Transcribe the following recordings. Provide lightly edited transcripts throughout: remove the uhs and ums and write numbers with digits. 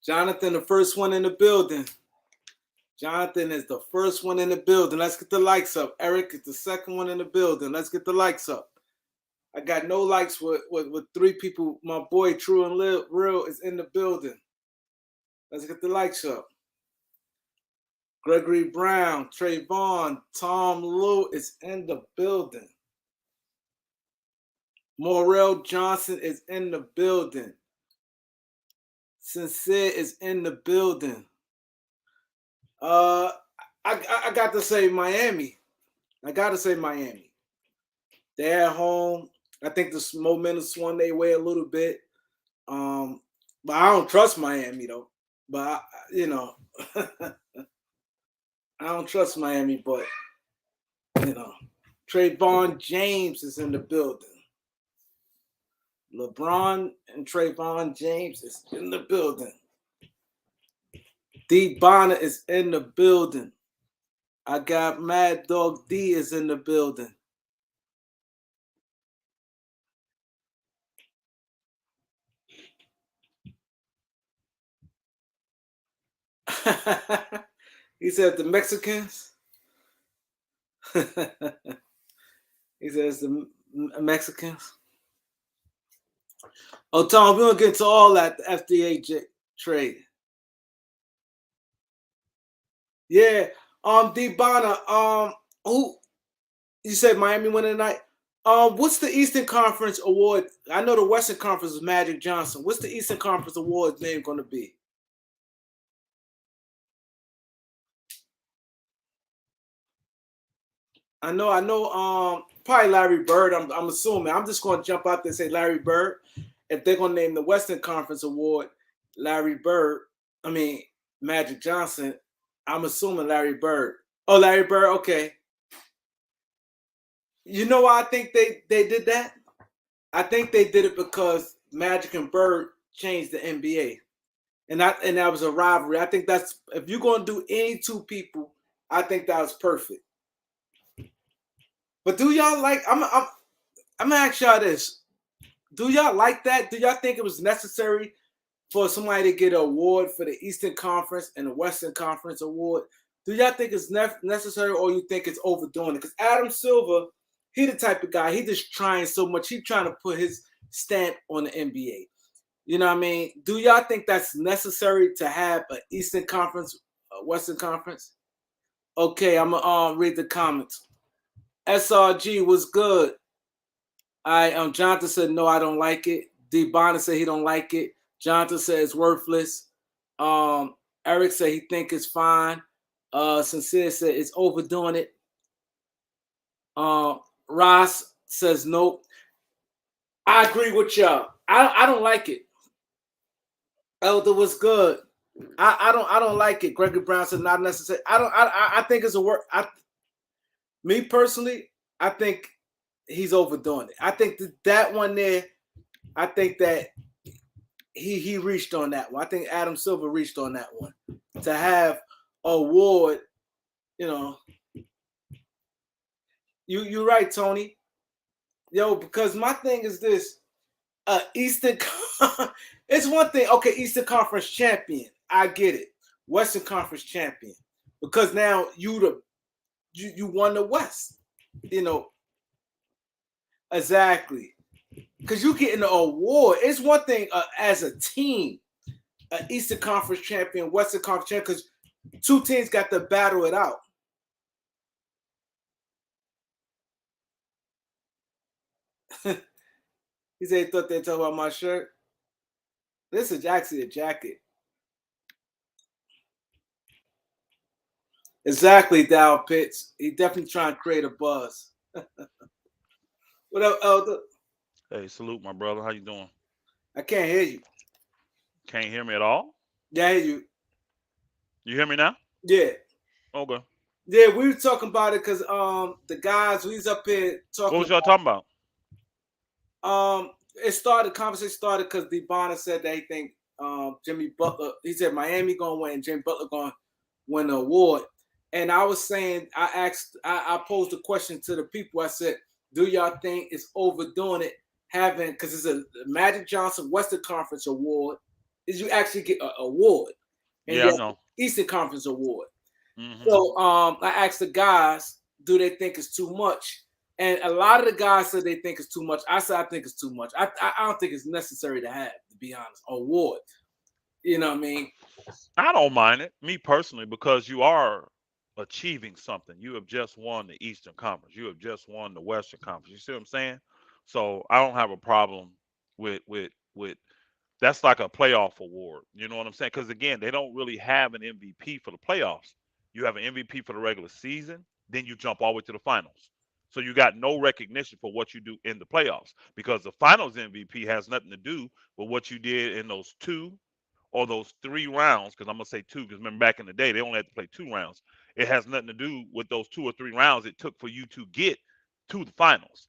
Jonathan, the first one in the building. Jonathan is the first one in the building. Let's get the likes up. Eric is the second one in the building. Let's get the likes up. I got no likes with 3 people. My boy True and Real is in the building. Let's get the likes up. Gregory Brown, Trayvon, Tom Lou is in the building. Morrell Johnson is in the building. Sincere is in the building. I got to say Miami. I got to say Miami. They're at home. I think the momentum swung their way a little bit. But I don't trust Miami, though. But, I don't trust Miami, but, Trayvon James is in the building. LeBron and Trayvon James is in the building. D. Bonner is in the building. I got Mad Dog D is in the building. He said the Mexicans. He says the Mexicans. Oh, Tom, we're going to get to all that, the FDA trade. Yeah. D. Bonner, who you said Miami winning tonight? What's the Eastern Conference award? I know the Western Conference is Magic Johnson. What's the Eastern Conference award name going to be? I know, probably Larry Bird. I'm assuming. I'm just going to jump out there and say Larry Bird. If they're going to name the Western Conference award Larry Bird, Magic Johnson, I'm assuming Larry Bird. Oh, Larry Bird, okay. You know why I think they did that? I think they did it because Magic and Bird changed the NBA. And that was a rivalry. I think that's, if you're going to do any 2 people, I think that was perfect. But do y'all like, I'm going to ask y'all this. Do y'all like that? Do y'all think it was necessary for somebody to get an award for the Eastern Conference and the Western Conference award? Do y'all think it's necessary, or you think it's overdoing it? Because Adam Silver, he the type of guy, he just trying so much. He trying to put his stamp on the NBA. You know what I mean? Do y'all think that's necessary to have an Eastern Conference, a Western Conference? Okay, I'm going to read the comments. SRG was good. Jonathan said, no, I don't like it. D. Bonner said he don't like it. Jonathan said it's worthless. Eric said he think it's fine. Sincere said it's overdoing it. Ross says nope. I agree with y'all. I don't like it. Elder was good. I don't like it. Gregory Brown said not necessary. I think it's a work. Me personally, I think he's overdoing it. I think that one there, I think that he reached on that one. I think Adam Silver reached on that one. To have an award, you're right, Tony. Yo, because my thing is this, Eastern, it's one thing, okay, Eastern Conference champion, I get it. Western Conference champion, because now you won the West, exactly. Because you getting an award. It's one thing as a team, an Eastern Conference champion, Western Conference champion, because 2 teams got to battle it out. He said he thought they talking about my shirt. This is actually a jacket. Exactly, Dow Pitts. He definitely trying to create a buzz. What up, Elder? Hey, salute, my brother. How you doing? I can't hear you. Can't hear me at all? Yeah, I hear you. You hear me now? Yeah. Okay. Yeah, we were talking about it because the guys, we was up here talking. What was y'all talking about? Conversation started because D. Bonner said that he think Jimmy Butler, he said Miami gonna win, Jimmy Butler gonna win the award. And I was saying, I posed a question to the people. I said, do y'all think it's overdoing it, having, because it's a Magic Johnson Western Conference award, is you actually get an award, and Yeah, you I have know. the Eastern Conference award. Hmm. So I asked the guys, do they think it's too much? And a lot of the guys said they think it's too much. I said I think it's too much. I don't think it's necessary to have, to be honest, award. You know what I mean? I don't mind it, me personally, because you are achieving something. You have just won the Eastern Conference. You have just won the Western Conference. You see what I'm saying? So I don't have a problem with that's like a playoff award. You know what I'm saying? Because again, they don't really have an MVP for the playoffs. You have an MVP for the regular season, then you jump all the way to the finals. So you got no recognition for what you do in the playoffs because the finals MVP has nothing to do with what you did in those 2 or those 3 rounds. Because I'm gonna say two, because remember back in the day they only had to play 2 rounds. It has nothing to do with those 2 or 3 rounds it took for you to get to the finals.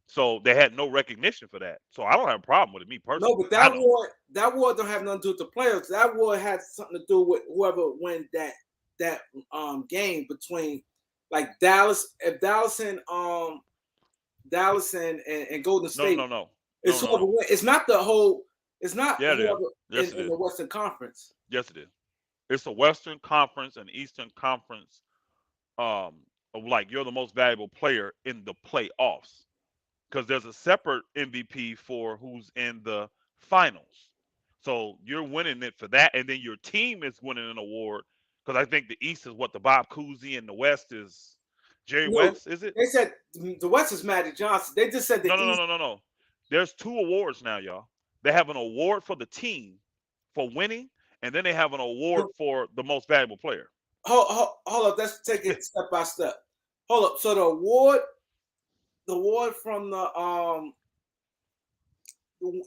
So they had no recognition for that. So I don't have a problem with it, me No, personally. but I don't. that award don't have nothing to do with the players. That award has something to do with whoever wins that game between like Dallas, if Dallas and Golden No, no, State. no, no, It's no, no, whoever no. wins. It's not the whole. It's not Yeah, it is. whoever Yes, it in is. the Western Conference. Yes, it is. It's the Western Conference and Eastern Conference. Of like you're the most valuable player in the playoffs because there's a separate MVP for who's in the finals. So you're winning it for that, and then your team is winning an award because I think the East is what the Bob Cousy and the West is Jerry No, West, is it? they said the West is Magic Johnson. They just said the No, no, no, East. no, no, no. There's 2 awards now, y'all. They have an award for the team for winning, and then they have an award for the most valuable player. Hold up. Let's take it step by step. Hold up. So the award from the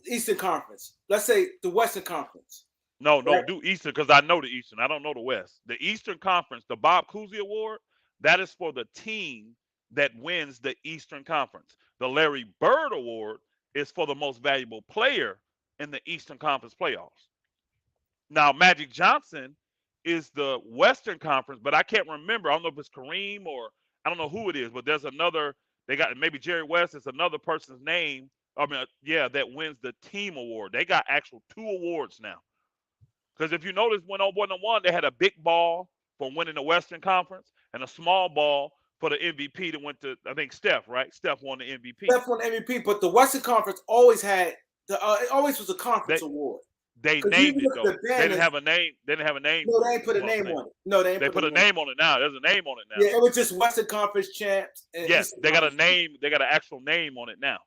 Eastern Conference. Let's say the Western Conference. No, Right? no, do Eastern because I know the Eastern. I don't know the West. The Eastern Conference, the Bob Cousy Award, that is for the team that wins the Eastern Conference. The Larry Bird Award is for the most valuable player in the Eastern Conference playoffs. Now, Magic Johnson is the Western Conference, but I can't remember. I don't know if it's Kareem or I don't know who it is, but there's another. They got maybe Jerry West is another person's name. I mean, yeah, that wins the team award. They got actual 2 awards now. Because if you notice, when 0-1, they had a big ball for winning the Western Conference and a small ball for the MVP that went to, I think, Steph, right? Steph won the MVP. Steph won MVP, but the Western Conference always had it always was a conference They award. they Because you named even it look at though. the They didn't banners. have a name. They didn't have a name No, they for it. ain't put Is a what I'm name saying. on it. No, they ain't They put a put a name. name on it now. There's a name on it now. Yeah, it was just Western Conference champs and Yes, Eastern they got a Conference champs. name. They got an actual name on it now.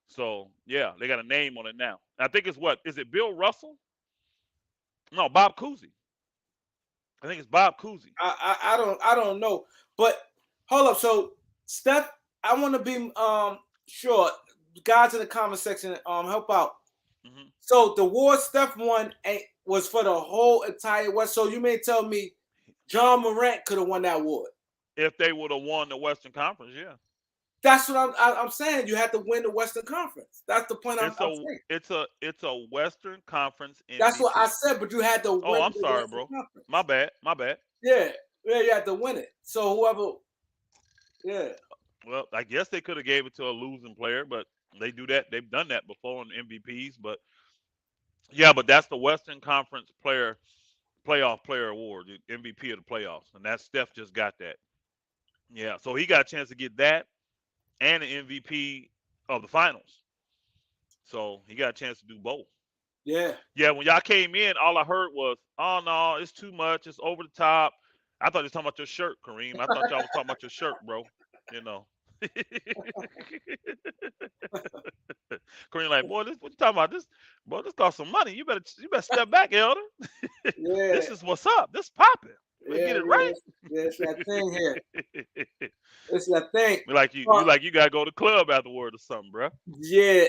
So yeah, they got a name on it now. I think it's what is it? Bill Russell? No, Bob Cousy. I think it's Bob Cousy. I don't know. But hold up. So Steph, I want to be sure. Guys in the comment section, help out. Hmm. So the award Steph won was for the whole entire West. So you may tell me John Morant could have won that award. If they would have won the Western Conference, yeah. That's what I'm saying. You had to win the Western Conference. That's the point I'm saying. It's a Western Conference That's what I MVP. said. But you had to Oh, win I'm the sorry, Western bro. Conference. My bad. My bad. Yeah, yeah, you had to win it. So whoever, yeah, Well, I guess they could have gave it to a losing player, but they do that. They've done that before in MVPs. But yeah, but that's the Western Conference playoff player award, the MVP of the playoffs, and that Steph just got that. Yeah, so he got a chance to get that and the MVP of the finals. So he got a chance to do both. yeah. Yeah, when y'all came in, all I heard was, "Oh no, it's too much. It's over the top." I thought you was talking about your shirt, Kareem. I thought y'all was talking about your shirt, bro. You know. Kareem, like, boy, this what you talking about? This, boy, this cost some money. You better step back, Elder. Yeah, This is what's up. This popping. You better yeah, get it right. yeah. It's that thing here. It's that thing. You gotta go to the club afterward or something, bro. Yeah,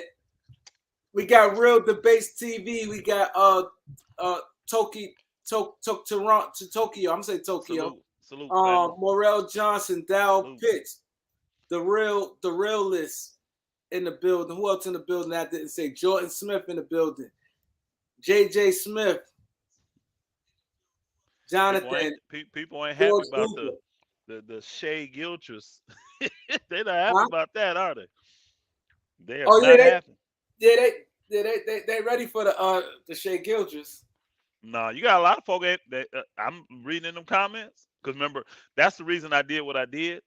we got Real Debates TV. We got Tokyo, Toronto, to Tokyo. I'm gonna say Tokyo. Salute, family. Morel Johnson, Dow Salute. Pitts, the realist in the building. Who else in the building? I didn't say Jordan Smith in the building. JJ Smith, Jonathan, People ain't happy George about Hoover. the Shai Gilgeous. They not happy Huh? about that, are they? They are Oh not yeah, happy. they ready for the Shai Gilgeous. Nah, you got a lot of folk that I'm reading in them comments. Because remember, that's the reason I did what I did.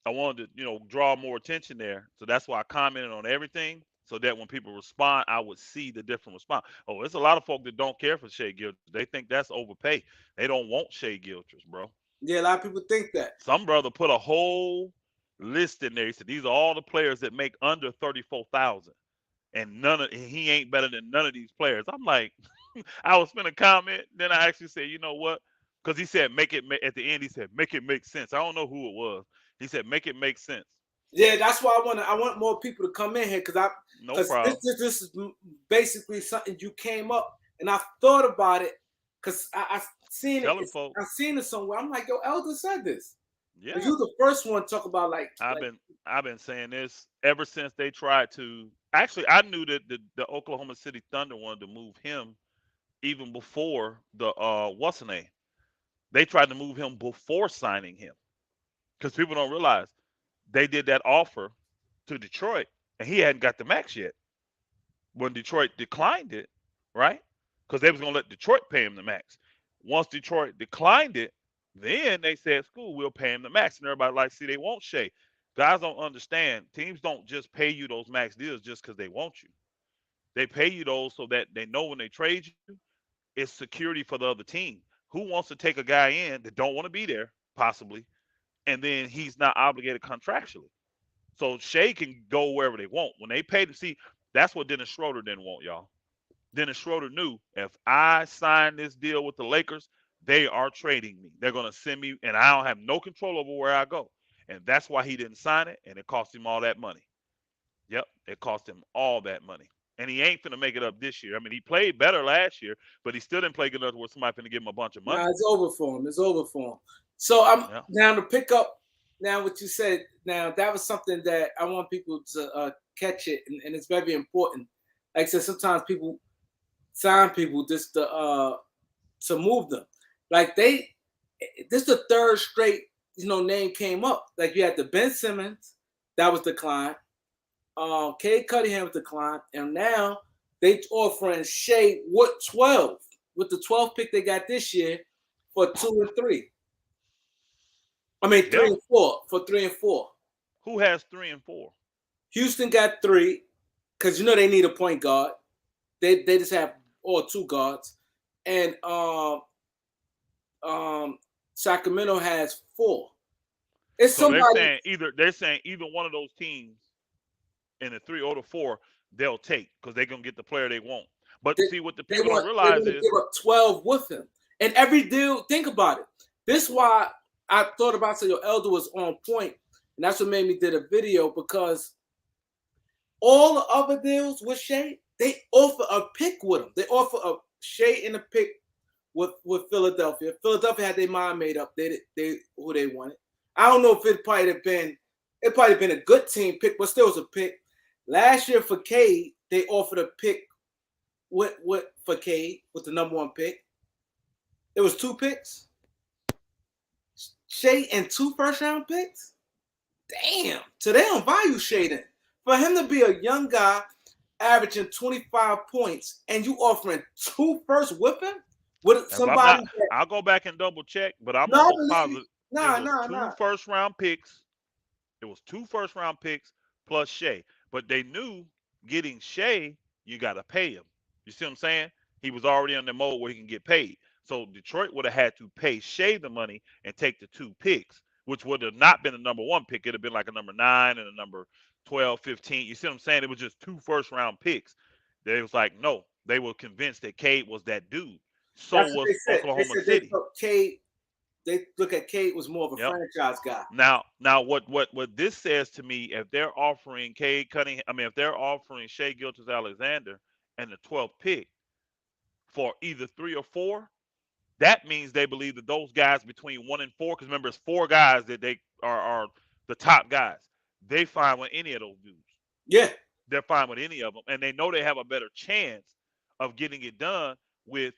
I wanted to, draw more attention there. So that's why I commented on everything. So that when people respond, I would see the different response. Oh, there's a lot of folk that don't care for Shai Gilgeous. They think that's overpay. They don't want Shai Gilgeous, bro. Yeah, a lot of people think that. Some brother put a whole list in there. He said these are all the players that make under 34,000, and he ain't better than none of these players. I'm like, I was finna comment, then I actually said, you know what? Because he said at the end. He said make it make sense. I don't know who it was. He said make it make sense. Yeah, that's why I want more people to come in here No because problem. this is basically something you came up and I thought about it because I seen Tell it. him, folks. I seen it somewhere. I'm like, yo, Elder said this. Yeah. You the first one to talk about I've been saying this ever since they tried to. Actually, I knew that the Oklahoma City Thunder wanted to move him even before the what's the name? They tried to move him before signing him because people don't realize they did that offer to Detroit and he hadn't got the max yet. When Detroit declined it, right? Because they was gonna let Detroit pay him the max. Once Detroit declined it, then they said, "School, we'll pay him the max." And everybody like, see, they won't Shai. Guys don't understand. Teams don't just pay you those max deals just because they want you. They pay you those so that they know when they trade you, it's security for the other team. Who wants to take a guy in that don't want to be there, possibly, and then he's not obligated contractually? So Shai can go wherever they want. When they pay to see, that's what Dennis Schroeder didn't want, y'all. Dennis Schroeder knew if I sign this deal with the Lakers, they are trading me. They're going to send me, and I don't have no control over where I go. And that's why he didn't sign it, and it cost him all that money. Yep, it cost him all that money. And he ain't finna make it up this year. I mean, he played better last year, but he still didn't play good enough where somebody finna give him a bunch of money. nah, it's over for him. It's over for him. So I'm now to pick up now what you said. Now that was something that I want people to catch it, and it's very important. Like I said, sometimes people sign people just to move them. Like this is the third straight name came up. Like you had the Ben Simmons that was declined. Cade Cunningham was declined, and now they offering Shai with 12 with the 12th pick they got this year for 2 and 3. I mean 3 and 4 for 3 and 4. Who has 3 and 4? Houston got 3 because they need a point guard. They just have all 2 guards, and Sacramento has 4. It's so somebody. They're saying either one of those teams in the 3 or the 4 they'll take because they're gonna get the player they want. But see what the people don't realize is give up 12 with him. And every deal, think about it. This is why I thought about your Elder was on point, and that's what made me did a video because all the other deals with Shai, they offer a pick with him. They offer a Shai and a pick with Philadelphia. Philadelphia had their mind made up. They who they wanted. I don't know if it probably been a good team pick, but still was a pick. Last year for Cade, they offered a pick for Cade with the number 1 pick. It was 2 picks. Shai and 2 first-round picks? Damn. So they don't value Shai then. For him to be a young guy averaging 25 points and you offering 2 first with him? With somebody I'll go back and double check, but I'm almost positive. Two first-round picks. It was 2 first-round picks plus Shai. But they knew getting Shai, you got to pay him. You see what I'm saying? He was already in the mode where he can get paid. So Detroit would have had to pay Shai the money and take the 2 picks, which would have not been a number 1 pick. It would have been like a number 9 and a number 12, 15. You see what I'm saying? It was just 2 first-round picks. They was like, no. They were convinced that Cade was that dude. So was Oklahoma City. They look at Cade was more of a franchise guy. Now, what this says to me, if they're offering Cade Cunningham, if they're offering Shai Gilgeous-Alexander and the 12th pick for either 3 or 4, that means they believe that those guys between 1 and 4, because remember it's 4 guys that they are the top guys. They fine with any of those dudes. Yeah, they're fine with any of them, and they know they have a better chance of getting it done with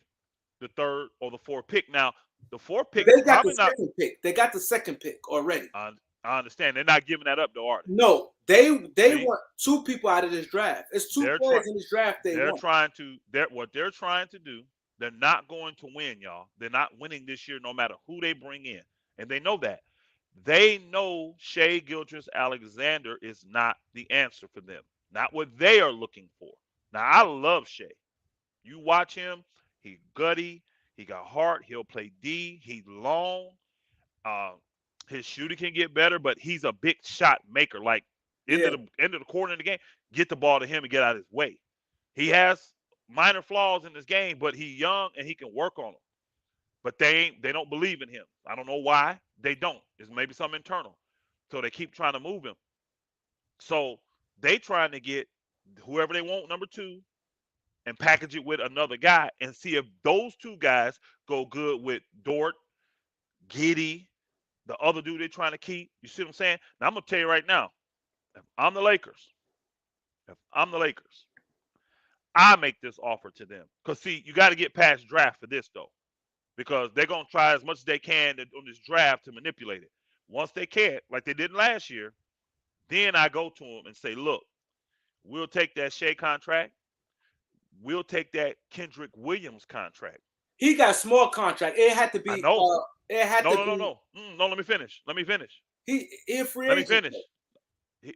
the 3rd or the 4th pick. Now, the 4th pick they got the second pick. They got the 2nd pick already. I understand. They're not giving that up, though, are they? No, they want 2 people out of this draft. It's 2 players in this draft. What they're trying to do They're not going to win, y'all. They're not winning this year no matter who they bring in. And they know that. They know Shai Gilgeous-Alexander is not the answer for them. Not what they are looking for. Now, I love Shai. You watch him, he gutty, he got heart, he'll play D, he's long. Uh, his shooting can get better, but he's a big shot maker. Like Yeah. end of the quarter in the game, get the ball to him and get out of his way. He has minor flaws in his game, but he's young and he can work on them. But they don't believe in him. I don't know why. They don't. It's maybe something internal. So they keep trying to move him. So they trying to get whoever they want, number two, and package it with another guy and see if those two guys go good with Dort, Giddy, the other dude they're trying to keep. You see what I'm saying? Now I'm gonna tell you right now, if I'm the Lakers, if I'm the Lakers, I make this offer to them. Because see, you got to get past draft for this though. Because they're gonna try as much as they can on this draft to manipulate it. Once they can't, like they did last year, then I go to them and say, look, we'll take that Shea contract. We'll take that Kendrick Williams contract. He got a small contract. It had to I be. know. It had to be. No. No, let me finish. He a free Let me agent. finish.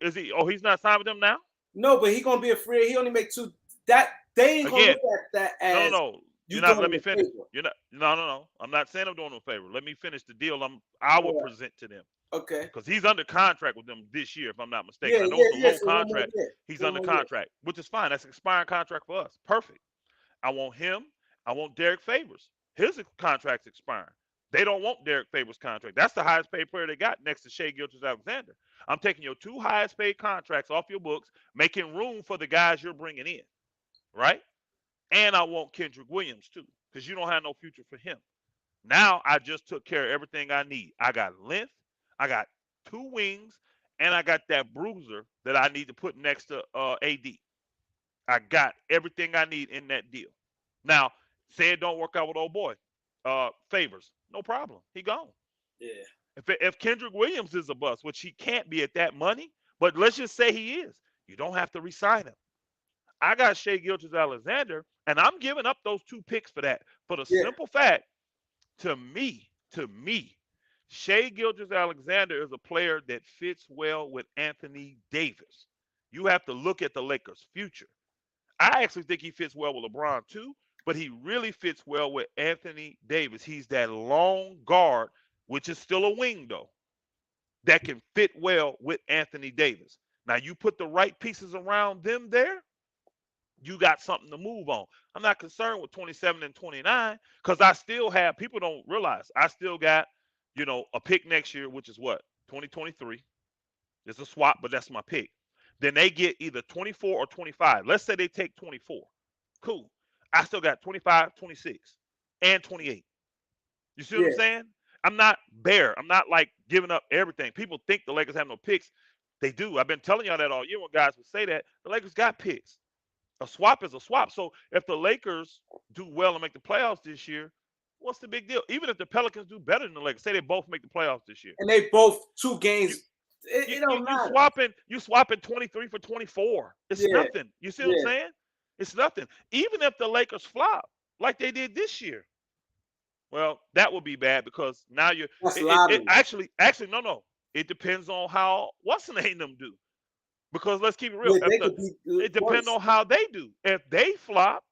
Is he? Oh, he's not signed with them now? No, but he gonna be a free. He only make two. That they ain't gonna Again, look at that as no. you You're not. doing Let me him a finish. favor. You're not. No. I'm not saying I'm doing them a favor. Let me finish the deal. I will Yeah. present to them. Okay. Because he's under contract with them this year, if I'm not mistaken. Yeah, I know yeah, it's a yeah. low So one more contract. year. He's One under more year. contract, which is fine. That's an expiring contract for us. Perfect. I want him. I want Derek Favors. His contract's expiring. They don't want Derek Favors' contract. That's the highest paid player they got next to Shai Gilgeous-Alexander. I'm taking your two highest paid contracts off your books, making room for the guys you're bringing in, right? And I want Kendrick Williams too, because you don't have no future for him. Now I just took care of everything I need. I got length, I got two wings, and I got that bruiser that I need to put next to AD. I got everything I need in that deal. Now, say it don't work out with old boy, Favors, no problem. He gone. Yeah. If Kendrick Williams is a bust, which he can't be at that money, but let's just say he is, you don't have to resign him. I got Shai Gilgeous-Alexander, and I'm giving up those two picks for that. For the Yeah. simple fact, to me, Shai Gilgeous-Alexander is a player that fits well with Anthony Davis. You have to look at the Lakers' future. I actually think he fits well with LeBron too, but he really fits well with Anthony Davis. He's that long guard, which is still a wing though, that can fit well with Anthony Davis. Now you put the right pieces around them there, you got something to move on. I'm not concerned with 27 and 29 because I still have, people don't realize, I still got, a pick next year, which is what? 2023. It's a swap, but that's my pick. Then they get either 24 or 25. Let's say they take 24. Cool. I still got 25, 26, and 28. You see what I'm Yeah. saying? I'm not bare. I'm not like giving up everything. People think the Lakers have no picks. They do. I've been telling y'all that all year when guys would say that. The Lakers got picks. A swap is a swap. So if the Lakers do well and make the playoffs this year, what's the big deal? Even if the Pelicans do better than the Lakers, say they both make the playoffs this year. And they both two games. You, It don't matter. you swapping 23 for 24. It's Yeah. nothing. You see what I'm Yeah. saying? It's nothing. Even if the Lakers flop like they did this year, well, that would be bad because now you're That's lottery. actually no. It depends on how what's the name them do. Because let's keep it real. Yeah, they could be It depends on how they do. If they flop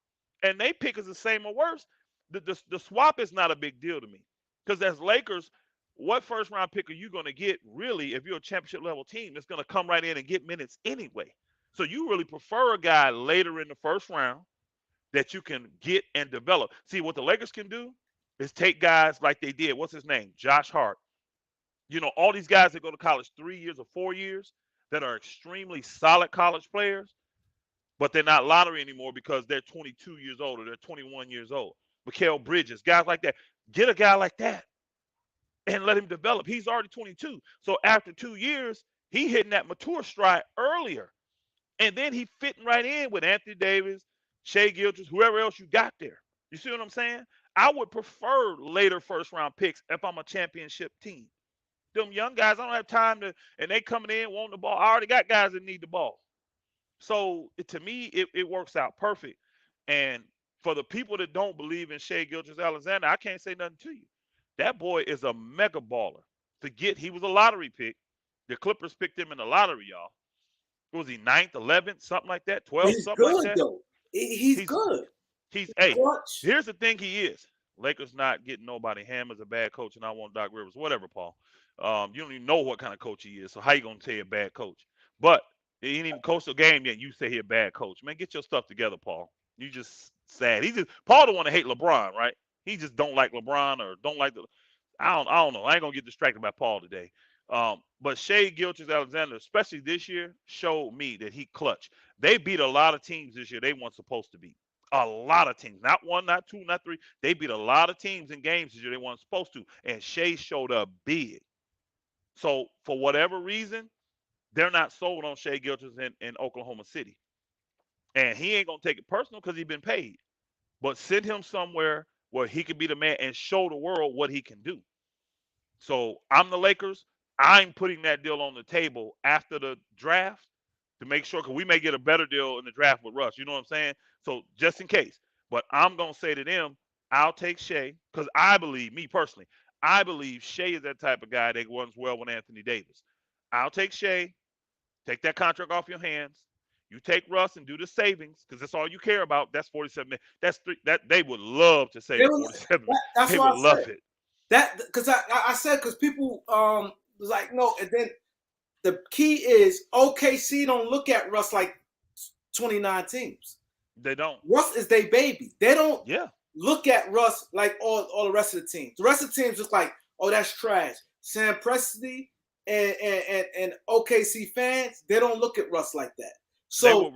and they pick is the same or worse, the swap is not a big deal to me. Because as Lakers, what first round pick are you going to get really if you're a championship level team that's going to come right in and get minutes anyway? So you really prefer a guy later in the first round that you can get and develop. See, what the Lakers can do is take guys like they did. What's his name? Josh Hart. All these guys that go to college 3 years or 4 years that are extremely solid college players, but they're not lottery anymore because they're 22 years old or they're 21 years old. Mikal Bridges, guys like that. Get a guy like that and let him develop. He's already 22. So after 2 years, he hitting that mature stride earlier. And then he fitting right in with Anthony Davis, Shai Gilgeous, whoever else you got there. You see what I'm saying? I would prefer later first round picks if I'm a championship team. Them young guys, I don't have time to, and they coming in wanting the ball. I already got guys that need the ball. So to me, it works out perfect. And For the people that don't believe in Shai Gilgeous-Alexander, I can't say nothing to you. That boy is a mega baller. Forget he was a lottery pick. The Clippers picked him in the lottery, y'all. Was he ninth, 11th, something like that, But 12th, he's something like good that? though. He's He's good. hey, Clutch. here's the thing he is. Lakers not getting nobody. Ham is a bad coach, and I want Doc Rivers, whatever, Paul. You don't even know what kind of coach he is, so how you gonna tell you a bad coach? But he ain't even coached a game yet. You say he a bad coach, man. Get your stuff together, Paul. You just sad. He just Paul don't want to hate LeBron, right? He just don't like LeBron or don't like the. I don't know. I ain't gonna get distracted by Paul today. But Shai Gilgeous-Alexander, especially this year, showed me that he clutch. They beat a lot of teams this year they weren't supposed to beat. A lot of teams, not one, not two, not three. They beat a lot of teams in games this year they weren't supposed to, and Shai showed up big. So for whatever reason, they're not sold on Shai Gilgeous in Oklahoma City, and he ain't gonna take it personal because he's been paid. But send him somewhere where he can be the man and show the world what he can do. So I'm the Lakers. I'm putting that deal on the table after the draft to make sure, because we may get a better deal in the draft with Russ. You know what I'm saying? So just in case. But I'm going to say to them, I'll take Shai because I believe, me personally, I believe Shai is that type of guy that runs well with Anthony Davis. I'll take Shai, take that contract off your hands. You take Russ and do the savings because that's all you care about. That's 47 million. That's three. That they would love to save 47 million. That's They why would I love said it. that because I said because people was like no, and then the key is OKC don't look at Russ like 29 teams. They don't. Russ is their baby. They don't Yeah. look at Russ like all the rest of the teams. The rest of the teams just like, oh, that's trash. Sam Presti and OKC fans, they don't look at Russ like that. So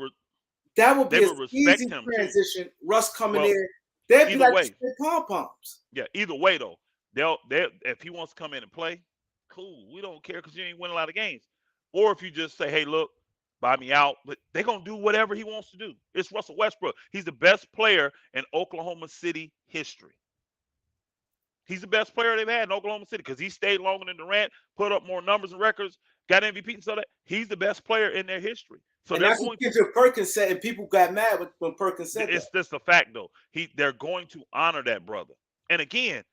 that would be an easy transition. Too. Russ coming in, they'd be like pom poms. Yeah, either way though, they'll if he wants to come in and play, cool. We don't care because you ain't winning a lot of games. Or if you just say, hey, look, buy me out, but they're gonna do whatever he wants to do. It's Russell Westbrook. He's the best player in Oklahoma City history. He's the best player they've had in Oklahoma City because he stayed longer than Durant, put up more numbers and records, got MVP and so that. He's the best player in their history. So and that's what Kendrick Perkins said, and people got mad when Perkins said it's just a fact, though. They're going to honor that brother. And again,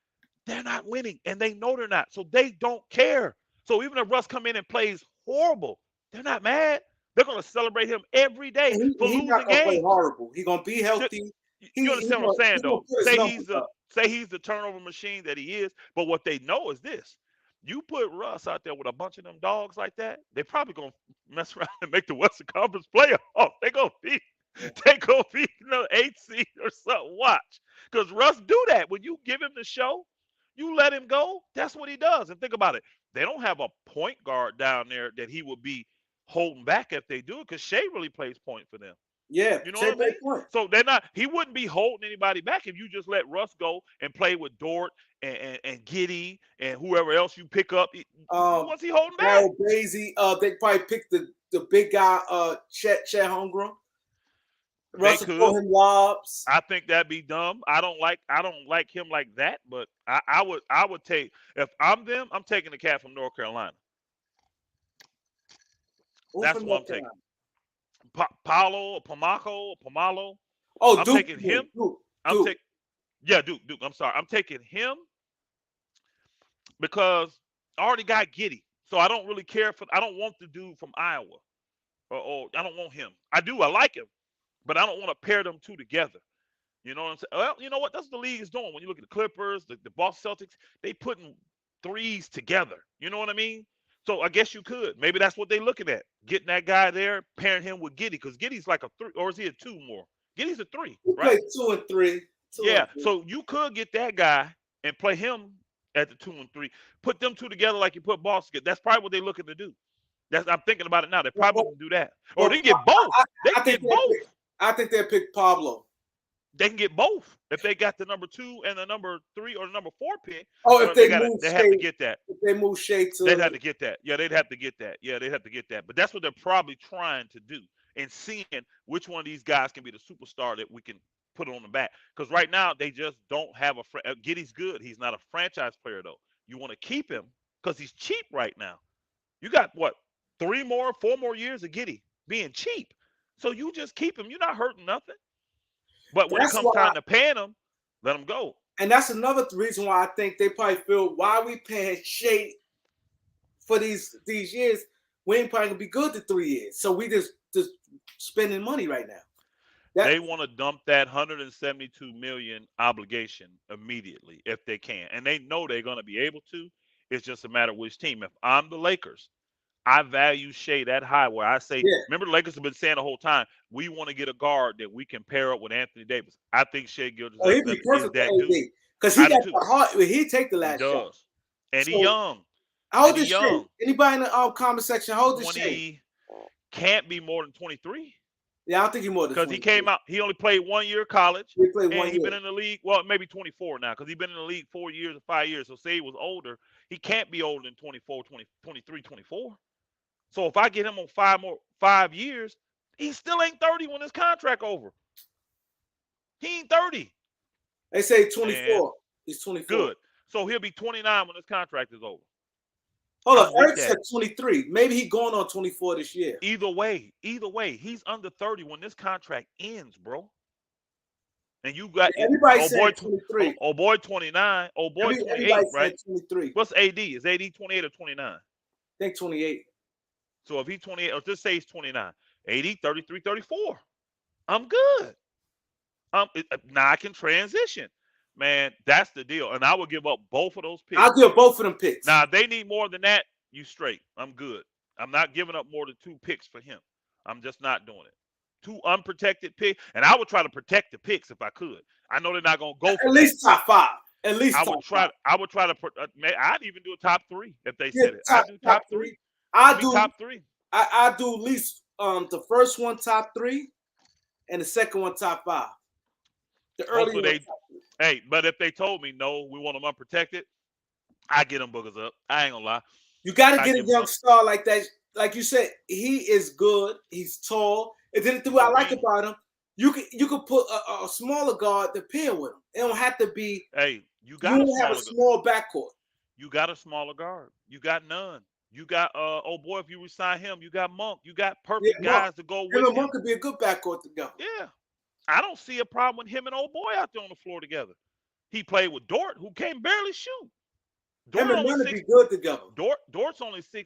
they're not winning, and they know they're not, so they don't care. So even if Russ come in and plays horrible, they're not mad. They're going to celebrate him every day for losing not games. Play horrible. He's going to be healthy. You understand what I'm saying, though? Say he's the turnover machine that he is, but what they know is this. You put Russ out there with a bunch of them dogs like that, they're probably gonna mess around and make the Western Conference playoff. They're gonna be 8th seed or something. Watch, because Russ do that. When you give him the show, you let him go. That's what he does. And think about it. They don't have a point guard down there that he would be holding back if they do it, because Shai really plays point for them. Yeah, you know what I mean? Point. So they're not. He wouldn't be holding anybody back if you just let Russ go and play with Dort and Giddey and whoever else you pick up. What's he holding back? Daisy. They probably picked the big guy, Chet Holmgren. Russell throw him lobs. I think that'd be dumb. I don't like him like that. But I would take, if I'm them, I'm taking the cat from North Carolina. That's what I'm taking. Paolo, Pomalo. Oh, I'm Duke, taking him. Duke. Duke. I'm sorry. I'm taking him because I already got Giddey, so I don't really care for. I don't want the dude from Iowa, or I don't want him. I like him, but I don't want to pair them two together. You know what I'm saying? Well, you know what? That's what the league is doing. When you look at the Clippers, the Boston Celtics, they putting threes together. You know what I mean? So I guess you could. Maybe that's what they're looking at. Getting that guy there, pairing him with Giddey, because Giddey's like a 3, or is he a 2 more? Giddey's a 3, right? Play 2 and 3. So you could get that guy and play him at the 2 and 3. Put them two together like you put Boston. That's probably what they're looking to do. I'm thinking about it now. They probably wouldn't do that. Or they can get both. They can get both. I think they'll pick Pablo. They can get both if they got the number 2 and the number 3 or the number 4 pick. Oh, if they have to get that. If they move Shai to, they'd have to get that. Yeah, they'd have to get that. But that's what they're probably trying to do, and seeing which one of these guys can be the superstar that we can put on the back. Because right now they just don't have a. Giddey's good. He's not a franchise player though. You want to keep him because he's cheap right now. You got what, 4 more years of Giddey being cheap. So you just keep him. You're not hurting nothing. But when it That's comes why, time to paying them, let them go. and that's another reason why I think they probably feel why we paying Shai for these years. We ain't probably gonna be good to 3 years, so we just spending money right now. They want to dump that 172 million obligation immediately if they can, and they know they're going to be able to. It's just a matter of which team. If I'm the Lakers, I value Shai that high where I say, Yeah. remember the Lakers have been saying the whole time, we want to get a guard that we can pair up with Anthony Davis. I think Shai Oh, he'd be Gilgeous-Alexander is perfect for that dude. AD because he I do got too. the heart. He take the He last shot. does. And he So, young. how old And he is Shai? young. Anybody in the comment section? How old is Shai? 20 can't be more than 23 Yeah, I don't think he's more than because 20. he came out. He only played 1 year of college, He played and 1 he year. been in the league. Well, maybe 24 now because he's been in the league 4 years or 5 years. So say he was older, he can't be older than 24, 20, 23, 24. So if I get him on 5 years, he still ain't 30 when his contract over. He ain't 30. They say 24. Man, He's 24. good. So he'll be 29 when his contract is over. Hold I'm on, with Eric said that. 23. Maybe he going on 24 this year. Either way, he's under 30 when this contract ends, bro. And you got Everybody said 23. oh boy 29, oh boy 28, Everybody right? said 23. What's AD? Is AD 28 or 29? I think 28. So if he's 28, or just say he's 29, AD 33, 34. I'm good. Now I can transition. Man, that's the deal. And I would give up both of those picks. I'll give both of them picks. Now, if they need more than that, you straight. I'm good. I'm not giving up more than 2 picks for him. I'm just not doing it. 2 unprotected picks, and I would try to protect the picks if I could. I know they're not going to go for at least top 5. At least I top would try. 5. I would try to. I'd even do a top 3 if they Yeah, said it. I do top 3. I do top 3. I do at least the first one top 3 and the second one top 5. The early Hopefully one they. top 3. Hey, but if they told me no, we want them unprotected, I get them boogers up. I ain't gonna lie. You got to get a young star like that. Like you said, he is good. He's tall. And then the way I like about him, you could put a smaller guard to pair with him. It don't have to be. Hey, you don't have a small backcourt. You got a smaller guard. You got none. You got oh boy, if you resign him, you got Monk. You got perfect guys to go with him. Monk could be a good backcourt together. Yeah, I don't see a problem with him and old boy out there on the floor together. He played with Dort, who can barely shoot. Dort only be good together. Dort's only 6'3".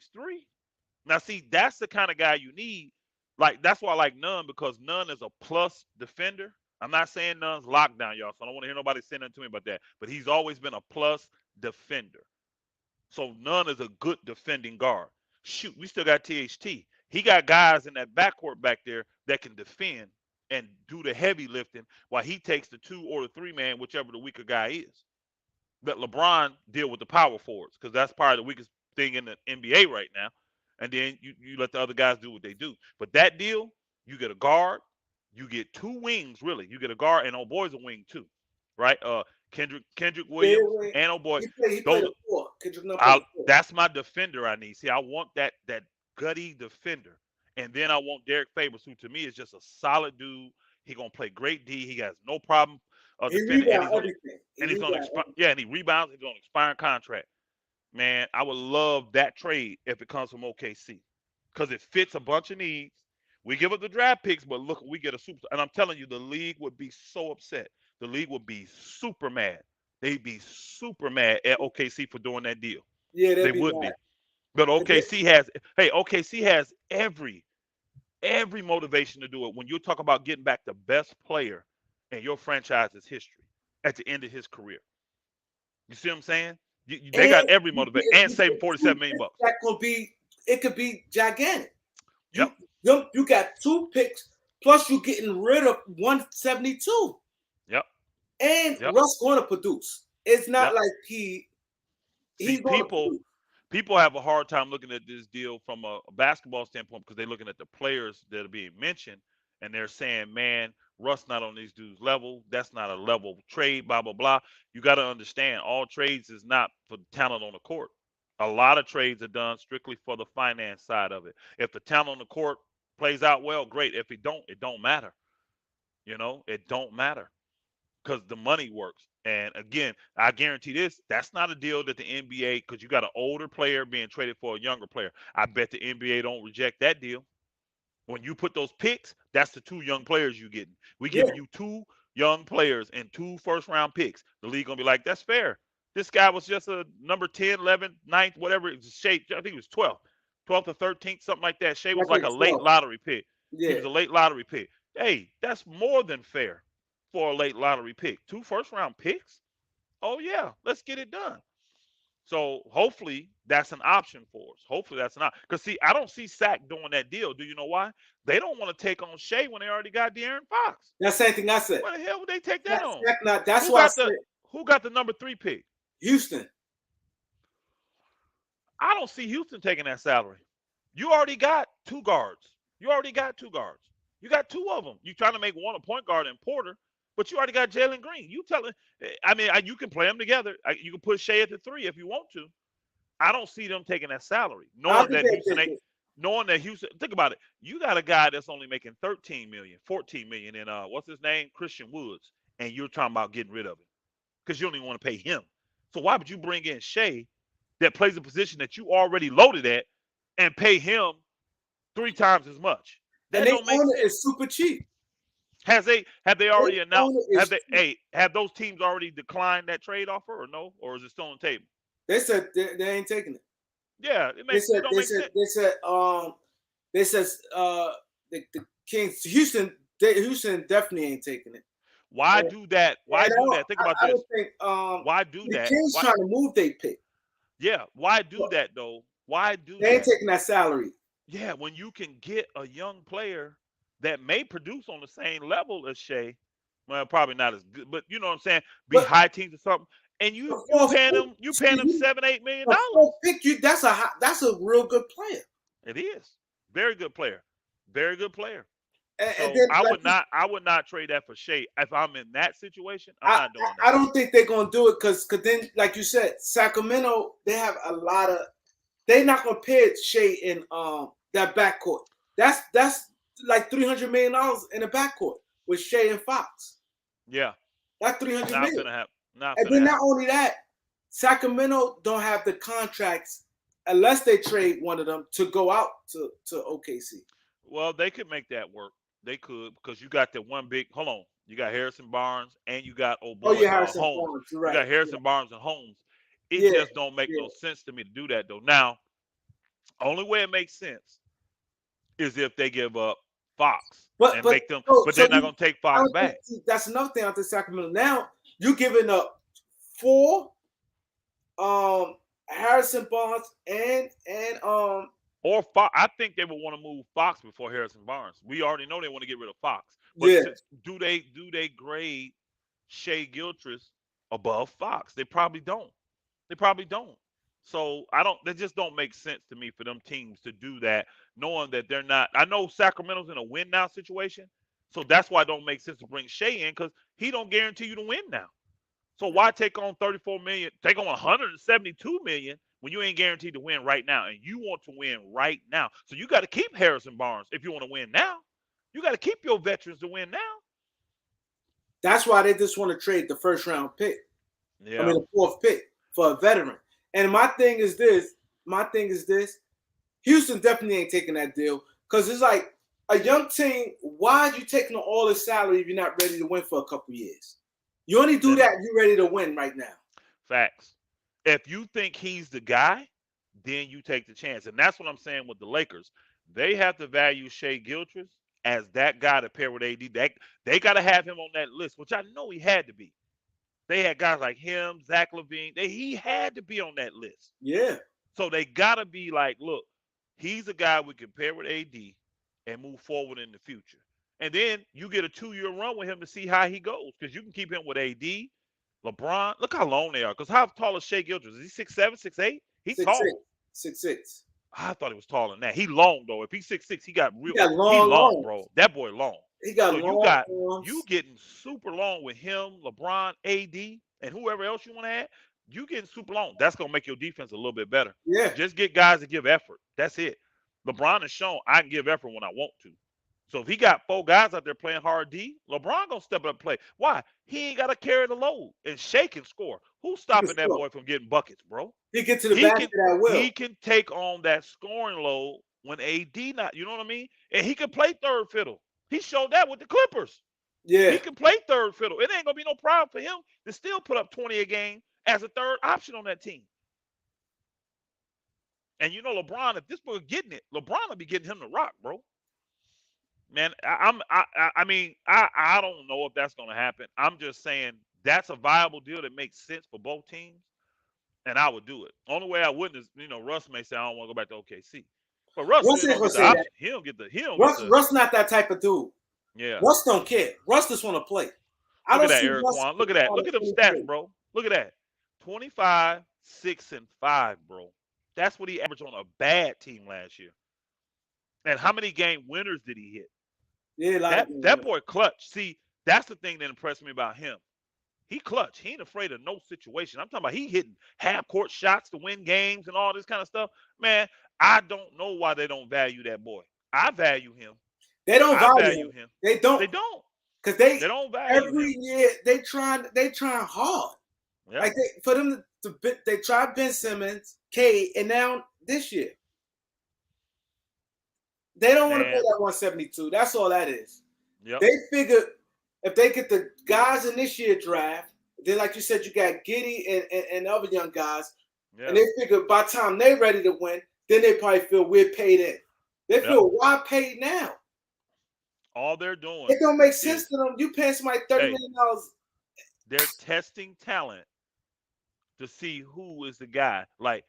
Now, see, that's the kind of guy you need. Like, that's why I like Nunn, because Nunn is a plus defender. I'm not saying Nunn's lockdown, y'all, so I don't want to hear nobody saying nothing to me about that. But he's always been a plus defender. So Nunn is a good defending guard. Shoot, we still got THT. He got guys in that backcourt back there that can defend and do the heavy lifting while he takes the 2 or the 3 man, whichever the weaker guy is. Let LeBron deal with the power forwards, because that's probably the weakest thing in the NBA right now. And then you let the other guys do what they do. But that deal, you get a guard, you get 2 wings, really. You get a guard, and old boy's a wing too, right? Kendrick Williams and old boy. He played a 4. That's my defender I need. See, I want that gutty defender. And then I want Derek Favors, who to me is just a solid dude. He gonna play great D. He has no problem defending. And he's gonna and he rebounds. He's on an expiring contract. Man, I would love that trade if it comes from OKC, because it fits a bunch of needs. We give up the draft picks, but look, we get a super. And I'm telling you, the league would be so upset. The league would be super mad. They'd be super mad at OKC for doing that deal. Yeah, they would be. But OKC has every motivation to do it. When you talk about getting back the best player in your franchise's history at the end of his career, you see what I'm saying? They got every motivation and saving $47 million. That could be. It could be gigantic. You got 2 picks, plus you're getting rid of 172. Yep. And Russ going to produce. It's not like he's people have a hard time looking at this deal from a basketball standpoint, because they're looking at the players that are being mentioned, and they're saying, man, Russ not on these dudes' level. That's not a level trade, blah, blah, blah. You got to understand, all trades is not for talent on the court. A lot of trades are done strictly for the finance side of it. If the talent on the court plays out well, great. If it don't matter. You know, it don't matter, because the money works. And again, I guarantee this, that's not a deal that the NBA, because you got an older player being traded for a younger player. I bet the NBA don't reject that deal. When you put those picks, that's the 2 young players you getting. We Yeah, giving you 2 young players and 2 first-round picks. The league gonna be like, that's fair. This guy was just a number 10, 11, 9th, whatever. It was Shea, I think it was 12th, 12th or 13th, something like that. Shea I was like think a late so. lottery pick. He Yeah, was a late lottery pick. Hey, that's more than fair for a late lottery pick. 2 first-round picks? Oh yeah, let's get it done. So hopefully that's an option for us. Hopefully that's not because see, I don't see Sac doing that deal. Do you know why? They don't want to take on Shea when they already got De'Aaron Fox. that's the same thing I said. Why the hell would they take that on? That's Who why I got said the who got the number 3 pick? Houston. I don't see Houston taking that salary. You already got 2 guards. You already got 2 guards. You got 2 of them. You trying to make one a point guard and Porter, but you already got Jalen Green. You telling? I mean, you can play them together. You can put Shea at the 3 if you want to. I don't see them taking that salary, I knowing think that Houston they ain't. Knowing that Houston, think about it. You got a guy that's only making 13 million, 14 million, and what's his name, Christian Woods, and you're talking about getting rid of him because you don't even want to pay him. So why would you bring in Shea, that plays a position that you already loaded at, and pay him 3 times as much? and That they don't make own it sense. is super cheap. Have they already They own announced? it Have is they? cheap. Hey, have those teams already declined that trade offer or no? Or is it still on the table? They said they ain't taking it. Yeah, it They makes said it don't make sense. they said the Kings Houston definitely ain't taking it. Why And, do that? Why and do that? Think about I this. don't think Why do the that? Kings Why? trying to move they pick. Yeah, why do that though? Why do They ain't that? taking that salary. Yeah, when you can get a young player that may produce on the same level as Shea, well, probably not as good, but you know what I'm saying, be But high teams or something, and the you fourth paying pick, them $7-8 million. the fourth pick, that's a real good player. It is very good player, very good player. And So then I like would not trade that for Shea if I'm in that situation. I'm I, not doing I that. don't think they're gonna do it because then, like you said, Sacramento, they have a lot of. They're not gonna pay Shea in that backcourt. That's like $300 million in the backcourt with Shea and Fox. Yeah, That's 300 not million. finna happen. Not And finna then not happen. only that, Sacramento don't have the contracts unless they trade one of them to go out to OKC. Well, they could make that work. They could because you got that one big. Hold on, you got Harrison Barnes and you got Oh boy yeah, Harrison Holmes. Barnes. You're You right. got Harrison Barnes and Holmes. It Yeah, just don't make yeah. no sense to me to do that though. Now, only way it makes sense is if they give up Fox and But make them, so, but so they're not you, gonna take I Fox don't think back. that's another thing out the Sacramento. Now you're giving up 4 Harrison Barnes and Or Fox. I think they would want to move Fox before Harrison Barnes. We already know they want to get rid of Fox. But yeah. do they grade Shai Gilgeous above Fox? They probably don't. They probably don't. So I don't. That just don't make sense to me for them teams to do that, knowing that they're not. I know Sacramento's in a win now situation, so that's why it don't make sense to bring Shea in because he don't guarantee you to win now. So why take on 34 million, take on 172 million when you ain't guaranteed to win right now, and you want to win right now? So you got to keep Harrison Barnes if you want to win now. You got to keep your veterans to win now. That's why they just want to trade the first round pick. Yeah. I mean the 4th pick for a veteran. And my thing is this. Houston definitely ain't taking that deal because it's like a young team. Why are you taking all the salary if you're not ready to win for a couple years? You only do that if you're ready to win right now. Facts. If you think he's the guy, then you take the chance. And that's what I'm saying with the Lakers. They have to value Shai Gilgeous as that guy to pair with AD. They got to have him on that list, which I know he had to be. They had guys like him, Zach LaVine. He had to be on that list. Yeah. So they got to be like, look, he's a guy we can pair with AD and move forward in the future. And then you get a 2-year run with him to see how he goes because you can keep him with AD, LeBron. Look how long they are. Because how tall is Shai Gilgeous? Is he 6'7", 6'8"? He's 6'6". tall. 6'6". I thought he was taller than that. He long though. If he's 6'6", he Long long, arms. bro. That boy long. He got So long arms. you getting super long with him, LeBron, AD, and whoever else you want to add. You getting super long. That's gonna make your defense a little bit better. Yeah. Just get guys to give effort. That's it. LeBron has shown I can give effort when I want to. So if he got 4 guys out there playing hard D, LeBron gonna step up and play. Why? He ain't gotta carry the load and shake and score. Who's stopping that boy from getting buckets, bro? He get to the basket at will. He can take on that scoring load when AD not, you know what I mean? And he can play third fiddle. He showed that with the Clippers. Yeah. He can play third fiddle. It ain't gonna be no problem for him to still put up 20 a game as a third option on that team. And you know, LeBron, if this boy getting it, LeBron will be getting him the rock, bro. Man, I don't know if that's gonna happen. I'm just saying that's a viable deal that makes sense for both teams, and I would do it. Only way I wouldn't is, Russ may say I don't want to go back to OKC, but Russ Russ really ain't don't gonna get the say that. option. He don't get the. Russ not that type of dude. Yeah. Russ don't care. Russ just want to play. I Look at don't that, see Eric Russ Kwan. Look at that. on Look at them the stats, 23. bro. Look at that. 25, 6, and 5, bro. That's what he averaged on a bad team last year. And how many game winners did he hit? Yeah, a lot of That boy clutch. See, that's the thing that impressed me about him. He clutch. He ain't afraid of no situation. I'm talking about he hitting half court shots to win games and all this kind of stuff. Man, I don't know why they don't value that boy. I value him. They don't I value him. They don't. They don't. Because They don't value every him. year they trying hard. Yeah. Like for them they tried Ben Simmons, K, and now this year. They don't want to pay that 172. That's all that is. Yep. They figure if they get the guys in this year draft, then like you said, you got Giddey and other young guys, and they figure by the time they're ready to win, then they probably feel we're paid in. They feel why paid now? All they're doing. It don't make sense to them. You paying somebody $30 million. They're testing talent to see who is the guy. Like,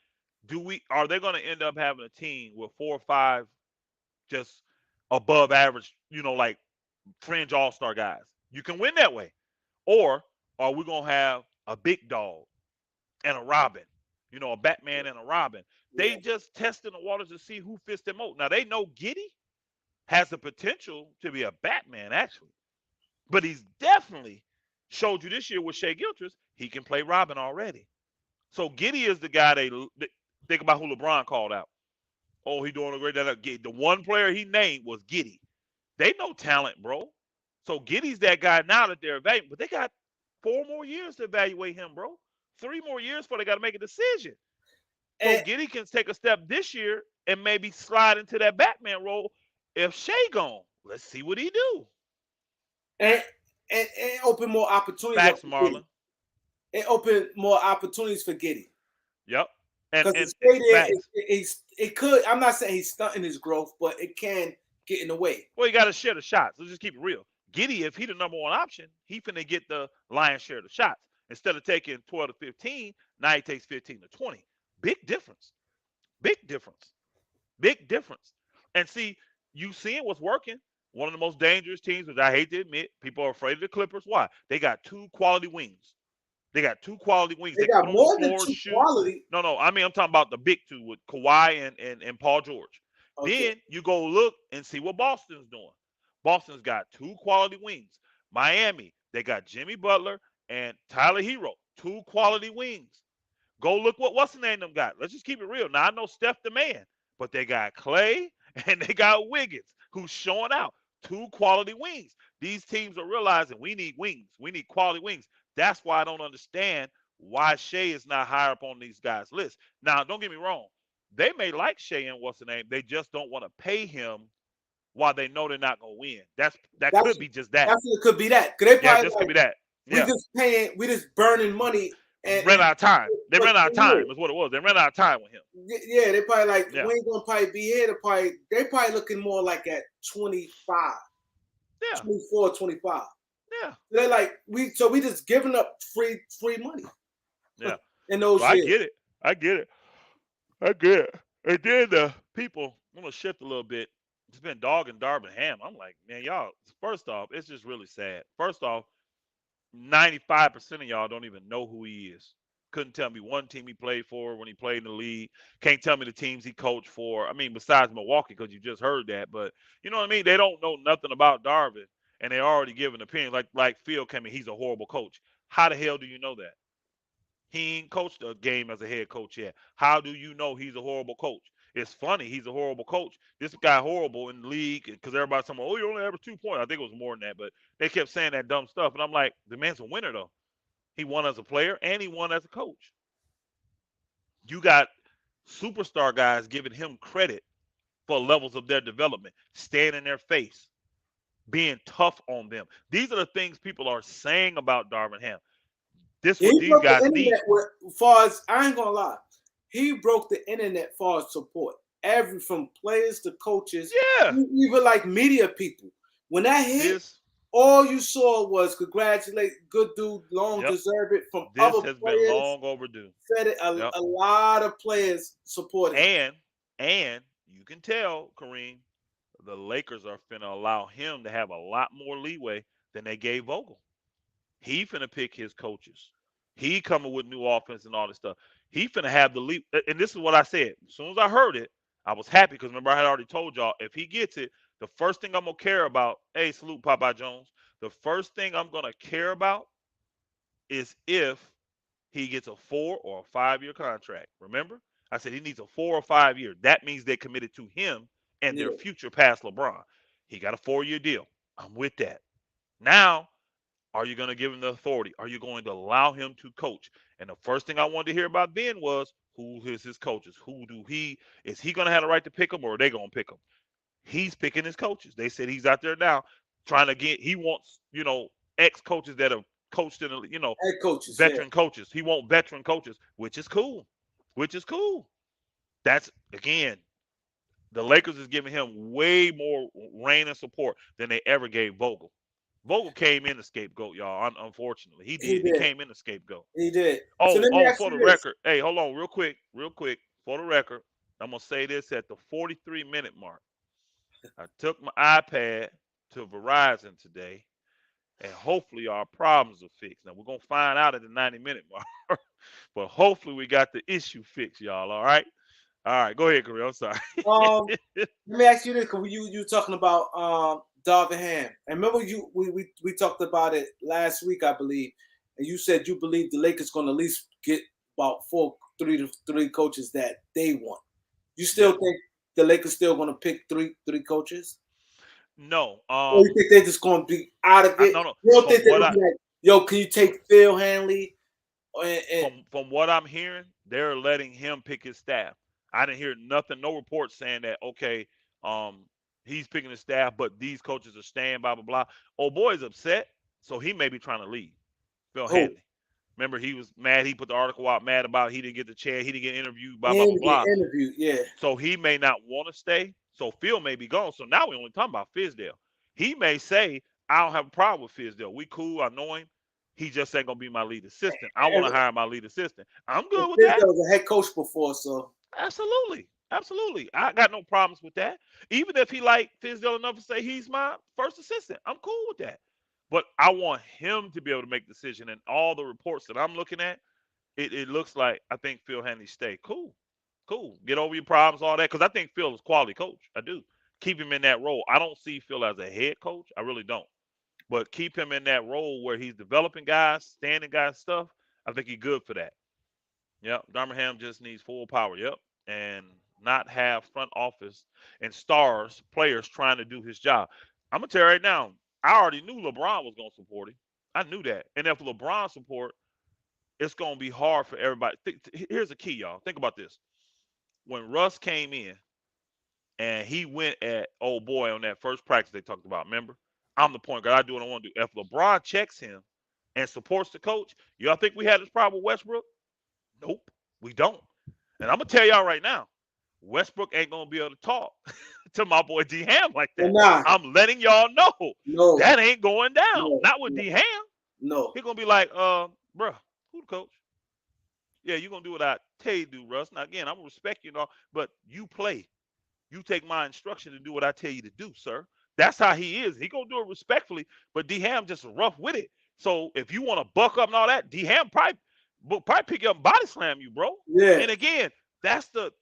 are they going to end up having a team with 4 or 5 just above average, like fringe all-star guys? You can win that way. Or are we going to have a big dog and a Robin, a Batman and a Robin? They just testing the waters to see who fits them out. Now, they know Giddey has the potential to be a Batman, actually. But he's definitely showed you this year with Shai Gilgeous, he can play Robin already. So Giddey is the guy they think about who LeBron called out. Oh, he doing a great job. The one player he named was Giddey. They know talent, bro. So Giddey's that guy now that they're evaluating. But they got 4 more years to evaluate him, bro. 3 more years before they got to make a decision. So Giddey can take a step this year and maybe slide into that Batman role. If Shai gone, let's see what he do. And open more opportunities. Facts, Marlon. It opened more opportunities for Giddey. Yep. Because it could. I'm not saying he's stunting his growth, but it can get in the way. Well, you got to share the shots. Let's just keep it real. Giddey, if he the number 1 option, he finna get the lion's share of the shots. Instead of taking 12 to 15, now he takes 15 to 20. Big difference. Big difference. Big difference. And see, you seeing what's working. One of the most dangerous teams, which I hate to admit, people are afraid of the Clippers. Why? They got 2 quality wings. They got 2 quality wings. They got more than 2 quality. No. I mean, I'm talking about the big 2 with Kawhi and Paul George. Okay. Then you go look and see what Boston's doing. Boston's got 2 quality wings. Miami, they got Jimmy Butler and Tyler Hero, 2 quality wings. Go look what's the name them got. Let's just keep it real. Now, I know Steph the man, but they got Clay and they got Wiggins, who's showing out. 2 quality wings. These teams are realizing we need wings. We need quality wings. That's why I don't understand why Shai is not higher up on these guys' list. Now, don't get me wrong. They may like Shai and what's the name. They just don't want to pay him while they know they're not going to win. That could be just that. It could be that. They probably could be that. Yeah. We just burning money. And ran out of time. They ran out of time is what it was. They ran out of time with him. Yeah, they probably we ain't going to probably be here. They probably looking more like at 25. Yeah. 24, 25. Yeah. They're like, we just giving up free money. Yeah. In those years. I get it. And then the people, I'm going to shift a little bit. It's been dogging Darvin Ham. I'm like, man, y'all, first off, it's just really sad. First off, 95% of y'all don't even know who he is. Couldn't tell me one team he played for when he played in the league. Can't tell me the teams he coached for. I mean, besides Milwaukee, because you just heard that. But you know what I mean? They don't know nothing about Darvin, and they already give an opinion. Like Phil came in, he's a horrible coach. How the hell do you know that? He ain't coached a game as a head coach yet. How do you know he's a horrible coach? It's funny. He's a horrible coach. This guy horrible in the league because everybody's saying, oh, you only averaged 2 points. I think it was more than that, but they kept saying that dumb stuff. And I'm like, the man's a winner, though. He won as a player and he won as a coach. You got superstar guys giving him credit for levels of their development. Staying in their face, being tough on them. These are the things people are saying about Darvin Ham. This is He what these broke the guys internet need. with, far as I ain't gonna lie, he broke the internet far as support. Every from players to coaches, Yeah. even like media people. When that hit, This, all you saw was congratulate, good dude, long yep. deserve it. From This other has been players, long overdue. said it. Yep. A lot of players supported him. And you can tell, Kareem, the Lakers are finna allow him to have a lot more leeway than they gave Vogel. He finna pick his coaches. He coming with new offense and all this stuff. He finna have the lead. And this is what I said. As soon as I heard it, I was happy because remember I had already told y'all if he gets it, the first thing I'm gonna care about. Hey, salute Popeye Jones. The first thing I'm gonna care about is if he gets a 4 or 5 year contract. Remember, I said he needs a 4 or 5 year. That means they committed to him and Yeah. their future past LeBron. He got a 4 year deal. I'm with that. Now are you going to give him the authority? Are you going to allow him to coach? And the first thing I wanted to hear about Ben was who is his coaches? Who do he is he going to have the right to pick them or are they going to pick them? He's picking his coaches. They said he's out there now trying to get. He wants ex coaches that have coached in Head coaches, yeah. veteran coaches. He wants veteran coaches, which is cool. Which is cool. That's again the Lakers is giving him way more reign and support than they ever gave Vogel. Vogel came in the scapegoat, y'all. Unfortunately, he He did. He did. came in the scapegoat. He did. So Oh, let me oh, ask for you the this. record, hey, hold on, real quick, for the record, I'm gonna say this at the 43-minute mark. I took my iPad to Verizon today, and hopefully our problems are fixed. Now we're gonna find out at the 90-minute mark, but hopefully we got the issue fixed, y'all. All right. Go ahead, Kareem. I'm sorry. Um, let me ask you this, because you talking about Darvin Ham. And remember we talked about it last week, I believe, and you said you believe the Lakers gonna at least get about 3 coaches that they want. You still Yes. think the Lakers still gonna pick three coaches? No. Or you think they're just gonna be out of it? No, no. You don't From think they're what gonna I be like, yo, can you take Phil Hanley? And from what I'm hearing, they're letting him pick his staff. I didn't hear nothing, no reports saying that okay, um, he's picking his staff, but these coaches are staying, blah blah blah. Oh boy is upset, so he may be trying to leave. Phil who? Hanley. Remember, he was mad. He put the article out, mad about he didn't get the chance, he didn't get interviewed, blah blah blah And get blah. interviewed, yeah. So he may not want to stay. So Phil may be gone. So now we're only talking about Fizdale. He may say, I don't have a problem with Fizdale. We cool. I know him. He just ain't gonna be my lead assistant. I want And, to hire my lead assistant. I'm and good with that. Fizdale was a head coach before, so Absolutely. Absolutely. I got no problems with that. Even if he like Fizdale enough to say he's my first assistant, I'm cool with that. But I want him to be able to make the decision. And all the reports that I'm looking at, it looks like I think Phil Hanley stay. Cool. Cool. Get over your problems, all that. Because I think Phil is quality coach. I do. Keep him in that role. I don't see Phil as a head coach. I really don't. But keep him in that role where he's developing guys, standing guys stuff. I think he's good for that. Yep. Darvin just needs full power. Yep. And not have front office and stars, players trying to do his job. I'm gonna tell you right now, I already knew LeBron was gonna support him. I knew that. And if LeBron support, it's gonna be hard for everybody. Here's the key, y'all. Think about this. When Russ came in and he went at old boy on that first practice they talked about, remember? I'm the point guard. I do what I want to do. If LeBron checks him and supports the coach, y'all think we had this problem with Westbrook? Nope, we don't. And I'm gonna tell y'all right now, Westbrook ain't gonna be able to talk to my boy D Ham like well, that. nah, I'm letting y'all know no, that ain't going down. no, Not with no, D Ham. no. He gonna be like, bruh, who the coach? Yeah, you gonna do what I tell you to do, Russ. Now again, I'm gonna respect you and all, but you play. You take my instruction to do what I tell you to do, sir. That's how he is. He gonna do it respectfully, but D Ham just rough with it. So if you want to buck up and all that, D Ham probably pick you up and body slam you, bro. Yeah, And again, that's the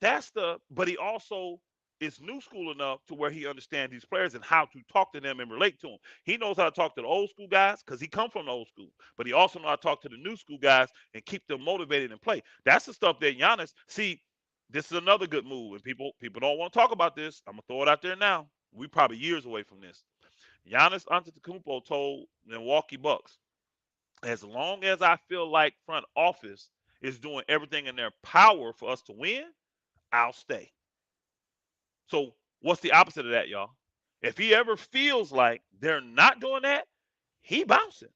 but he also is new school enough to where he understands these players and how to talk to them and relate to them. He knows how to talk to the old school guys because he come from the old school, but he also knows how to talk to the new school guys and keep them motivated and play. That's the stuff that Giannis see. This is another good move, and people don't want to talk about this. I'm gonna throw it out there now. We probably years away from this. Giannis Antetokounmpo told Milwaukee Bucks, as long as I feel like front office is doing everything in their power for us to win, I'll stay. So What's the opposite of that, y'all? If he ever feels like they're not doing that, he bouncing.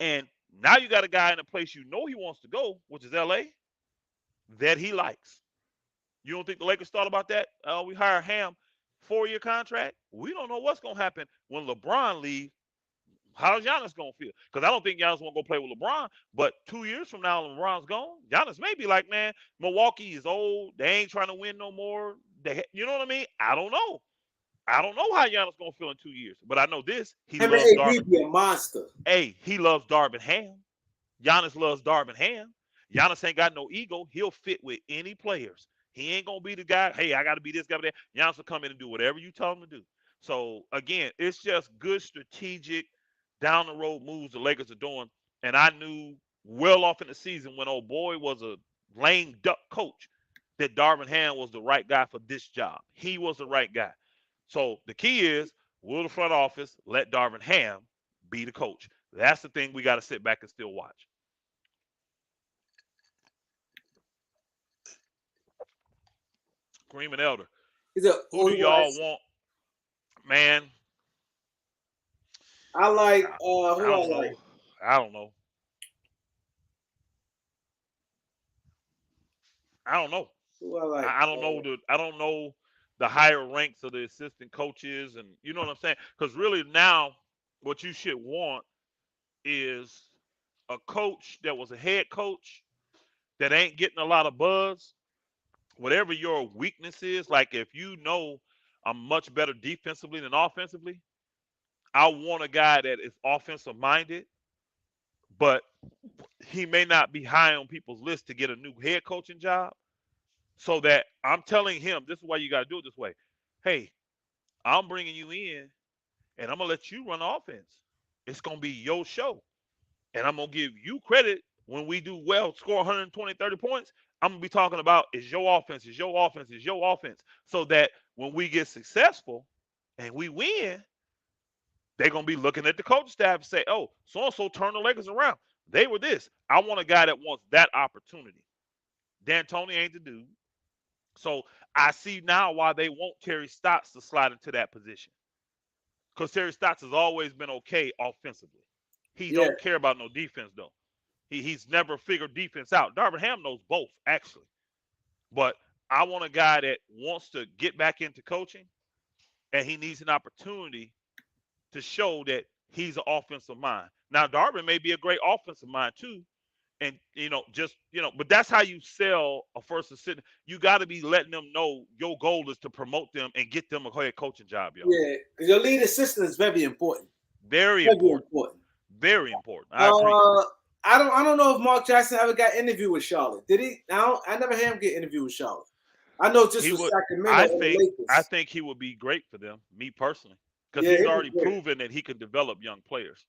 And now you got a guy in a place you know he wants to go, which is LA, that he likes. You don't think the Lakers thought about that? We hire Ham, 4-year contract. We don't know what's gonna happen when LeBron leaves. How's Giannis gonna feel? Because I don't think Giannis won't go play with LeBron. But 2 years from now, when LeBron's gone, Giannis may be like, man, Milwaukee is old. They ain't trying to win no more. You know what I mean? I don't know. I don't know how Giannis gonna feel in 2 years. But I know this: he Him and loves AD Darvin. be a monster. Hey, he loves Darvin Ham. Giannis loves Darvin Ham. Giannis ain't got no ego. He'll fit with any players. He ain't gonna be the guy. Hey, I got to be this guy. That Giannis will come in and do whatever you tell him to do. So again, it's just good strategic down the road moves the Lakers are doing. And I knew well off in the season when old boy was a lame duck coach that Darvin Ham was the right guy for this job. He was the right guy. So the key is, will the front office let Darvin Ham be the coach? That's the thing we got to sit back and still watch. Kareem and Elder. Who do y'all want? Man, I like who I don't know. like? I don't know. I don't know. Who I like? I don't know the higher ranks of the assistant coaches, and you know what I'm saying? Because really now, what you should want is a coach that was a head coach that ain't getting a lot of buzz. Whatever your weakness is, like if you know I'm much better defensively than offensively, I want a guy that is offensive minded, but he may not be high on people's list to get a new head coaching job. So that I'm telling him, this is why you got to do it this way. Hey, I'm bringing you in and I'm going to let you run the offense. It's going to be your show. And I'm going to give you credit when we do well, score 120, 30 points. I'm going to be talking about is your offense, is your offense, is your offense. So that when we get successful and we win, they're going to be looking at the coaching staff and say, oh, so-and-so turned the Lakers around. They were this. I want a guy that wants that opportunity. D'Antoni ain't the dude. So I see now why they want Terry Stotts to slide into that position. Because Terry Stotts has always been okay offensively. He don't care about no defense, though. He's never figured defense out. Darvin Ham knows both, actually. But I want a guy that wants to get back into coaching, and he needs an opportunity to show that he's an offensive mind. Now, Darvin may be a great offensive mind, too. And, but that's how you sell a first assistant. You got to be letting them know your goal is to promote them and get them a head coaching job, yo. Yeah, because your lead assistant is very important. Very important. Very important. I agree. I don't know if Mark Jackson ever got interviewed with Charlotte. Did he? I never had him get interviewed with Charlotte. I know just with Sacramento. I think he would be great for them, me personally, because he's already proven that he can develop young players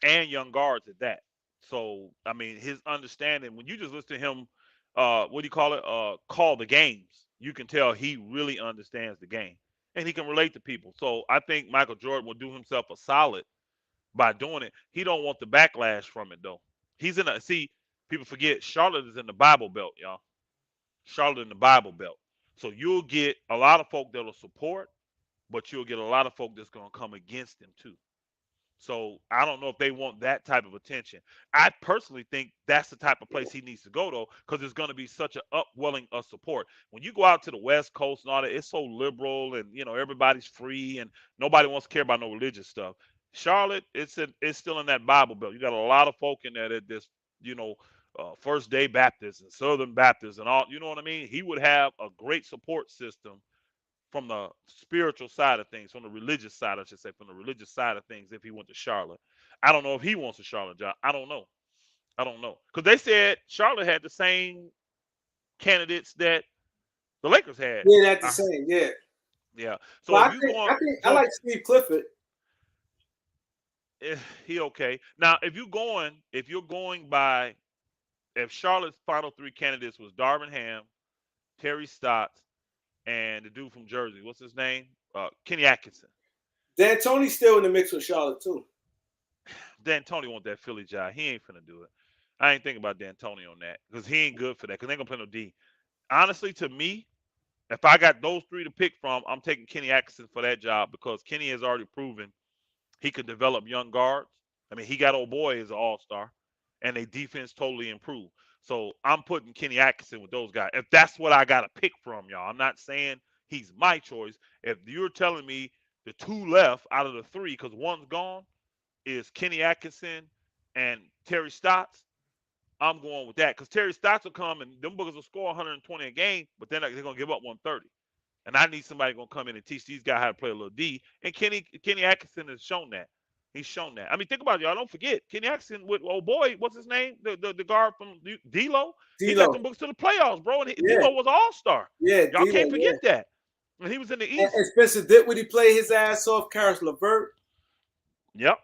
and young guards at that. So, I mean, his understanding, when you just listen to him, what do you call it? Call the games. You can tell he really understands the game and he can relate to people. So I think Michael Jordan will do himself a solid by doing it. He don't want the backlash from it, though. He's people forget Charlotte is in the Bible Belt, y'all. Charlotte in the Bible Belt. So you'll get a lot of folk that'll support, but you'll get a lot of folk that's going to come against him, too. So I don't know if they want that type of attention. I personally think that's the type of place he needs to go, though, because there's going to be such an upwelling of support. When you go out to the West Coast and all that, it's so liberal and, everybody's free and nobody wants to care about no religious stuff. Charlotte, it's still in that Bible Belt. You got a lot of folk in there that this, First Day Baptists and Southern Baptists and all, you know what I mean? He would have a great support system from the spiritual side of things, from the religious side, I should say, from the religious side of things, if he went to Charlotte. I don't know if he wants a Charlotte job. I don't know. Because they said Charlotte had the same candidates that the Lakers had. Yeah, that's the same, yeah. Yeah. So I like Steve Clifford. He okay. Now, if you're going by, if Charlotte's final three candidates was Darvin Ham, Terry Stotts, and the dude from Jersey, what's his name? Kenny Atkinson. D'Antoni's still in the mix with Charlotte, too. D'Antoni want that Philly job. He ain't finna do it. I ain't thinking about D'Antoni on that because he ain't good for that because they ain't going to play no D. Honestly, to me, If I got those three to pick from, I'm taking Kenny Atkinson for that job because Kenny has already proven he could develop young guards. I mean, he got old boy as an all-star, and their defense totally improved. So I'm putting Kenny Atkinson with those guys. If that's what I got to pick from, y'all, I'm not saying he's my choice. If you're telling me the two left out of the three, because one's gone, is Kenny Atkinson and Terry Stotts, I'm going with that because Terry Stotts will come and them boogers will score 120 a game, but then they're going to give up 130. And I need somebody going to come in and teach these guys how to play a little D. And Kenny Atkinson has shown that. He's shown that. I mean, think about it, y'all. Don't forget Kenny Atkinson with old boy. What's his name? The guard from D'Lo. He got D'Lo. them books to the playoffs, bro. And Yeah, D'Lo was an all-star. yeah, Y'all D'Lo. can't forget that. And he was in the And East. Spencer Dinwiddie played his ass off. Karis LeVert. Yep.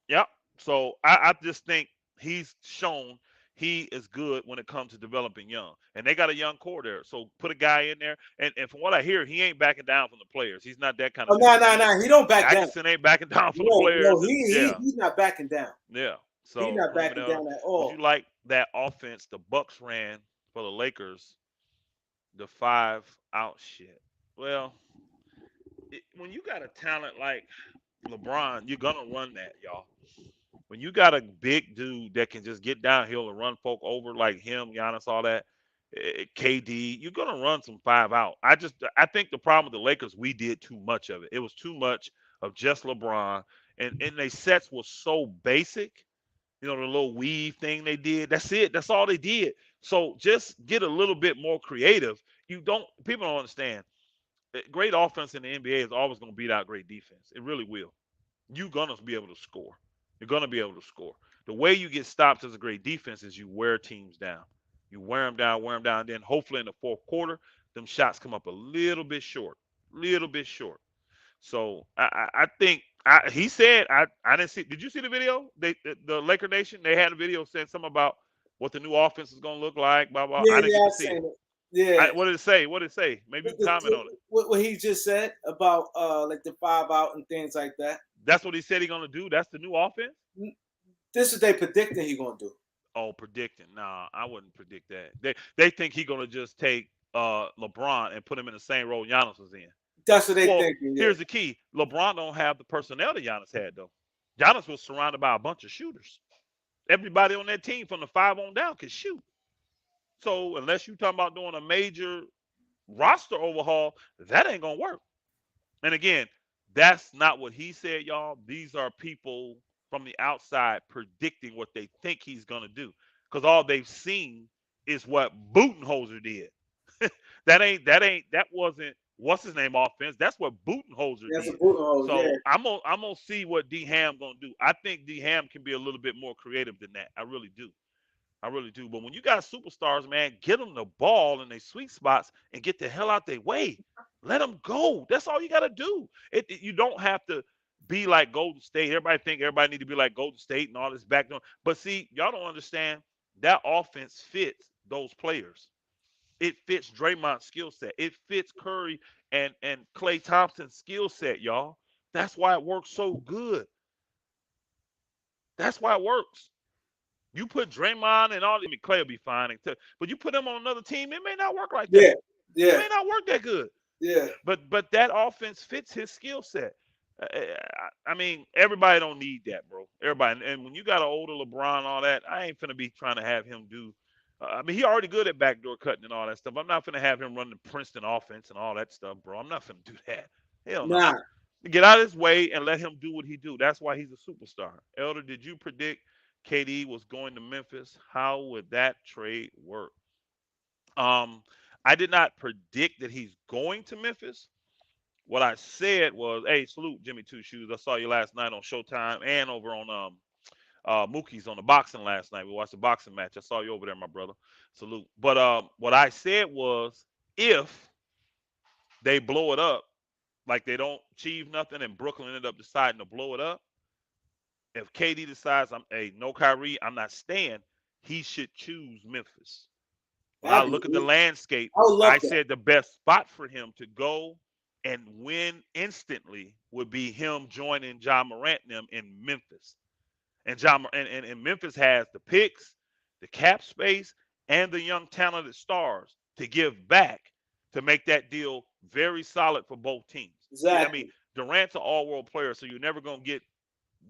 Yep. So I just think he's shown he is good when it comes to developing young. And they got a young core there. So put a guy in there. And from what I hear, he ain't backing down from the players. He's not that kind Oh of no, dude. no, no. He don't back down. Atkinson ain't backing down from the No, players. no. Yeah. He's not backing down. Yeah. He's So not backing down at all. would you like that offense the Bucks ran for the Lakers, the 5-out shit? Well, when you got a talent like LeBron, you're gonna run that, y'all. When you got a big dude that can just get downhill and run folk over like him, Giannis, all that, KD, you're gonna run some 5-out. I think the problem with the Lakers, we did too much of it. It was too much of just LeBron, and their sets was so basic. You know, the little weave thing they did. That's it. That's all they did. So just get a little bit more creative. People don't understand. Great offense in the NBA is always going to beat out great defense. It really will. You're going to be able to score. You're going to be able to score. The way you get stopped as a great defense is you wear teams down. You wear them down, wear them down. Then hopefully in the fourth quarter, them shots come up a little bit short. Little bit short. So I think he said I didn't see. Did you see the video? The Laker Nation they had a video saying something about what the new offense is going to look like. Blah blah. Yeah, I didn't yeah, get to I've see it. seen it. Yeah. What did it say? What did it say? Maybe you can comment on it. What he just said about like the 5-out and things like that. That's what he said he's going to do. That's the new offense. This is they predicting he gonna do. Oh, predicting? Nah, I wouldn't predict that. They think he's going to just take LeBron and put him in the same role Giannis was in. That's what they Well, thinking. Yeah. here's the key: LeBron don't have the personnel that Giannis had though. Giannis was surrounded by a bunch of shooters. Everybody on that team from the 5 on down can shoot. So unless you talking about doing a major roster overhaul, that ain't gonna work. And again, that's not what he said, y'all. These are people from the outside predicting what they think he's gonna do. Because all they've seen is what Budenholzer did. that wasn't what's his name offense. That's what Budenholzer That's a did. Budenholzer. So Yeah. I'm gonna see what D Ham gonna do. I think D Ham can be a little bit more creative than that. I really do. I really do. But when you got superstars, man, get them the ball in their sweet spots and get the hell out their way. Let them go. That's all you got to do. You don't have to be like Golden State. Everybody think everybody need to be like Golden State and all this backdoor. But see, y'all don't understand that offense fits those players. It fits Draymond's skill set. It fits Curry and Klay Thompson's skill set, y'all. That's why it works so good. That's why it works. You put Draymond and all. I mean, Clay will be fine, but you put him on another team, it may not work like that. Yeah. It may not work that good. Yeah. But that offense fits his skill set. I mean, everybody don't need that, bro. Everybody, and when you got an older LeBron and all that, I ain't finna be trying to have him do. I mean, he already good at backdoor cutting and all that stuff. I'm not finna have him run the Princeton offense and all that stuff, bro. I'm not finna do that. Hell no. Nah. Get out of his way and let him do what he do. That's why he's a superstar. Elder, did you predict KD was going to Memphis? How would that trade work? I did not predict that he's going to Memphis. What I said was, hey, salute Jimmy Two Shoes. I saw you last night on Showtime and over on Mookie's on the boxing last night. We watched the boxing match. I saw you over there, my brother. Salute. But what I said was, if they blow it up, like they don't achieve nothing, and Brooklyn ended up deciding to blow it up, if KD decides no Kyrie, I'm not staying, he should choose Memphis. When I look at the landscape, I said the best spot for him to go and win instantly would be him joining John Morant and them in Memphis. And Memphis has the picks, the cap space, and the young talented stars to give back to make that deal very solid for both teams. I mean, Exactly. Durant's an all-world player, so you're never gonna get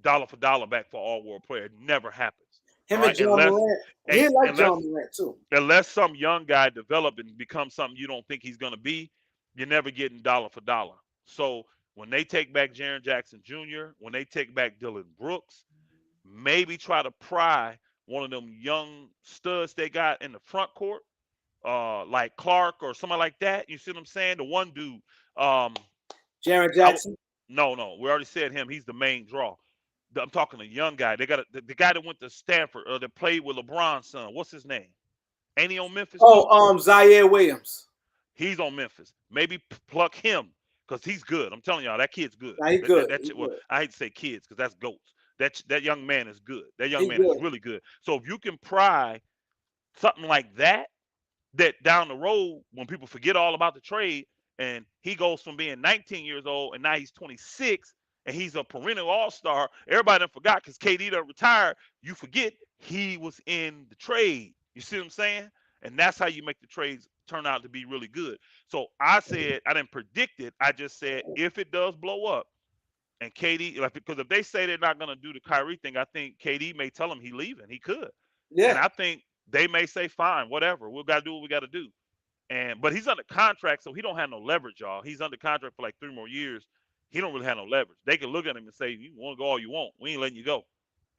dollar for dollar back for all-world player. It never happens. All Him and right, John Morant. He like unless John Morant too. unless some young guy develop and become something you don't think he's gonna be, you're never getting dollar for dollar. So when they take back Jaren Jackson Jr., when they take back Dylan Brooks, maybe try to pry one of them young studs they got in the front court, like Clark or somebody like that. You see what I'm saying? The one dude, um, Jaron I Jackson. no, we already said him. He's the main draw. I'm talking a young guy. They got the guy that went to Stanford or that played with LeBron's son. What's his name? Ain't he on Memphis too? Oh, Zaire Williams. He's on Memphis. Maybe pluck him because he's good. I'm telling y'all, that kid's good. Nah, he good. He Well, good. I hate to say kids because that's goats. That young man is good. That young He man is good. really good. So if you can pry something like that, that down the road when people forget all about the trade and he goes from being 19 years old and now he's 26 and he's a perennial all-star. Everybody done forgot because KD done retired. You forget he was in the trade. You see what I'm saying? And that's how you make the trades turn out to be really good. So I said, I didn't predict it. I just said if it does blow up and KD, like, because if they say they're not going to do the Kyrie thing, I think KD may tell him he leaving. He could. And Yeah. I think they may say, fine, whatever. We got to do what we got to do. But he's under contract, so he don't have no leverage, y'all. He's under contract for like 3 more years. He don't really have no leverage. They can look at him and say, "You want to go all you want. We ain't letting you go,"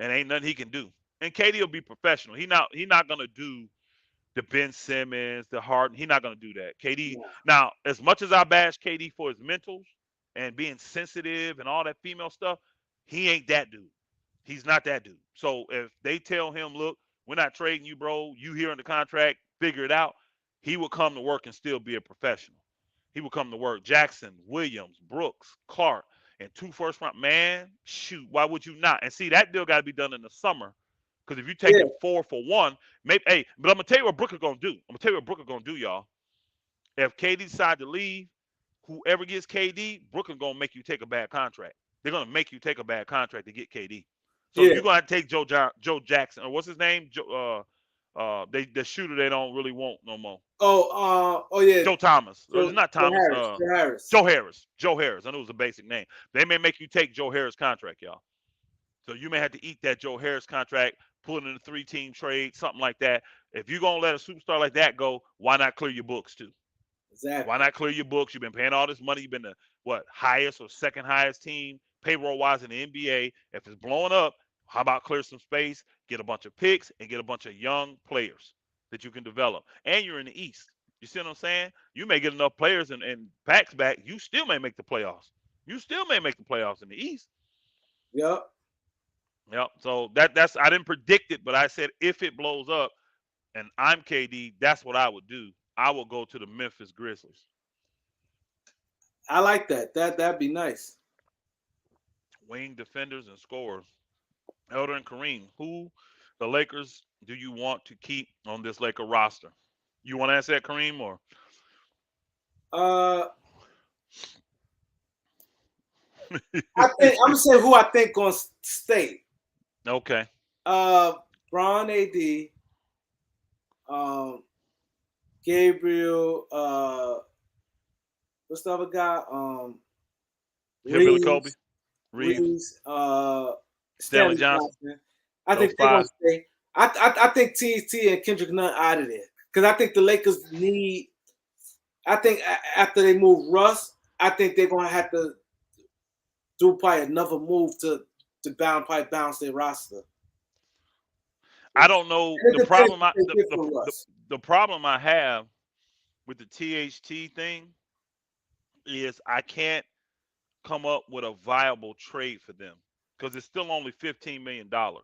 and ain't nothing he can do. And KD will be professional. He not gonna do the Ben Simmons, the Harden. He's not gonna do that. KD. Yeah. Now, as much as I bash KD for his mentals and being sensitive and all that female stuff, he ain't that dude. He's not that dude. So if they tell him, look, we're not trading you, bro. You here in the contract, figure it out. He will come to work and still be a professional. He will come to work. Jackson, Williams, Brooks, Clark, and 2 first round. Man, shoot, why would you not? And see, that deal got to be done in the summer. Because if you take Yeah. it 4 for 1, maybe, hey, but I'm gonna tell you what Brooke is gonna do. I'm gonna tell you what Brooke is gonna do, y'all. If KD decide to leave, whoever gets KD, Brooklyn gonna make you take a bad contract. They're gonna make you take a bad contract to get KD. So Yeah. you're gonna have to take Joe Jackson or what's his name? The shooter they don't really want no more. Oh yeah. Joe Thomas. Or it's Joe, not Joe Thomas. Harris. Joe Harris. Joe Harris. Joe Harris. I knew it was a basic name. They may make you take Joe Harris contract, y'all. So you may have to eat that Joe Harris contract, pull it in a 3-team trade, something like that. If you're gonna let a superstar like that go, why not clear your books too? Why Exactly. not clear your books? You've been paying all this money. You've been the highest or second highest team payroll wise in the NBA. If it's blowing up, how about clear some space, get a bunch of picks, and get a bunch of young players that you can develop? And you're in the East. You see what I'm saying? You may get enough players and backs back. You still may make the playoffs. You still may make the playoffs in the East. Yep. Yep. So that's I didn't predict it, but I said if it blows up and I'm KD, that's what I would do. I would go to the Memphis Grizzlies. I like that. That'd be nice. Wing defenders and scorers. Elder and Kareem, who the Lakers do you want to keep on this Laker roster? You want to answer that, Kareem, or Uh, I think I'm gonna say who I think gonna stay. okay? Bron AD, Gabriel. What's the other guy? Hillbilly Kobe, Reeves. Reeves, Reeves. Stanley Stanley Johnson. Johnson. I Those think they're gonna 5. stay. I think TT and Kendrick Nunn out of there because I think the Lakers need. I think after they move Russ, I think they're gonna have to do probably another move to bounce their roster. I don't know And it the depends problem. what they get from Russ. The problem I have with the THT thing is I can't come up with a viable trade for them because it's still only $15 million. So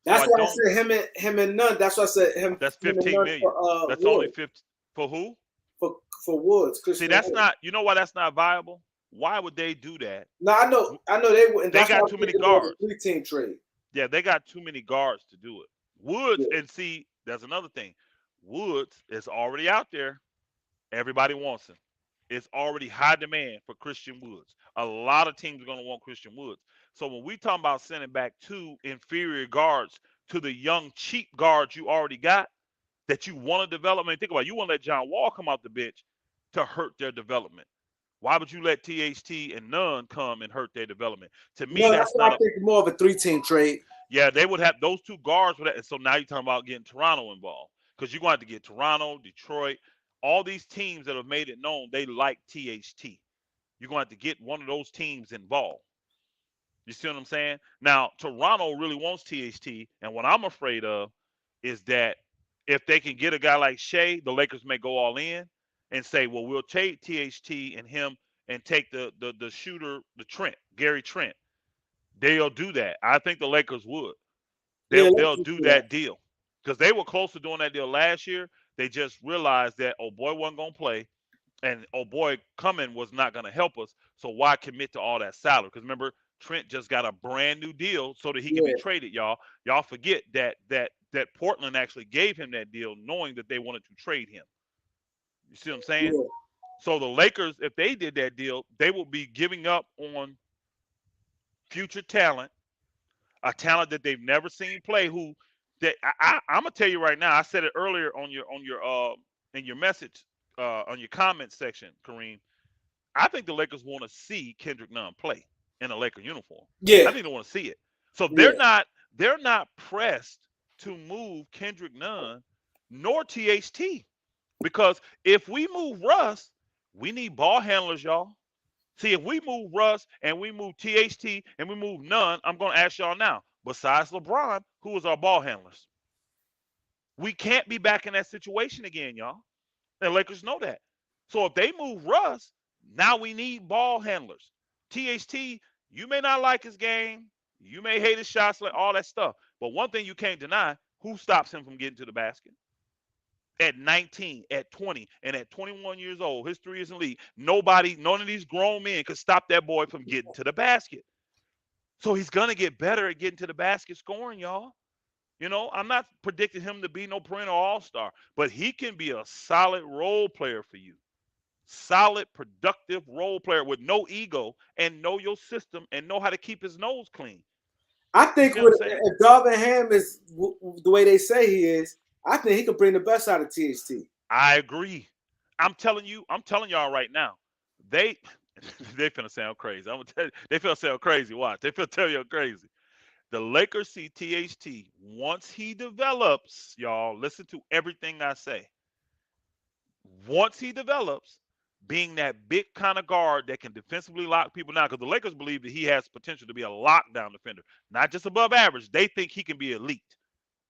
That's I why I don't. said him and Nunn. That's why I said him That's and 15 Nunn million. for That's only Woods 50 for who? for Woods. See, Christian that's Woods. not. You know why that's not viable? Why would they do that? No, I know they would, and They that's why got I'm too many thinking more of guards. a 3-team trade. Yeah, they got too many guards to do it. Woods, Yeah. and see, that's another thing. Woods is already out there. Everybody wants him. It's already high demand for Christian Woods. A lot of teams are going to want Christian Woods. So when we talk about sending back 2 inferior guards to the young cheap guards you already got, that you want to develop. I mean, think about it. You want to let John Wall come off the bench to hurt their development. Why would you let THT and Nunn come and hurt their development? To me, No, that's that's what not I think more of a 3-team trade. Yeah, they would have those two guards for that. And so now you're talking about getting Toronto involved because you're going to have to get Toronto, Detroit, all these teams that have made it known they like THT. You're going to have to get one of those teams involved. You see what I'm saying? Now, Toronto really wants THT, and what I'm afraid of is that if they can get a guy like Shai, the Lakers may go all in and say, well, we'll take THT and him and take the shooter, the Trent, Gary Trent. They'll do that. I think the Lakers would. Yeah, They'll do that deal because they were close to doing that deal last year. They just realized that oh boy wasn't gonna play, and oh boy coming was not gonna help us. So why commit to all that salary? Because remember, Trent just got a brand new deal so that he can be traded. Y'all forget that Portland actually gave him that deal, knowing that they wanted to trade him. You see what I'm saying? Yeah. So the Lakers, if they did that deal, they will be giving up on future talent, a talent that they've never seen play. Who that I'm gonna tell you right now. I said it earlier on your in your message on your comment section, Kareem. I think the Lakers want to see Kendrick Nunn play in a Laker uniform. Yeah. I think they want to see it. So Yeah. they're not pressed to move Kendrick Nunn nor THT because if we move Russ, we need ball handlers, y'all. See, if we move Russ and we move THT and we move Nunn, I'm going to ask y'all now, besides LeBron, who is our ball handlers? We can't be back in that situation again, y'all. The Lakers know that. So if they move Russ, now we need ball handlers. THT, you may not like his game. You may hate his shots, like all that stuff. But one thing you can't deny, who stops him from getting to the basket? At 19, at 20, and at 21 years old, his 3 years in the league, none of these grown men could stop that boy from getting to the basket. So he's going to get better at getting to the basket scoring, y'all. You know, I'm not predicting him to be no perennial all-star, but he can be a solid role player for you. Solid, productive role player with no ego and know your system and know how to keep his nose clean. I think if Darvin Ham is the way they say he is, I think he could bring the best out of THT. I agree. I'm telling y'all right now, they finna sound crazy. I'm gonna tell you, they finna sound crazy. Watch, they finna tell you I'm crazy. The Lakers see THT once he develops, y'all. Listen to everything I say. Once he develops, being that big kind of guard that can defensively lock people down, because the Lakers believe that he has potential to be a lockdown defender, not just above average. They think he can be elite.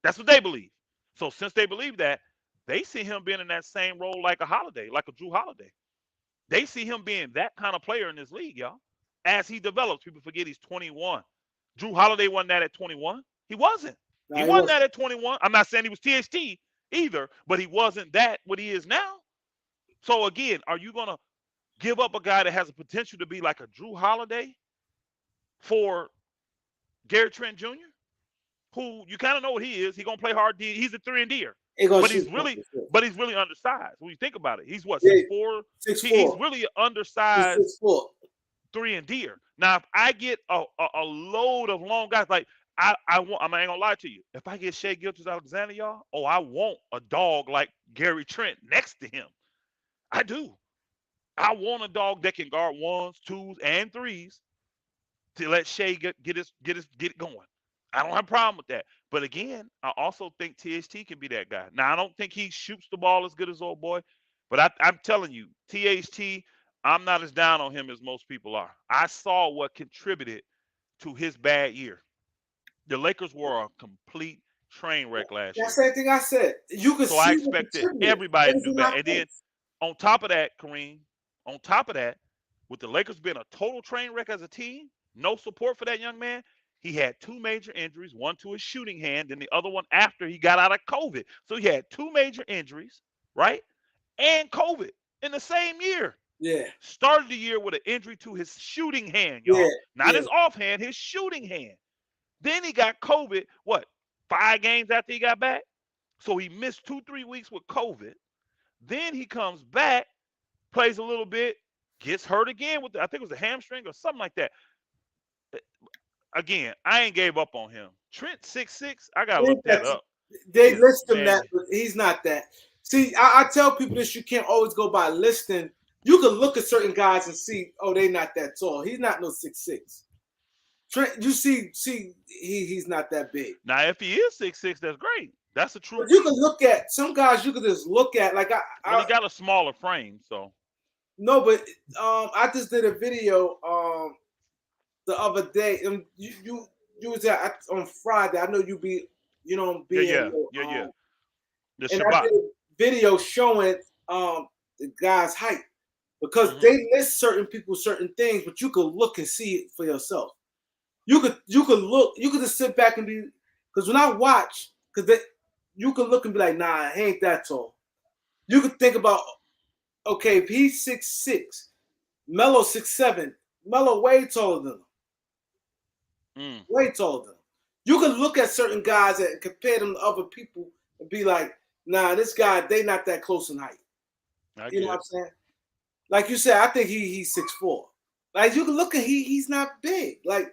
That's what they believe. So since they believe that, they see him being in that same role like a Holiday, like a Drew Holiday. They see him being that kind of player in this league, y'all. As he develops, people forget he's 21. Drew Holiday wasn't that at 21. He wasn't. He wasn't that at 21. I'm not saying he was THT either, but he wasn't that what he is now. So again, are you going to give up a guy that has a potential to be like a Drew Holiday for Gary Trent Jr., who you kind of know what he is? He's going to play hard D. He's a 3-and-D-er. But he's really undersized. When you think about it, he's what, 6'4"? He's really undersized 3-and-D-er. Now, if I get a load of long guys, like I ain't gonna lie to you. If I get Shai Gilgeous-Alexander, y'all, I want a dog like Gary Trent next to him. I do. I want a dog that can guard 1s, 2s, and 3s to let Shai get it going. I don't have a problem with that. But again, I also think THT can be that guy. Now, I don't think he shoots the ball as good as old boy, but I'm telling you, THT, I'm not as down on him as most people are. I saw what contributed to his bad year. The Lakers were a complete train wreck last year. That's the same thing I said. So I expected everybody to do that. And then on top of that, Kareem, with the Lakers being a total train wreck as a team, no support for that young man, he had 2 major injuries, one to his shooting hand, and the other one after he got out of COVID. So he had 2 major injuries, right? And COVID in the same year. Yeah. Started the year with an injury to his shooting hand, y'all. Yeah. Not his offhand, his shooting hand. Then he got COVID, 5 games after he got back? So he missed 2-3 weeks with COVID. Then he comes back, plays a little bit, gets hurt again with, I think it was a hamstring or something like that. Again, I ain't gave up on him. Trent 6'6", I got to look that up. They Yeah, list him man. that, but he's not that. See, I tell people this: you can't always go by listing. You can look at certain guys and see, oh, they not that tall. He's not no 6'6". Trent, you see, he's not that big. Now, if he is 6'6", that's great. That's a true But you beast. can look at some guys. You can just look at like Well, he got a smaller frame, so. no, but I just did a video the other day, and you was at on Friday. I know you be Yeah. The and I Shabbat. did a video showing the guy's height because Mhm. they list certain people certain things, but you could look and see it for yourself. You could look, you could just sit back and be, because when I watch, you could look and be like, nah, he ain't that tall. You could think about, okay, if he's 6'6", Melo 6'7", Melo way taller than him. Way taller than him. You can look at certain guys and compare them to other people and be like, nah, this guy, they not that close in height. You know what I'm saying? Like you said, I think he's 6'4". Like you can look at he's not big. Like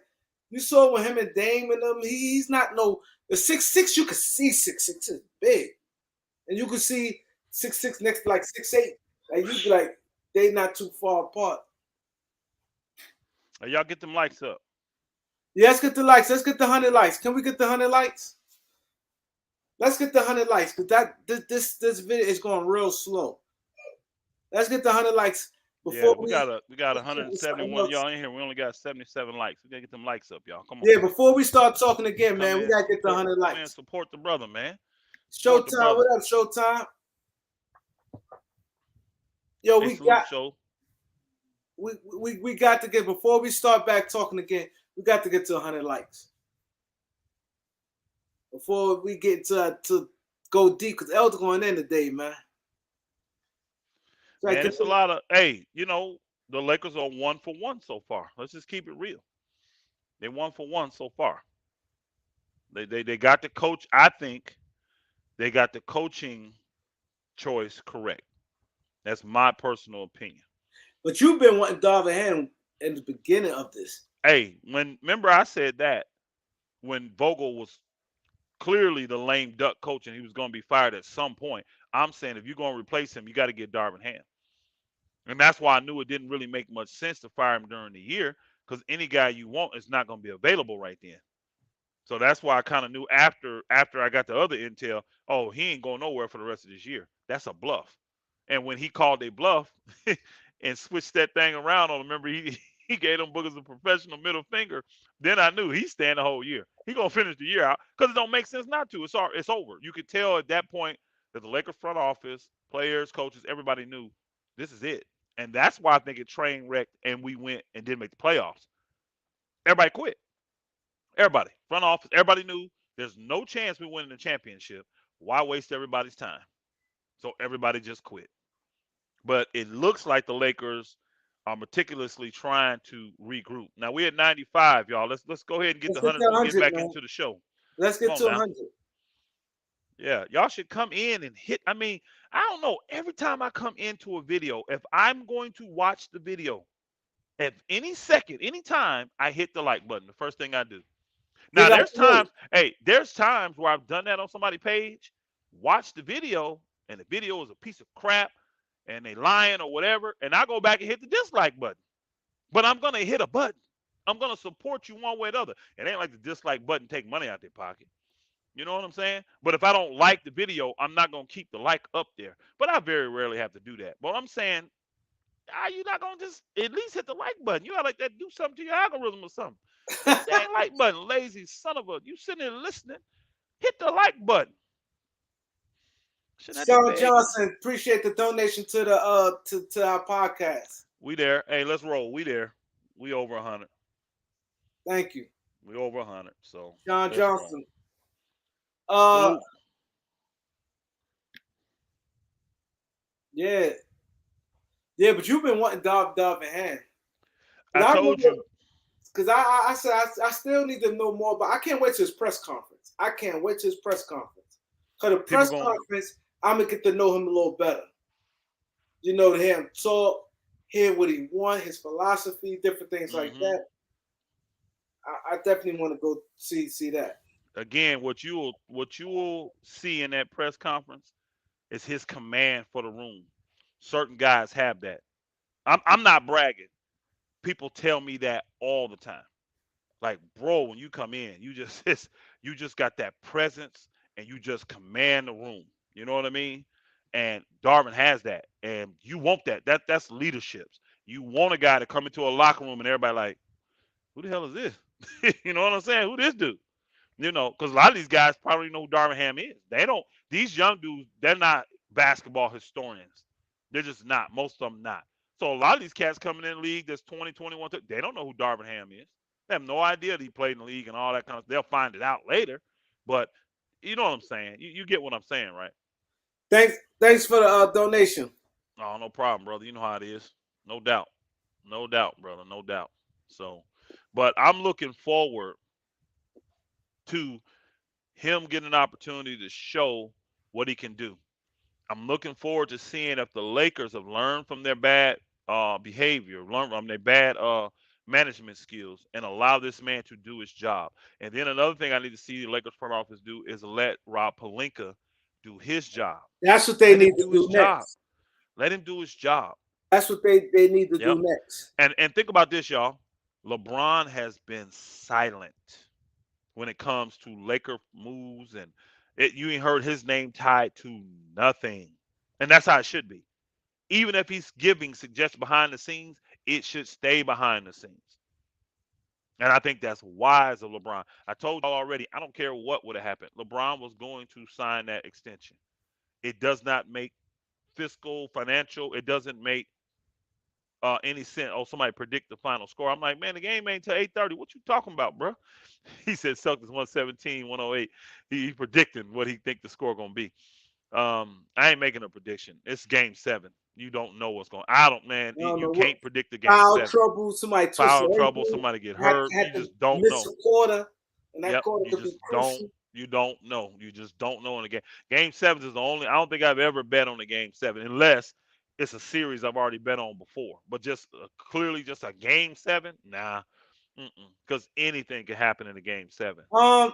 you saw with him and Dame and them, he's not no the 6'6". You can see 6'6" is big, and you can see 6'6" next to like 6'8". Like you be like, they not too far apart. Y'all get them likes up. Yeah, let's get the likes. Let's get the 100 likes. Can we get the 100 likes? Let's get the 100 likes because this video is going real slow. Let's get the 100 likes before we got 171 y'all in here. We only got 77 likes. We gotta get them likes up, y'all. Come on. Yeah, before we start talking again, man, we gotta get the 100 likes. Man, support the brother, man. Showtime, what up, Showtime? Yo, we got to get, before we start back talking again, we got to get to 100 likes. Before we get to go deep, because Elder going in today, man. Man, it's a lot of, hey, the Lakers are 1 for 1 so far. Let's just keep it real. They 1 for 1 so far. They got the coach. I think they got the coaching choice correct. That's my personal opinion. But you've been wanting Darvin Ham in the beginning of this. Hey, remember I said that when Vogel was clearly the lame duck coach and he was going to be fired at some point. I'm saying if you're going to replace him, you got to get Darvin Ham. And that's why I knew it didn't really make much sense to fire him during the year, because any guy you want is not going to be available right then. So that's why I kind of knew after I got the other intel, oh, he ain't going nowhere for the rest of this year. That's a bluff. And when he called a bluff and switched that thing around on him, remember he gave them boogers a professional middle finger. Then I knew he's staying the whole year. He gonna finish the year out because it don't make sense not to. It's over. You could tell at that point that the Lakers front office, players, coaches, everybody knew this is it. And that's why I think it train wrecked and we went and didn't make the playoffs. Everybody quit. Everybody, front office, everybody knew there's no chance we win the championship. Why waste everybody's time? So everybody just quit. But it looks like the Lakers are meticulously trying to regroup. Now we're at 95, y'all. Let's go ahead and get the 100 and get back into the show. Let's get to 100. Yeah, y'all should come in and hit. I mean, I don't know. Every time I come into a video, if I'm going to watch the video, at any second, any time, I hit the like button. The first thing I do. Now, there's times where I've done that on somebody's page, watch the video, and the video is a piece of crap, and they lying or whatever, and I go back and hit the dislike button. But I'm going to hit a button. I'm going to support you one way or the other. It ain't like the dislike button take money out their pocket. You know what I'm saying? But if I don't like the video, I'm not going to keep the like up there. But I very rarely have to do that. But I'm saying, you're not going to just at least hit the like button. You got to like that, do something to your algorithm or something. Dang like button, lazy son of a. You sitting there listening, hit the like button. Sean Johnson, appreciate the donation to the to our podcast. We there. Hey, let's roll. We there. We over 100. Thank you. We over 100. So Sean Johnson. Yeah, but you've been wanting Darvin Ham. I told you. Because I said I still need to know more, but I can't wait to his press conference. Because the press conference, I'm gonna get to know him a little better. You know, him talk, hear what he wants, his philosophy, different things like that. I definitely want to go see that. again, what you'll see in that press conference is his command for the room. Certain guys have that. I'm not bragging. People tell me that all the time. Like, bro, when you come in, you just you just got that presence and you just command the room. You know what I mean? And Darvin has that, and you want that. That's leadership. You want a guy to come into a locker room and everybody like, who the hell is this? You know what I'm saying? Who this dude? You know, because a lot of these guys probably know who Darvin Ham is. They don't. These young dudes, they're not basketball historians. They're just not. Most of them not. So a lot of these cats coming in the league that's 20, 21, they don't know who Darvin Ham is. They have no idea that he played in the league and all that kind of stuff. They'll find it out later. But you know what I'm saying. You get what I'm saying, right? Thanks for the donation. Oh, no problem, brother. You know how it is. No doubt. No doubt, brother. No doubt. So, but I'm looking forward to him getting an opportunity to show what he can do. I'm looking forward to seeing if the Lakers have learned from their bad behavior, learned from their bad management skills, and allow this man to do his job. And then another thing I need to see the Lakers front office do is let Rob Pelinka do his job. That's what they Let need him to do his do job. next. Let him do his job. That's what they need to Yep. do next. And think about this, y'all. LeBron has been silent when it comes to Laker moves, and you ain't heard his name tied to nothing. And that's how it should be. Even if he's giving suggestions behind the scenes, it should stay behind the scenes. And I think that's wise of LeBron. I told y'all already, I don't care what would have happened. LeBron was going to sign that extension. It does not make fiscal, financial, it doesn't make any sense. Oh, somebody predict the final score. I'm like, man, the game ain't till 8:30. What you talking about, bro? He said Celtics 117, 108. He predicting what he think the score gonna be. I ain't making a prediction. It's game 7. You don't know what's going. I don't, man. I don't You know what can't predict the game foul 7. trouble, somebody twist Foul their trouble, ankle, somebody get had, hurt. had You to just don't miss know. a quarter, and that Yep, quarter you could be just don't. crucial. You don't know. You just don't know in the game. Game 7 is the only. I don't think I've ever bet on the game 7 unless it's a series I've already bet on before. But just clearly just a game 7, nah. Because anything can happen in a game 7. Um,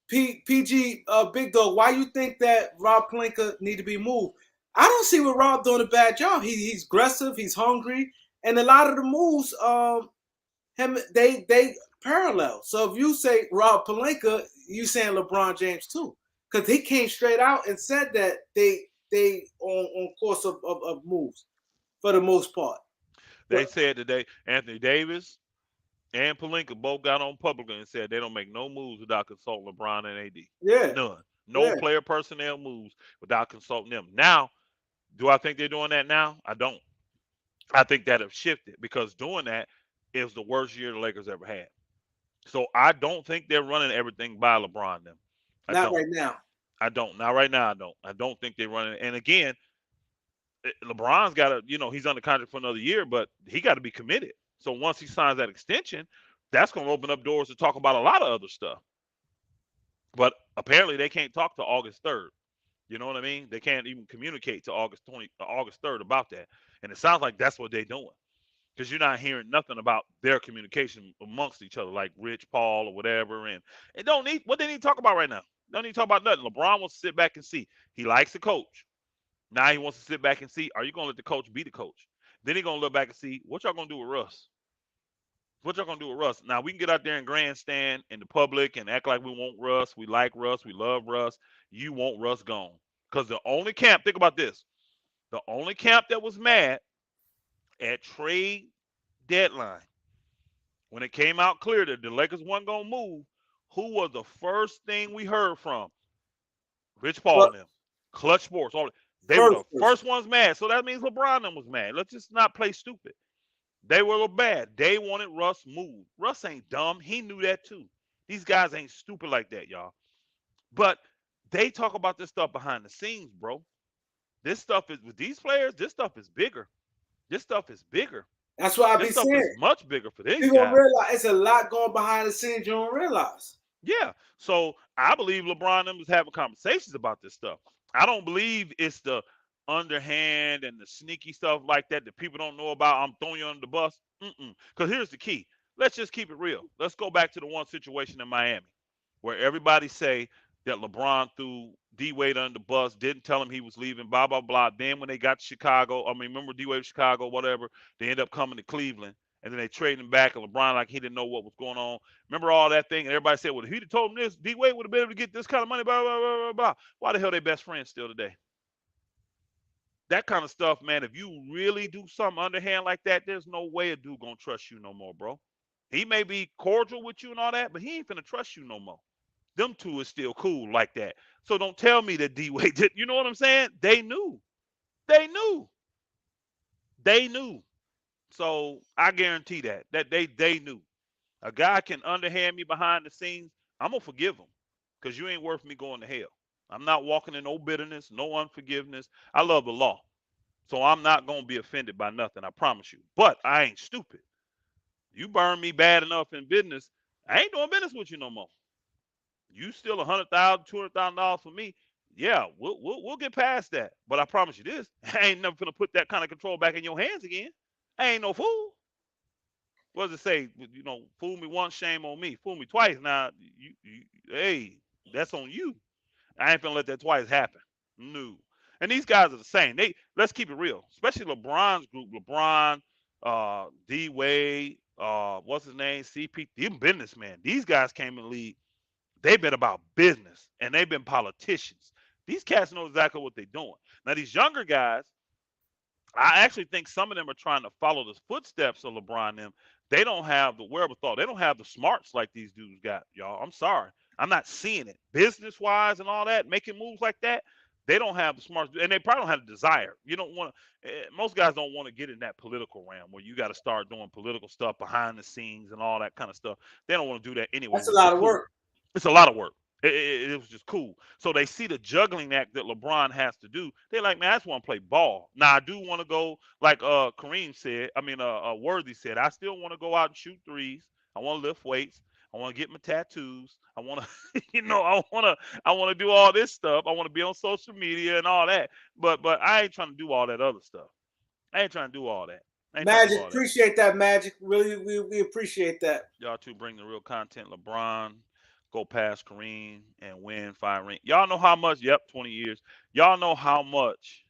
PG, Big Dog, why you think that Rob Pelinka need to be moved? I don't see what Rob doing a bad job. He's aggressive, he's hungry, and a lot of the moves, they parallel. So if you say Rob Pelinka, you saying LeBron James too, because he came straight out and said that they on course of moves for the most part. They But said today Anthony Davis and Palinka both got on publicly and said they don't make no moves without consulting LeBron and AD. yeah, None. No yeah, player personnel moves without consulting them. Now, do I think they're doing that now? I don't. I think that have shifted because doing that is the worst year the Lakers ever had. So I don't think they're running everything by LeBron them. I not don't. right now. I don't. Not right now. I don't. I don't think they're running. And again, LeBron's got to, he's under contract for another year, but he got to be committed. So once he signs that extension, that's going to open up doors to talk about a lot of other stuff. But apparently they can't talk to August 3rd. You know what I mean? They can't even communicate to August 3rd about that. And it sounds like that's what they're doing. Because you're not hearing nothing about their communication amongst each other, like Rich Paul or whatever. And it don't need what they need to talk about right now. Don't need to talk about nothing. LeBron wants to sit back and see. He likes the coach. Now he wants to sit back and see, are you gonna let the coach be the coach? Then he's gonna look back and see what y'all gonna do with Russ. What y'all gonna do with Russ? Now we can get out there and grandstand in the public and act like we want Russ, we like Russ, we love Russ. You want Russ gone. Because the only camp, think about this. The only camp that was mad at trade deadline, when it came out clear that the Lakers wasn't gonna move, who was the first thing we heard from? Rich Paul But and them. Clutch Sports. All they were the first, first ones mad. So that means LeBron them was mad. Let's just not play stupid. They were a little bad. They wanted Russ moved. Russ ain't dumb. He knew that too. These guys ain't stupid like that, y'all. But they talk about this stuff behind the scenes, bro. This stuff is with these players, this stuff is bigger. This stuff is bigger. that's what I This be stuff is saying. much bigger for these You gonna guys. realize it's a lot going behind the scenes. You don't realize. Yeah. So I believe LeBron and them was having conversations about this stuff. I don't believe it's the underhand and the sneaky stuff like that that people don't know about. I'm throwing you under the bus. Because here's the key. Let's just keep it real. Let's go back to the one situation in Miami where everybody say that LeBron threw D Wade under the bus, didn't tell him he was leaving, blah blah blah. Then when they got to Chicago, I mean, remember D Wade Chicago, whatever, they end up coming to Cleveland, and then they trading him back, and LeBron like he didn't know what was going on. Remember all that thing, and everybody said, well, if he'd have told him this, D Wade would have been able to get this kind of money, blah blah blah blah blah. Why the hell they best friends still today? That kind of stuff, man. If you really do something underhand like that, there's no way a dude gonna trust you no more, bro. He may be cordial with you and all that, but he ain't finna trust you no more. Them two is still cool like that. So don't tell me that D Wade did. You know what I'm saying? They knew. They knew. They knew. So I guarantee that they knew. A guy can underhand me behind the scenes. I'm gonna forgive him because you ain't worth me going to hell. I'm not walking in no bitterness, no unforgiveness. I love the law, so I'm not gonna be offended by nothing. I promise you. But I ain't stupid. You burn me bad enough in business, I ain't doing business with you no more. You still $100,000, $200,000 for me. Yeah, we'll get past that. But I promise you this: I ain't never gonna put that kind of control back in your hands again. I ain't no fool. What does it say? You know, fool me once, shame on me. Fool me twice. Now, hey, that's on you. I ain't gonna let that twice happen. No. And these guys are the same. Let's keep it real, especially LeBron's group. LeBron, D Wade, what's his name? CP. Them businessmen. These guys came in the league. They've been about business and they've been politicians. These cats know exactly what they're doing. Now these younger guys, I actually think some of them are trying to follow the footsteps of LeBron and them. They don't have the wherewithal. They don't have the smarts like these dudes got, y'all. I'm sorry. I'm not seeing it. Business wise and all that, making moves like that, they don't have the smarts. And they probably don't have the desire. You don't want to, most guys don't want to get in that political realm where you got to start doing political stuff behind the scenes and all that kind of stuff. They don't want to do that anyway. That's a It's lot just of cool. work. It's a lot of work. It was just cool. So they see the juggling act that LeBron has to do. They're like, man, I just want to play ball. Now I do want to go like Kareem said. I mean, Worthy said, I still want to go out and shoot threes. I want to lift weights. I want to get my tattoos. I want to, I want to do all this stuff. I want to be on social media and all that. But I ain't trying to do all that other stuff. I ain't trying to do all that. I ain't trying to do Magic, all that. appreciate that, Magic. Really, we appreciate that. Y'all two bring the real content. LeBron go past Kareem and win 5 rings. Y'all know how much? Yep, 20 years. Y'all know how much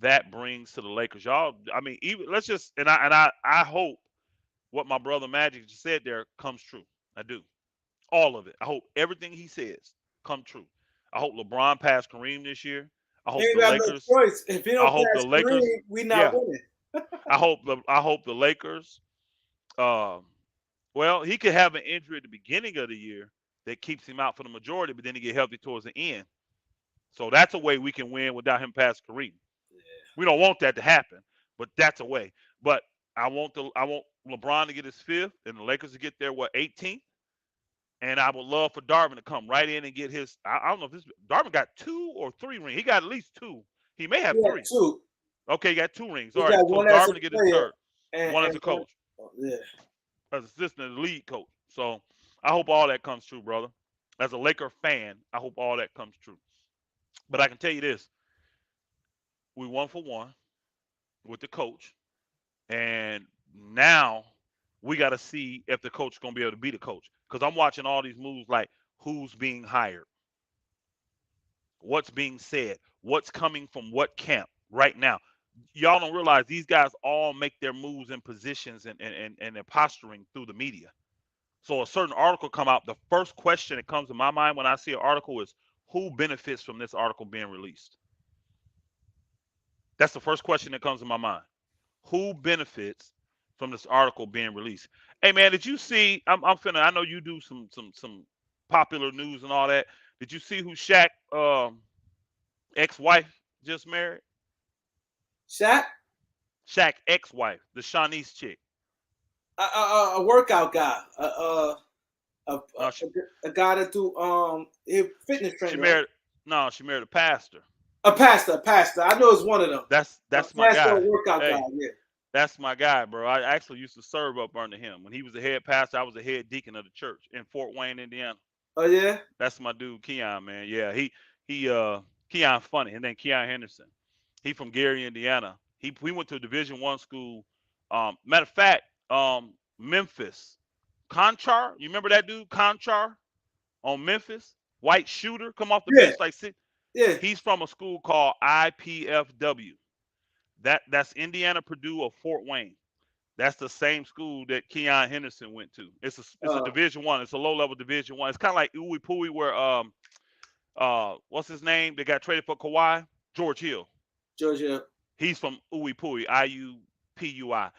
that brings to the Lakers. Y'all, I mean, even let's just I hope what my brother Magic just said there comes true. I do. All of it. I hope everything he says come true. I hope LeBron passed Kareem this year. I He hope the ain't got no Lakers. choice. If he I don't hope the pass Lakers. Kareem, we not Yeah. winning. I hope the Lakers. Um, well, he could have an injury at the beginning of the year that keeps him out for the majority, but then he get healthy towards the end. So that's a way we can win without him passing Kareem. Yeah. We don't want that to happen, but that's a way. But I want LeBron to get his fifth and the Lakers to get their 18th. And I would love for Darvin to come right in and get his. I don't know if this Darvin got 2 or 3 rings. He got at least 2. He may have He got 3. 2. Okay, he got 2 rings. He All right. got So one as a Darvin to get his player third. and, One as and a one. coach, Yeah. as assistant and lead coach. So I hope all that comes true, brother. As a Laker fan, I hope all that comes true. But I can tell you this: we 1 for 1 with the coach, and now we got to see if the coach is gonna be able to be the coach. Because I'm watching all these moves like who's being hired, what's being said, what's coming from what camp right now. Y'all don't realize these guys all make their moves and positions and their posturing through the media. So a certain article come out, the first question that comes to my mind when I see an article is who benefits from this article being released? That's the first question that comes to my mind. Who benefits from this article being released? Hey man, did you see? I'm finna. I know you do some popular news and all that. Did you see who Shaq ex-wife just married? Shaq, Shaq ex-wife, the Shanice chick. a workout guy, No, she a guy that do fitness she trainer, right? married. No, she married a pastor. A pastor. I know it's one of them. A That's my pastor, a guy. workout guy. Hey, Yeah. that's my guy, bro. I actually used to serve up under him when he was the head pastor. I was the head deacon of the church in Fort Wayne, Indiana. Oh yeah. That's my dude, Keon, man. Yeah, he Keon funny, and then Keon Henderson. He from Gary, Indiana. We went to a Division 1 school. Matter of fact, Memphis. Conchar, you remember that dude, Conchar, on Memphis, white shooter, come off the Yeah, bench like six. yeah. He's from a school called IPFW. That's Indiana, Purdue, or Fort Wayne. That's the same school that Keon Henderson went to. It's a Division One. It's a low level Division One. It's kind of like Uwe Pui, where what's his name? They got traded for Kawhi. George Hill. Georgia. He's from Uwe Pui, IUPUI.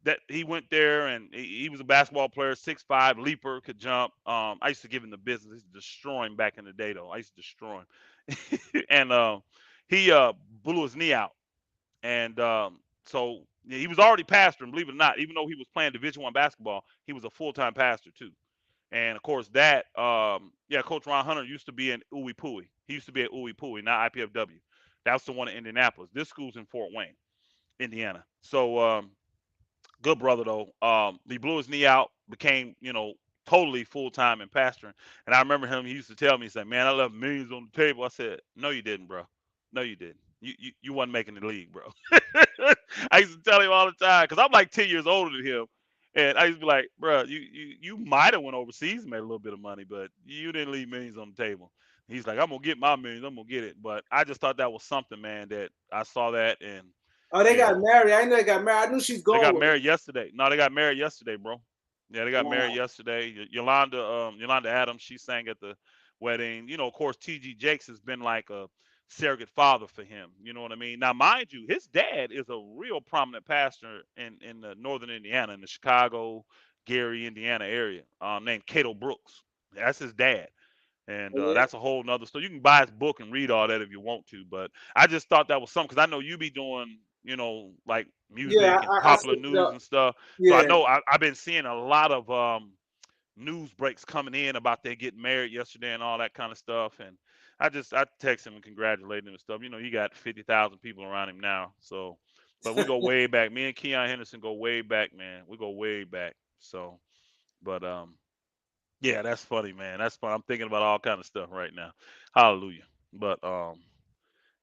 That he went there and he was a basketball player, 6'5", leaper, could jump. I used to give him the business. I used to destroy him back in the day, though. I used to destroy him, and he blew his knee out, and so he was already pastoring, believe it or not. Even though he was playing Division One basketball, he was a full-time pastor too. And of course, Coach Ron Hunter used to be in Uwe Pui. He used to be at Uwe Pui, not IPFW. That's the one in Indianapolis. This school's in Fort Wayne, Indiana. So good brother though. He blew his knee out, became totally full time in pastoring. And I remember him. He used to tell me, he said, "Man, I left millions on the table." I said, "No, you didn't, bro. No, you didn't. You wasn't making the league, bro." I used to tell him all the time because I'm like 10 years older than him. And I used to be like, bro, you might have went overseas and made a little bit of money, but you didn't leave millions on the table. He's like, I'm gonna get my millions, I'm gonna get it. But I just thought that was something, man, that I saw that and Oh, they got married. I know they got married. I knew she's going. They got married yesterday. No, they got married yesterday, bro. Yeah, they got married yesterday. Yolanda Adams, she sang at the wedding. Of course, T.G. Jakes has been like a surrogate father for him. You know what I mean? Now, mind you, his dad is a real prominent pastor in the northern Indiana, in the Chicago, Gary, Indiana area, named Cato Brooks. That's his dad. And that's a whole nother story. You can buy his book and read all that if you want to. But I just thought that was something because I know you be doing, like music and popular news and stuff. So I know I've been seeing a lot of news breaks coming in about they getting married yesterday and all that kind of stuff. And I text him and congratulate him and stuff. You got 50,000 people around him now. So, but we go way back. Me and Keon Henderson go way back, man. We go way back. So, but yeah, that's funny, man. That's fun. I'm thinking about all kind of stuff right now. Hallelujah. But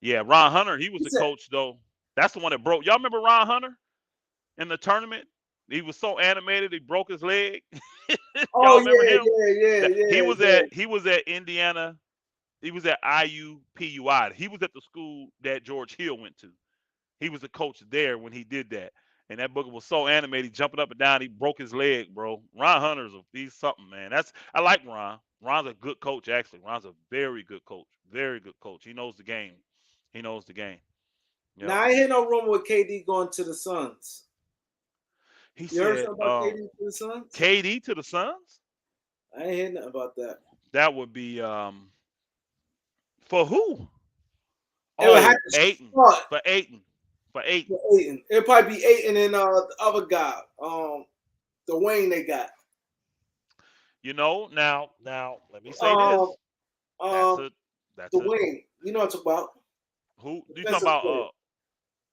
yeah, Ron Hunter, he was the coach though. That's the one that broke. Y'all remember Ron Hunter in the tournament? He was so animated he broke his leg. Y'all remember him? Yeah. He was at Indiana. He was at IUPUI. He was at the school that George Hill went to. He was the coach there when he did that. And that booker was so animated, jumping up and down. He broke his leg, bro. Ron he's something, man. I like Ron. Ron's a good coach, actually. Ron's a very good coach. Very good coach. He knows the game. He knows the game. Yep. Now I hear no rumor with KD going to the Suns. You heard something about KD to the Suns? KD to the Suns? I ain't hear nothing about that. That would be for who? Ayton. For Ayton. It'll probably be Ayton and the other guy, the Wayne they got. Now let me say this. That's the Wayne. You know what I'm talking about? Who you talking about?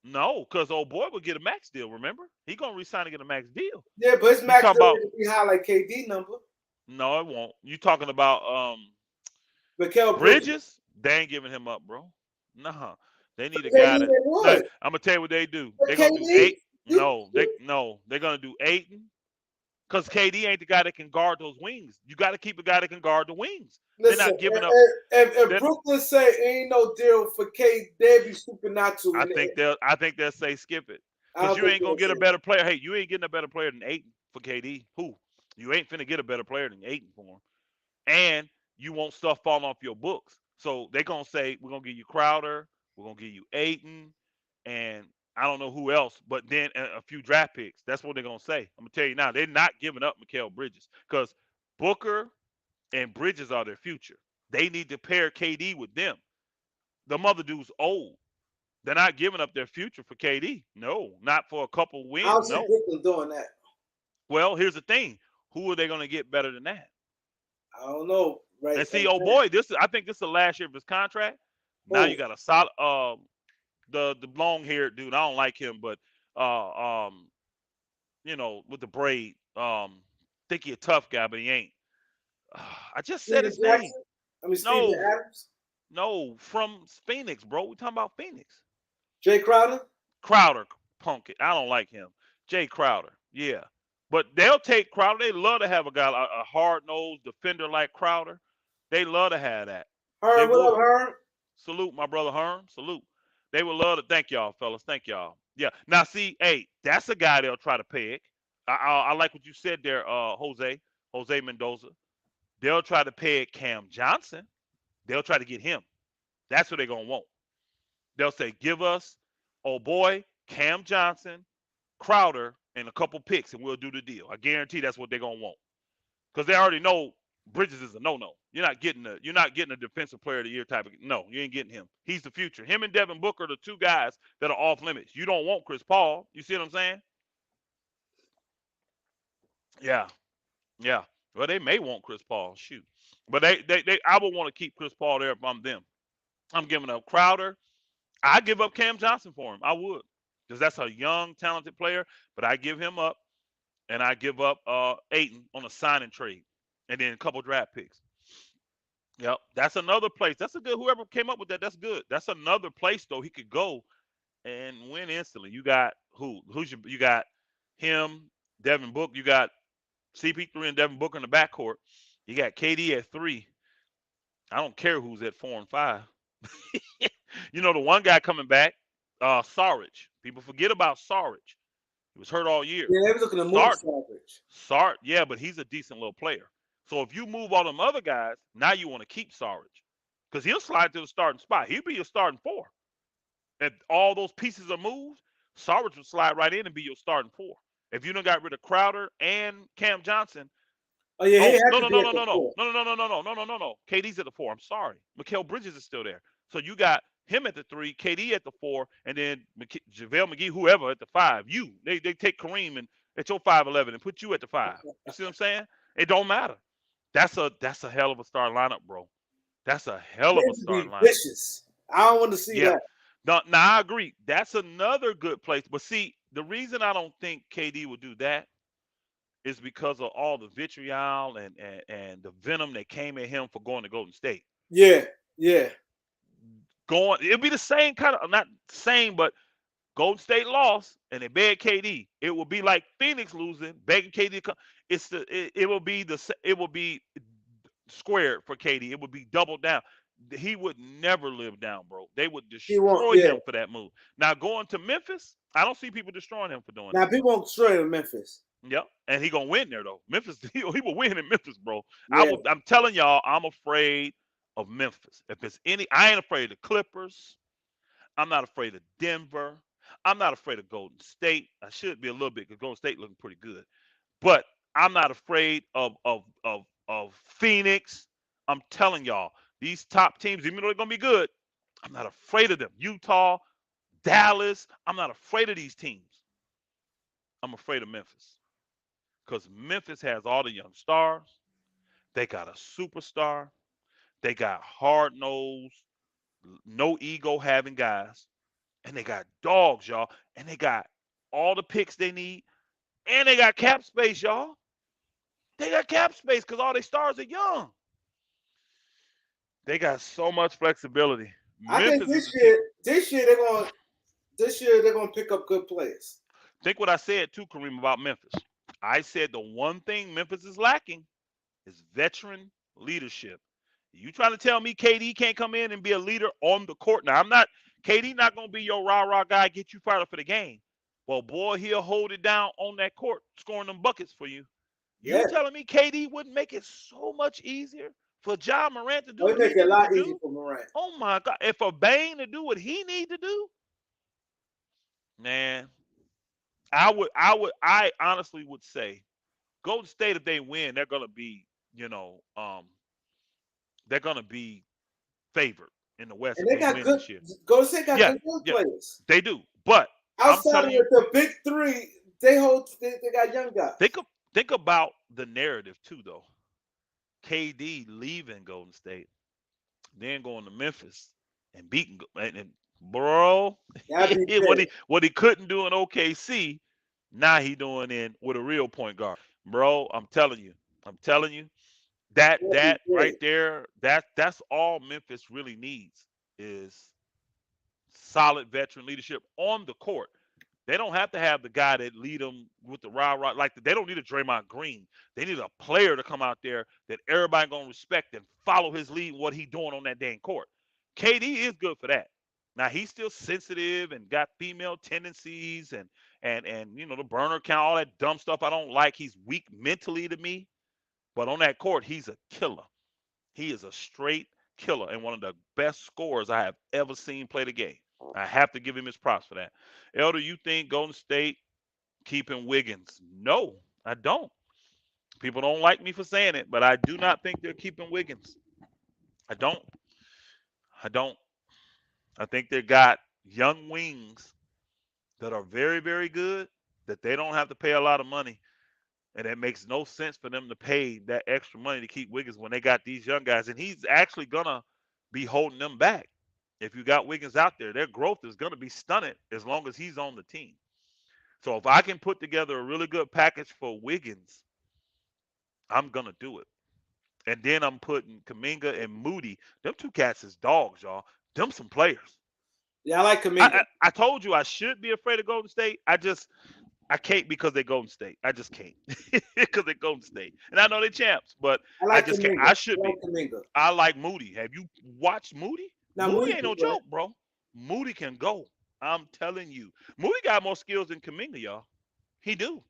No, because old boy would get a max deal. Remember, he gonna resign to get a max deal. Yeah, but his max deal will be high like KD number. No, it won't. You talking about Mikal Bridges? They ain't giving him up, bro. Nah. They need a guy that I'm gonna tell you what they do. They're gonna do eight. They're gonna do Ayton. Because KD ain't the guy that can guard those wings. You got to keep a guy that can guard the wings. Listen, they're not giving up. If Brooklyn say ain't no deal for KD, they'll be stupid not to. I think they'll say skip it. Because you ain't gonna get a better player. Hey, you ain't getting a better player than Ayton for KD. Who? You ain't finna get a better player than Ayton for him. And you want stuff falling off your books. So they're gonna say, we're gonna give you Crowder, we're gonna give you Ayton, and I don't know who else, but then a few draft picks. That's what they're going to say. I'm going to tell you now, they're not giving up Mikal Bridges because Booker and Bridges are their future. They need to pair KD with them. The mother dude's old. They're not giving up their future for KD. No, not for a couple wins. How's Brooklyn doing that? Well, here's the thing. Who are they going to get better than that? I don't know. Right. And see, boy, I think this is the last year of his contract. Now you got a solid the long-haired dude, I don't like him, but with the braid, think he a tough guy, but he ain't. I just said his name. Steven Adams? No, from Phoenix, bro. We talking about Phoenix. Jay Crowder? Crowder, punk it. I don't like him. Jay Crowder, yeah. But they'll take Crowder. They love to have a guy, a hard-nosed defender like Crowder. They love to have that. They Herm, what up, would. Herm? Salute, my brother Herm. Salute. They would love to. Thank y'all, fellas. Thank y'all. Yeah. Now, see, hey, that's a guy they'll try to peg. I like what you said there, Jose Mendoza. They'll try to peg Cam Johnson. They'll try to get him. That's what they're gonna want. They'll say, give us, oh boy, Cam Johnson, Crowder, and a couple picks, and we'll do the deal. I guarantee that's what they're gonna want. Because they already know Bridges is a no-no. You're not getting a defensive player of the year type of no, you ain't getting him. He's the future. Him and Devin Booker are the two guys that are off limits. You don't want Chris Paul. You see what I'm saying? Yeah. Yeah. Well, they may want Chris Paul. Shoot. But I would want to keep Chris Paul there if I'm them. I'm giving up Crowder. I give up Cam Johnson for him. I would. Because that's a young, talented player. But I give him up. And I give up Ayton on a sign and trade. And then a couple draft picks. Yep. That's another place. That's a good, whoever came up with that, that's good. That's another place, though, he could go and win instantly. You got you got him, Devin Booker. You got CP3 and Devin Booker in the backcourt. You got KD at 3. I don't care who's at 4 and 5. You know, the one guy coming back, Sarge. People forget about Sarge. He was hurt all year. Yeah, they was looking to move Savage. Yeah, but he's a decent little player. So if you move all them other guys, now you want to keep Sarge. Because he'll slide to the starting spot. He'll be your starting 4. If all those pieces are moved, Sarge will slide right in and be your starting 4. If you done got rid of Crowder and Cam Johnson. Oh yeah, no. KD's at the 4. I'm sorry. Mikal Bridges is still there. So you got him at the 3, KD at the 4, and then JaVale McGee, whoever at the 5. They take Kareem and at your 5'11" and put you at the 5. You see what I'm saying? It don't matter. That's a hell of a starting lineup, bro. That's a hell of a starting lineup. Vicious. I don't want to see that. Now I agree. That's another good place. But see, the reason I don't think KD will do that is because of all the vitriol and the venom that came at him for going to Golden State. Yeah. It'll be the same kind of, not same, but Golden State lost and they begged KD. It will be like Phoenix losing, begging KD to come. It will be squared for KD. It would be doubled down. He would never live down, bro. They would destroy him for that move. Now going to Memphis, I don't see people destroying him for doing that. Now people won't destroy him in Memphis. Yep, and he gonna win there though. Memphis, he will win in Memphis, bro. Yeah. I'm telling y'all, I'm afraid of Memphis. If it's I ain't afraid of the Clippers. I'm not afraid of Denver. I'm not afraid of Golden State. I should be a little bit because Golden State looking pretty good. But I'm not afraid of Phoenix. I'm telling y'all, these top teams, even though they're gonna be good, I'm not afraid of them. Utah, Dallas. I'm not afraid of these teams. I'm afraid of Memphis. Because Memphis has all the young stars. They got a superstar. They got hard-nosed, no ego having guys. And they got dogs, y'all. And they got all the picks they need. And they got cap space, y'all. They got cap space because all their stars are young. They got so much flexibility. I think this year they're gonna pick up good players. Think what I said too, Kareem, about Memphis. I said the one thing Memphis is lacking is veteran leadership. You trying to tell me KD can't come in and be a leader on the court? Now, KD not going to be your rah-rah guy, get you fired up for the game. Well, boy, he'll hold it down on that court, scoring them buckets for you. Yeah. You telling me KD wouldn't make it so much easier for Ja Morant to do what he make it a lot easier for Morant. Oh, my God. And for Bane to do what he need to do? Man, I honestly would say Golden State, if they win, they're going to be, they're going to be favored in the West. And they got good. Golden State got good players. They do, but outside of the big 3, they got young guys. Think about the narrative too, though. KD leaving Golden State, then going to Memphis and beating, and bro, what he couldn't do in OKC, now he doing with a real point guard, bro. I'm telling you. That right there, that's all Memphis really needs is solid veteran leadership on the court. They don't have to have the guy that lead them with the rah-rah. Like, they don't need a Draymond Green. They need a player to come out there that everybody going to respect and follow his lead, what he doing on that dang court. KD is good for that. Now, he's still sensitive and got female tendencies and the burner count, all that dumb stuff I don't like. He's weak mentally to me. But on that court, he's a killer. He is a straight killer and one of the best scorers I have ever seen play the game. I have to give him his props for that. Elder, you think Golden State keeping Wiggins? No, I don't. People don't like me for saying it, but I do not think they're keeping Wiggins. I don't. I don't. I think they got young wings that are very, very good, that they don't have to pay a lot of money. And it makes no sense for them to pay that extra money to keep Wiggins when they got these young guys. And he's actually going to be holding them back. If you got Wiggins out there, their growth is going to be stunted as long as he's on the team. So if I can put together a really good package for Wiggins, I'm going to do it. And then I'm putting Kaminga and Moody. Them two cats is dogs, y'all. Them some players. Yeah, I like Kaminga. I told you I should be afraid of Golden State. I can't because they Golden State. I just can't because they Golden State, and I know they're champs, but I just can't. I should be. Kaminga. I like Moody. Have you watched Moody? Now, Moody ain't no joke, bro. Moody can go. I'm telling you, Moody got more skills than Kaminga, y'all. He do.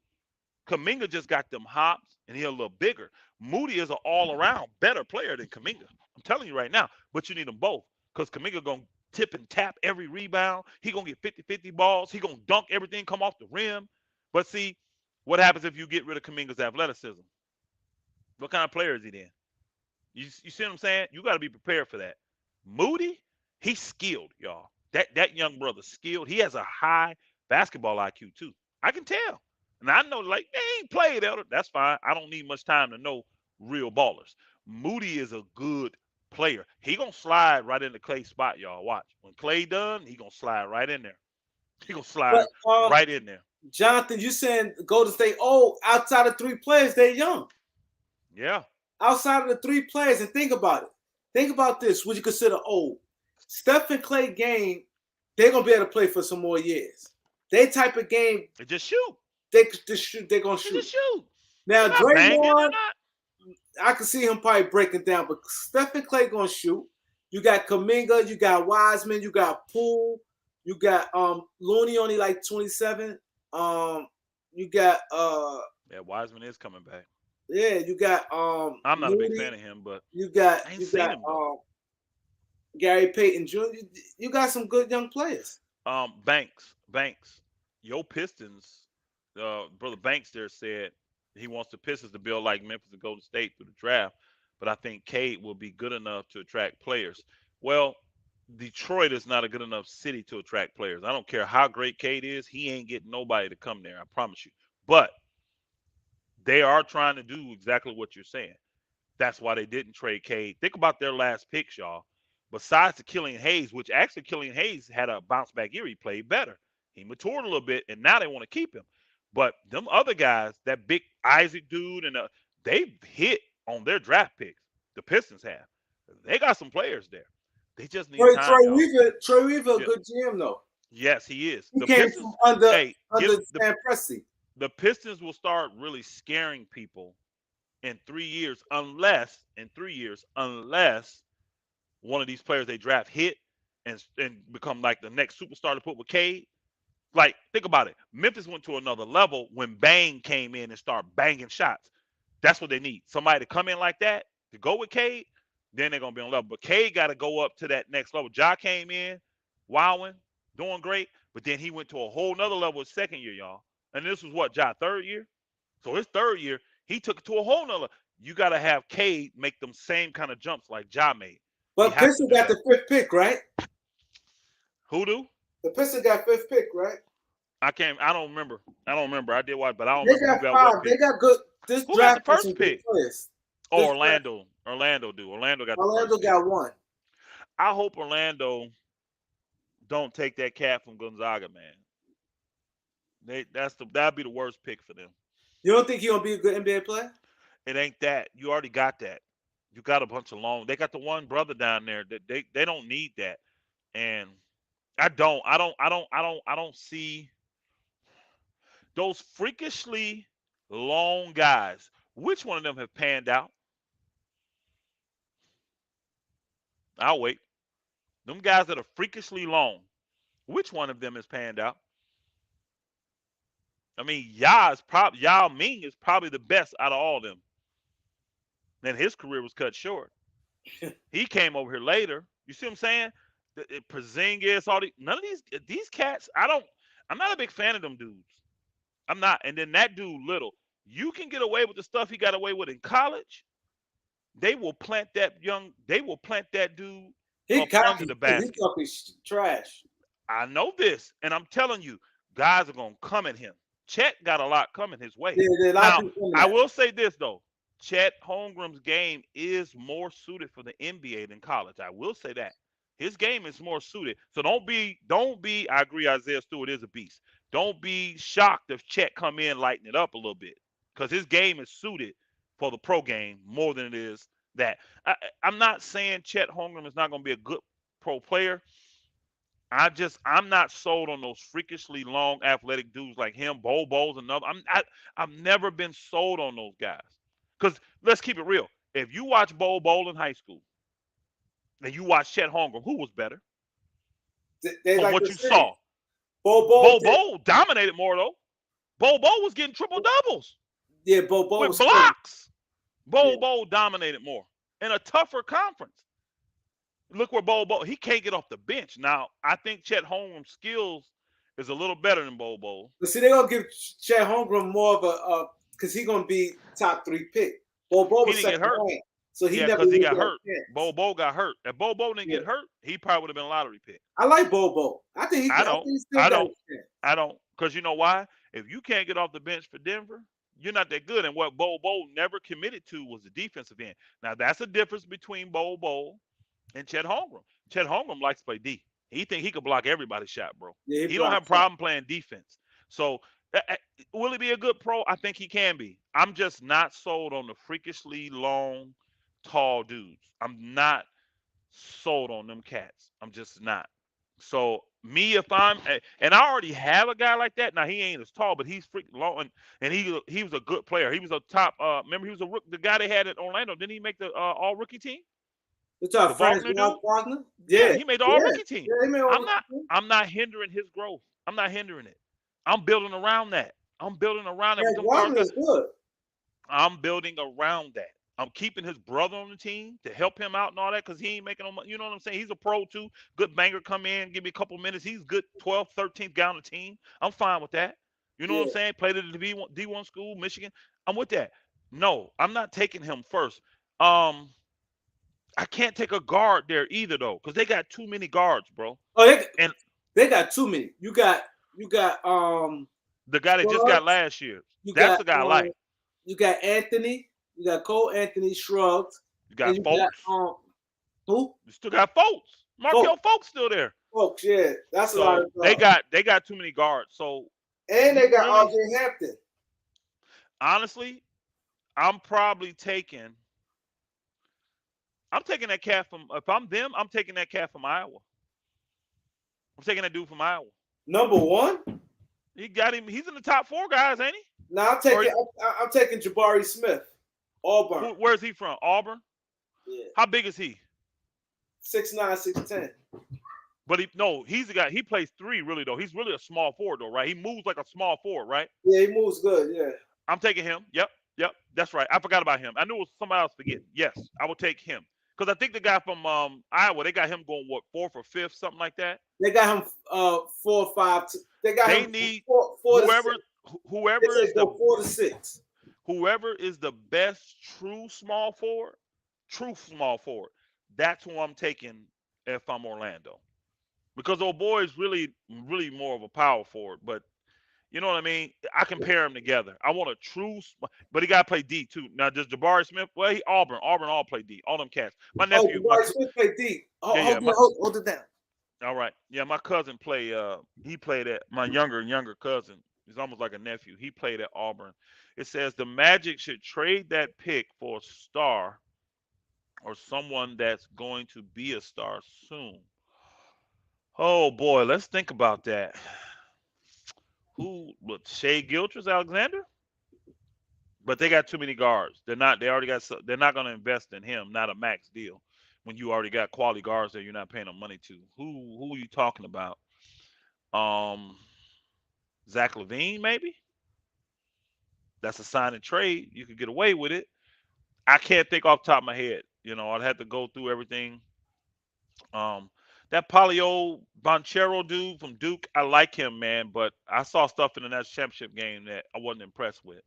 Kaminga just got them hops, and he a little bigger. Moody is an all-around better player than Kaminga. I'm telling you right now, but you need them both because Kaminga gonna tip and tap every rebound. He gonna get 50-50 balls. He gonna dunk everything, come off the rim. But see, what happens if you get rid of Kaminga's athleticism? What kind of player is he then? You see what I'm saying? You got to be prepared for that. Moody, he's skilled, y'all. That young brother's skilled. He has a high basketball IQ too. I can tell. And I know, like, they ain't played, Elder. That's fine. I don't need much time to know real ballers. Moody is a good player. He gonna slide right in the Clay spot, y'all. Watch. When Clay done, he gonna slide right in there. He gonna slide right in there. Jonathan, you saying Golden State, outside of three players, they're young. Yeah. Outside of the three players, and think about it. Think about this. Would you consider old? Steph and Clay game, they're going to be able to play for some more years. They type of game. They just shoot. They're going to shoot. They just shoot. Now, Draymond, I can see him probably breaking down, but Steph and Clay going to shoot. You got Kaminga, you got Wiseman, you got Poole, you got Looney only like 27. You got Wiseman is coming back. Yeah, you got I'm not Moody, a big fan of him, but you got Gary Payton Jr. You got some good young players. Banks, your Pistons, brother Banks there said he wants the Pistons to build like Memphis and Golden State through the draft, but I think Cade will be good enough to attract players. Well, Detroit is not a good enough city to attract players. I don't care how great Cade is. He ain't getting nobody to come there. I promise you. But they are trying to do exactly what you're saying. That's why they didn't trade Cade. Think about their last picks, y'all. Besides the Killian Hayes, which actually Killian Hayes had a bounce back year. He played better. He matured a little bit, and now they want to keep him. But them other guys, that big Isaac dude, and they've hit on their draft picks. The Pistons have. They got some players there. They just need time. Troy Weaver, a good GM though. Yes, he is. He came from under Sam Presti. The Pistons will start really scaring people in 3 years, unless one of these players they draft hit and become like the next superstar to put with Cade. Like, think about it. Memphis went to another level when Bang came in and started banging shots. That's what they need. Somebody to come in like that to go with Cade. Then they're going to be on level. But Cade got to go up to that next level. Ja came in, wowing, doing great. But then he went to a whole nother level his second year, y'all. And this was what, Ja, third year? So his third year, he took it to a whole nother. You got to have Cade make them same kind of jumps like Ja made. But Pistons got the fifth pick, right? Who do? The Pistons got fifth pick, right? I don't remember. I did watch, but I don't remember who got what pick. They got good. This who draft got the first pick? Orlando. Orlando got one. I hope Orlando don't take that cat from Gonzaga, man. That'd be the worst pick for them. You don't think he's gonna be a good NBA player? It ain't that. You already got that. You got a bunch of long. They got the one brother down there that they don't need that. And I don't see Those freakishly long guys, which one of them have panned out? I'll wait. Them guys that are freakishly long, which one of them has panned out? I mean, Yao Ming is probably the best out of all of them. And his career was cut short. He came over here later. You see what I'm saying? Porzingis, none of these cats. I'm not a big fan of them dudes. I'm not. And then that dude, Little, you can get away with the stuff he got away with in college. They will plant that dude He up cocky. under the He basket. talking trash. I know this, and I'm telling you, guys are gonna come at him. Chet got a lot coming his way. Yeah, Now, I will say this though. Chet Holmgren's game is more suited for the NBA than college. I will say that. His game is more suited. So don't be, I agree, Isaiah Stewart is a beast. Don't be shocked if Chet come in lighting it up a little bit. Because his game is suited for the pro game more than it is that. I'm not saying Chet Holmgren is not going to be a good pro player. I'm not sold on those freakishly long athletic dudes like him, Bo's another. I've never been sold on those guys. Because let's keep it real. If you watch Bol in high school and you watch Chet Holmgren, who was better? They from like what you saw. Bol dominated more though. Bol was getting triple doubles. Yeah, Bol with blocks. Bol dominated more in a tougher conference. Look where Bol he can't get off the bench. Now, I think Chet Holmgren's skills is a little better than Bol. But see, they're gonna give Chet Holmgren more of a because he's gonna be top 3 pick. Bol was second rank, so he never because he got hurt. Bol got hurt. If Bol didn't get hurt, he probably would have been a lottery pick. I like Bol. I think he. I don't. Because you know why? If you can't get off the bench for Denver, you're not that good. And what Bol never committed to was the defensive end. Now that's a difference between Bol and Chet Holmgren. Chet Holmgren likes to play D. He think he could block everybody's shot, bro. Yeah, he don't have a problem playing defense. So will he be a good pro? I think he can be. I'm just not sold on the freakishly long, tall dudes. I'm not sold on them cats. I'm just not. So me, if I'm, and I already have a guy like that. Now he ain't as tall, but he's freaking long, and he was a good player. He was a top. Remember, he was the guy they had at Orlando. Didn't he make the all rookie team? The Faulkner dude? Yeah, he made the all rookie team. Yeah, I'm not hindering his growth. I'm not hindering it. I'm building around that. I'm building around it. Wagner is good. I'm building around that. I'm keeping his brother on the team to help him out and all that because he ain't making no money. You know what I'm saying? He's a pro too. Good banger, come in, give me a couple minutes. He's good 12th, 13th guy on the team. I'm fine with that. You know what I'm saying? Played at the D1 school, Michigan. I'm with that. No, I'm not taking him first. I can't take a guard there either though, because they got too many guards, bro. Oh, they got too many. You got the guy that just got last year. That's the guy I like. You got Anthony. You got Cole Anthony Shrugged. You got Folks. Who? You still got Folks. Markel Folks still there. Folks, yeah, that's so a lot of they got too many guards. So and they got RJ Hampton. Honestly, I'm taking that cat from. If I'm them, I'm taking that cat from Iowa. I'm taking that dude from Iowa. Number 1. He got him. He's in the top 4 guys, ain't he? No, I'm taking Jabari Smith, Auburn. Where's he from? Auburn. Yeah. How big is he? 6'9", 6'10". But he's the guy. He plays 3 really though. He's really a small forward though, right? He moves like a small forward, right? Yeah, he moves good. Yeah. I'm taking him. Yep. That's right. I forgot about hhim. I knew it was somebody else to get. Yes, I will take him. Because I think the guy from Iowa, they got him going 4th or 5th, something like that. They got him 4 or 5. They need 4 whoever is the 4 to 6. Whoever is the best true small forward, that's who I'm taking if I'm Orlando. Because old boy is really, really more of a power forward, but you know what I mean? I can pair them together. I want a true, but he got to play D too. Now, does Jabari Smith? Well, Auburn all play D. All them cats. My nephew. Jabari Smith play D. Hold it down. All right. Yeah, my cousin he played at, my younger cousin. He's almost like a nephew. He played at Auburn. It says the Magic should trade that pick for a star or someone that's going to be a star soon. Oh, boy. Let's think about that. Who? What? Shai Gilgeous-Alexander? But they got too many guards. They're not. They already got. They're not going to invest in him. Not a max deal. When you already got quality guards that you're not paying them money to. Who are you talking about? Um, Zach Levine, maybe. That's a sign and trade. You could get away with it. I can't think off the top of my head. I'd have to go through everything. Um, that Paolo Banchero dude from Duke, I like him, man. But I saw stuff in the national championship game that I wasn't impressed with.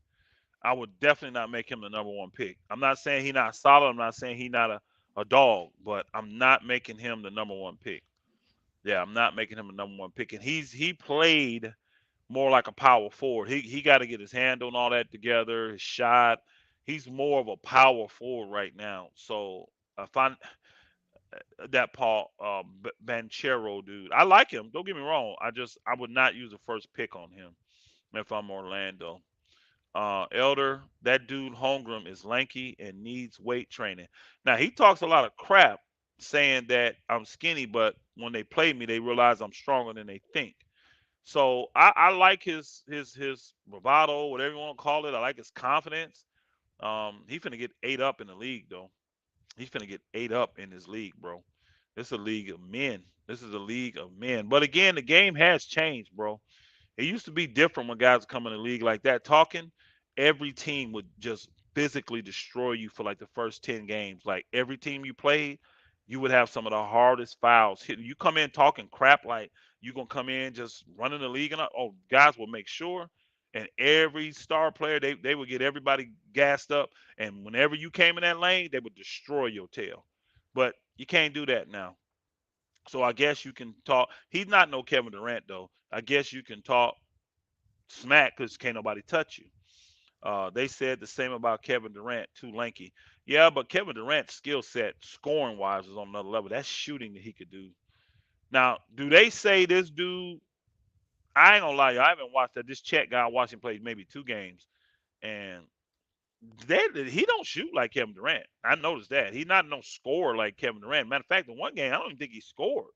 I would definitely not make him the number one pick. I'm not saying he's not solid. I'm not saying he's not a dog, but I'm not making him the number one pick. Yeah, I'm not making him the number one pick. And he played more like a power forward. He got to get his handle and all that together, his shot. He's more of a power forward right now. So if I that Paul Banchero dude, I like him. Don't get me wrong. I would not use a first pick on him if I'm Orlando. Elder, that dude Holmgren is lanky and needs weight training. Now he talks a lot of crap saying that I'm skinny, but when they play me, they realize I'm stronger than they think. So I like his bravado, whatever you want to call it. I like his confidence. He finna get ate up in the league though. He's finna get ate up in this league, bro. This is a league of men. This is a league of men. But again, the game has changed, bro. It used to be different when guys come in the league like that talking. Every team would just physically destroy you for like the first 10 games. Like every team you played, you would have some of the hardest fouls hitting. You come in talking crap like you're going to come in just running the league. Guys will make sure. And every star player, they would get everybody gassed up. And whenever you came in that lane, they would destroy your tail. But you can't do that now. So I guess you can talk. He's not no Kevin Durant though. I guess you can talk smack because can't nobody touch you. They said the same about Kevin Durant, too lanky. Yeah, but Kevin Durant's skill set, scoring wise, is on another level. That's shooting that he could do. Now, do they say this dude? I ain't gonna lie, you. I haven't watched that. This Chet guy I watched him play maybe 2 games, and he don't shoot like Kevin Durant. I noticed that he's not no scorer like Kevin Durant. Matter of fact, the one game I don't even think he scored.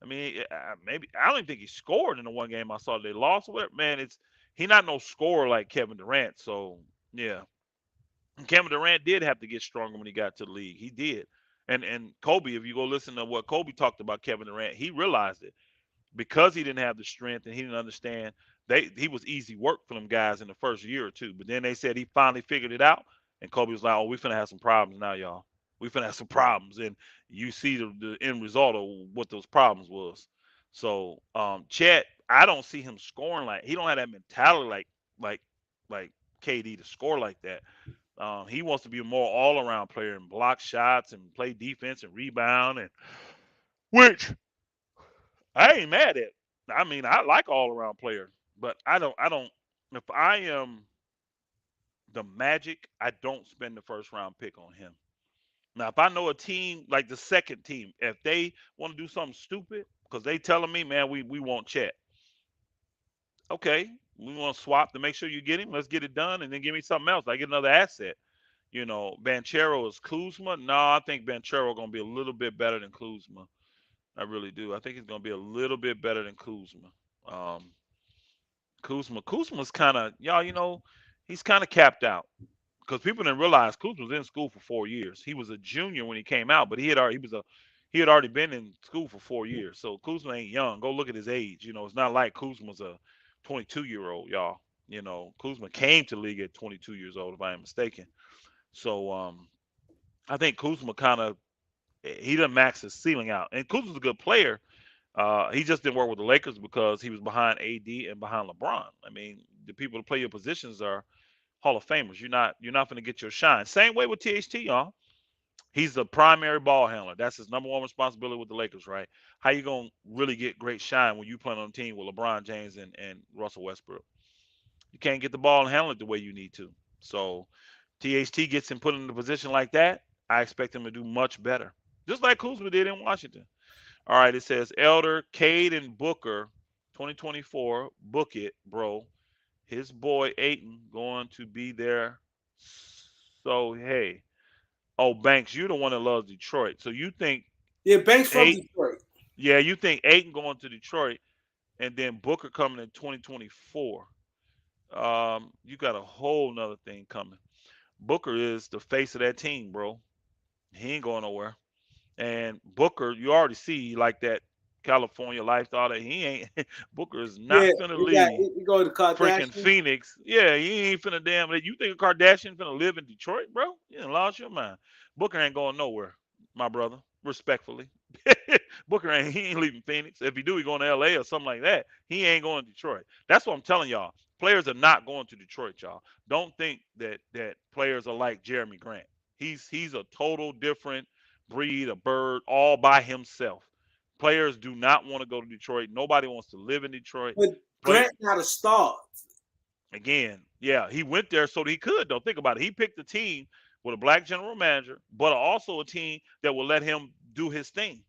I mean, maybe I don't even think he scored in the one game I saw they lost. Whatever, man, he not no scorer like Kevin Durant. So yeah, and Kevin Durant did have to get stronger when he got to the league. He did, and Kobe, if you go listen to what Kobe talked about Kevin Durant, he realized it because he didn't have the strength and he didn't understand. He was easy work for them guys in the first year or two, but then they said he finally figured it out, and Kobe was like, "Oh, we finna have some problems now, y'all. We finna have some problems," and you see the end result of what those problems was. So, Chet, I don't see him scoring like he don't have that mentality like like KD to score like that. He wants to be a more all around player and block shots and play defense and rebound and which I ain't mad at. I mean, I like all around player, but I don't. If I am the Magic, I don't spend the first round pick on him. Now, if I know a team like the second team, if they want to do something stupid, because they telling me, man, we want Chet. Okay, we want to swap to make sure you get him. Let's get it done, and then give me something else. I get another asset. Banchero is Kuzma. No, I think Banchero gonna be a little bit better than Kuzma. I really do. I think he's gonna be a little bit better than Kuzma. Um, Kuzma's kind of y'all. He's kind of capped out because people didn't realize Kuzma was in school for 4 years. He was a junior when he came out, but he had already been in school for 4 years. So Kuzma ain't young. Go look at his age. It's not like Kuzma's a 22-year-old, y'all. Kuzma came to the league at 22 years old, if I am mistaken. So I think Kuzma kind of he doesn't max his ceiling out. And Kuzma's a good player. He just didn't work with the Lakers because he was behind AD and behind LeBron. I mean, the people to play your positions are Hall of Famers. You're not going to get your shine. Same way with THT, y'all. He's the primary ball handler. That's his number one responsibility with the Lakers, right? How you gonna really get great shine when you play on a team with LeBron James and Russell Westbrook? You can't get the ball and handle it the way you need to. So THT gets him put in a position like that. I expect him to do much better, just like Kuzma did in Washington. All right, it says Elder, Cade, and Booker, 2024. Book it, bro. His boy Aiton going to be there. So hey, oh Banks, you're the one that loves Detroit. So you think Yeah, Banks from eight? Detroit. Yeah, you think Aiton going to Detroit? and then Booker coming in 2024. You got a whole nother thing coming. Booker is the face of that team, bro. He ain't going nowhere. And Booker, you already see like that California lifestyle that he ain't. Booker is Yeah, not finna leave he go to freaking Kardashian. Phoenix. Yeah, he ain't finna damn. You think a Kardashian finna live in Detroit, bro? You done lost your mind. Booker ain't going nowhere, my brother. Respectfully, Booker ain't. He ain't leaving Phoenix. If he do, he going to L.A. or something like that. He ain't going to Detroit. That's what I'm telling y'all. Players are not going to Detroit, y'all. Don't think that players are like Jeremy Grant. He's a total different breed, a bird, all by himself. Players do not want to go to Detroit. Nobody wants to live in Detroit. But Play Grant not a star. again, yeah, he went there so that he could. Though think about it, he picked a team with a black general manager, but also a team that will let him do his thing.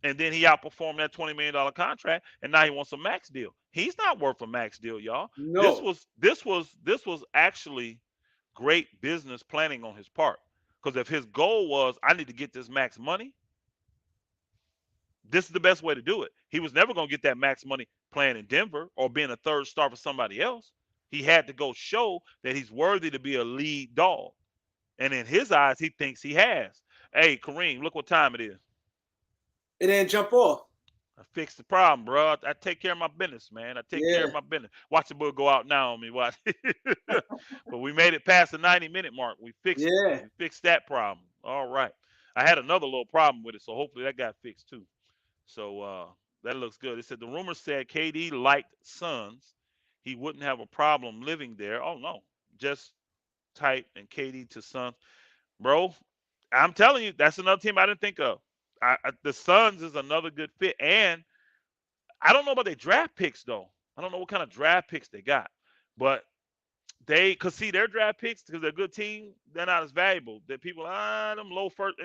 And then he outperformed that $20 million contract, and now he wants a max deal. He's not worth a max deal, y'all. This No. was this was this was actually great business planning on his part. Because if his goal was, I need to get this max money, this is the best way to do it. He was never going to get that max money playing in Denver or being a third star for somebody else. He had to go show that he's worthy to be a lead dog. And in his eyes, he thinks he has. Hey, Kareem, look what time it is. It didn't jump off. I fixed the problem, bro. I take care of my business, man. I take care Yeah. of my business. Watch the book go out now on me. Watch. But we made it past the 90-minute mark. We fixed it. Yeah. We fixed that problem. All right. I had another little problem with it, so hopefully that got fixed too. So that looks good. It said the rumor said KD liked Suns. He wouldn't have a problem living there. Oh no, just type and KD to Suns, bro. I'm telling you, that's another team I didn't think of. The Suns is another good fit, and I don't know about their draft picks though. I don't know what kind of draft picks they got, but they could see their draft picks because they're a good team. They're not as valuable. That people them low first.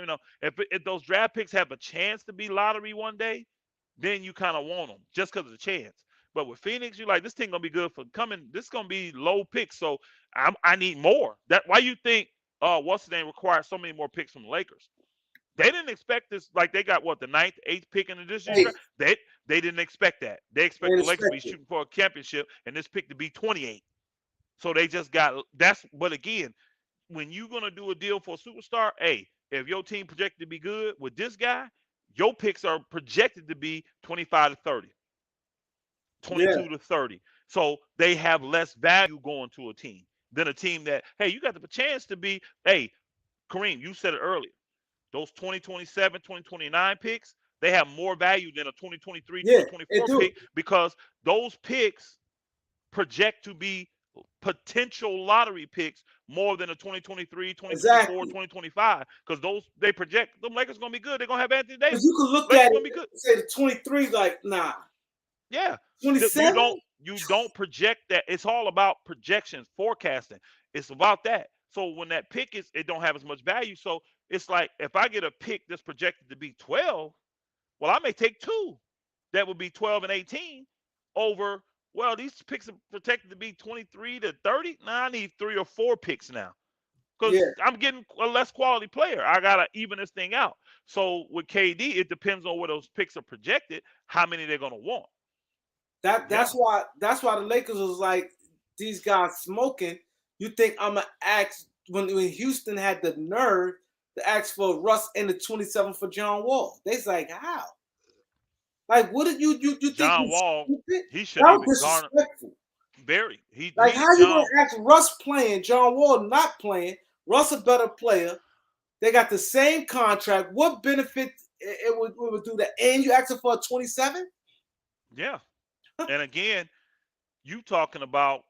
If those draft picks have a chance to be lottery one day, then you kind of want them just because of the chance. But with Phoenix, you're like, this team gonna be good for coming. This gonna be low picks, so I need more. That why you think what's the name requires so many more picks from the Lakers? They didn't expect this. Like they got what the ninth, eighth pick in this year's Hey, draft. They didn't expect that. They expect ain't the Lakers to be expected. shooting for a championship, and this pick to be 28. So they just got that's. But again, when you're gonna do a deal for a superstar, hey, if your team projected to be good with this guy, your picks are projected to be 25 to 30, Yeah. 22 to 30. So they have less value going to a team than a team that, hey, you got the chance to be, hey, Kareem, you said it earlier. Those 2027, 2029 picks, they have more value than a 2023, Yeah. It 2024 do. pick because those picks project to be potential lottery picks more than a 2023, 2024, Exactly. 2025 because those they project them Lakers gonna be good. They're gonna have Anthony Because Davis. you could look Lakers at gonna it be good. and say the 23, like, nah. Yeah. You 27? don't project that. It's all about projections, forecasting. It's about that. So when that pick is it don't have as much value. So it's like if I get a pick that's projected to be 12, well, I may take two that would be 12 and 18 over, well, these picks are protected to be 23 to 30. Now I need three or four picks now Yeah. because I'm getting a less quality player. I got to even this thing out. So with KD, it depends on where those picks are projected, how many they're going to want. That's Yeah. why the Lakers was like, these guys smoking. You think I'm gonna ask when Houston had the nerve to ask for Russ and the 27 for John Wall? They's like, how? Like, what did you think John was Wall, stupid? he shouldn't That was even garner disrespectful. very. Like, He how you John gonna ask Russ playing, John Wall not playing? Russ a better player. They got the same contract. What benefit it would do that? And you asking for a 27? Yeah. And again, you talking about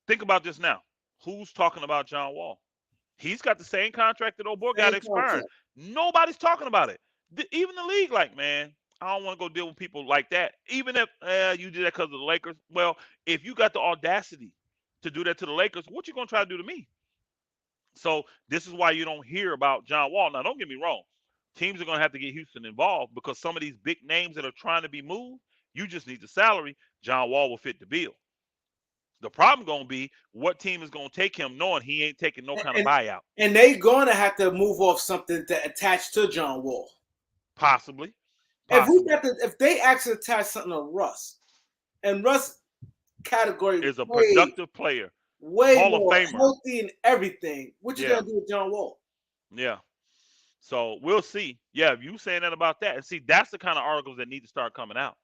think about this now. Who's talking about John Wall? He's got the same contract that old boy got Same expiring. contract. Nobody's talking about it. Even the league, like, man, I don't want to go deal with people like that. Even if you did that because of the Lakers. Well, if you got the audacity to do that to the Lakers, what you gonna try to do to me? So this is why you don't hear about John Wall. Now, don't get me wrong. Teams are gonna have to get Houston involved because some of these big names that are trying to be moved, you just need the salary. John Wall will fit the bill. The problem gonna be what team is gonna take him knowing he ain't taking no kind of And buyout. they gonna have to move off something to attach to John Wall. Possibly. Possibly. If they actually attach something to Russ, and Russ category Is a productive player. way Hall of more Famer. healthy and everything, what you Yeah. gonna do with John Wall? Yeah. So we'll see. Yeah, if you saying that about that, and see, that's the kind of articles that need to start coming out.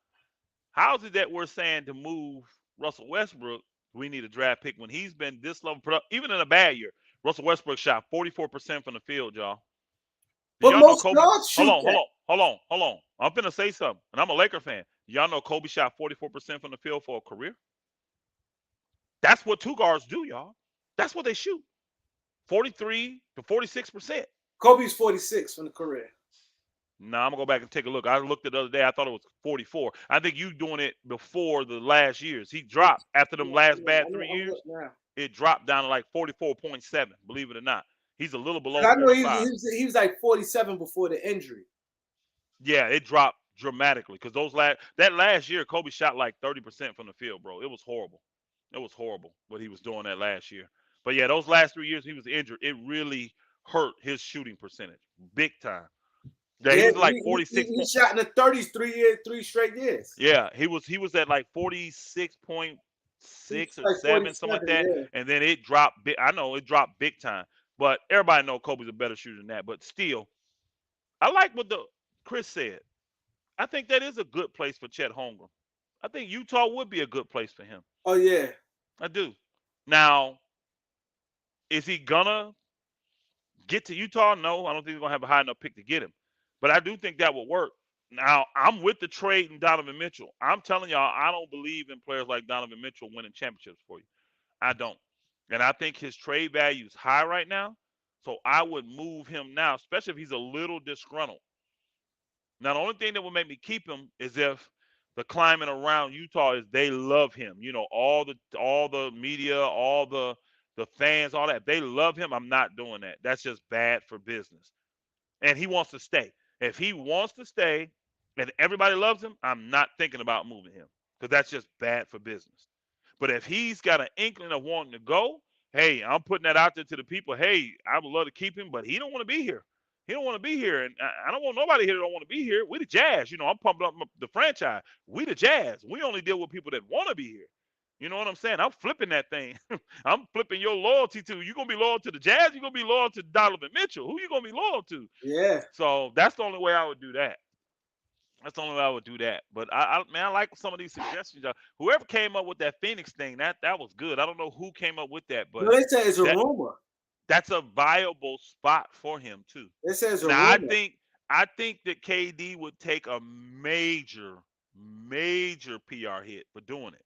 How is it that we're saying to move Russell Westbrook, we need a draft pick when he's been this level productive, even in a bad year? Russell Westbrook shot 44% from the field, y'all. Do But y'all know most Kobe? guards shoot that. Hold on. I'm finna say something, and I'm a Laker fan. Do y'all know Kobe shot 44% from the field for a career? That's what two guards do, y'all. That's what they shoot. 43 to 46%. Kobe's 46 from the career. Now I'm gonna go back and take a look. I looked it the other day. I thought it was 44. I think you doing it before the last years. He dropped after them last bad 3 years. It dropped down to like 44.7. Believe it or not, he's a little below 45. I know he was like 47 before the injury. Yeah, it dropped dramatically because that last year Kobe shot like 30% from the field, bro. It was horrible. It was horrible what he was doing that last year. But yeah, those last 3 years he was injured. It really hurt his shooting percentage big time. Yeah, he was like 46. He shot in the 30s 3 straight years. Yeah, he was at like 46.6 or 7, something like that. Yeah. And then it dropped big. I know it dropped big time. But everybody know Kobe's a better shooter than that. But still, I like what Chris said. I think that is a good place for Chet Holmgren. I think Utah would be a good place for him. Oh yeah. I do. Now, is he gonna get to Utah? No, I don't think he's gonna have a high enough pick to get him. But I do think that would work. Now, I'm with the trade in Donovan Mitchell. I'm telling y'all, I don't believe in players like Donovan Mitchell winning championships for you. I don't. And I think his trade value is high right now. So I would move him now, especially if he's a little disgruntled. Now, the only thing that would make me keep him is if the climate around Utah is they love him. You know, all the media, all the fans, all that. If they love him, I'm not doing that. That's just bad for business. And he wants to stay. If he wants to stay and everybody loves him, I'm not thinking about moving him because that's just bad for business. But if he's got an inkling of wanting to go, hey, I'm putting that out there to the people. Hey, I would love to keep him, but he don't want to be here. He don't want to be here, and I don't want nobody here that don't want to be here. We the Jazz, I'm pumping up the franchise. We the Jazz. We only deal with people that want to be here. You know what I'm saying? I'm flipping that thing. I'm flipping your loyalty to. You gonna be loyal to the Jazz? You gonna be loyal to Donovan Mitchell? Who you gonna be loyal to? Yeah. So that's the only way I would do that. That's the only way I would do that. But I like some of these suggestions. Whoever came up with that Phoenix thing, that was good. I don't know who came up with that, but they say it's a rumor. That's a viable spot for him too. It says a now, rumor. I think that KD would take a major PR hit for doing it.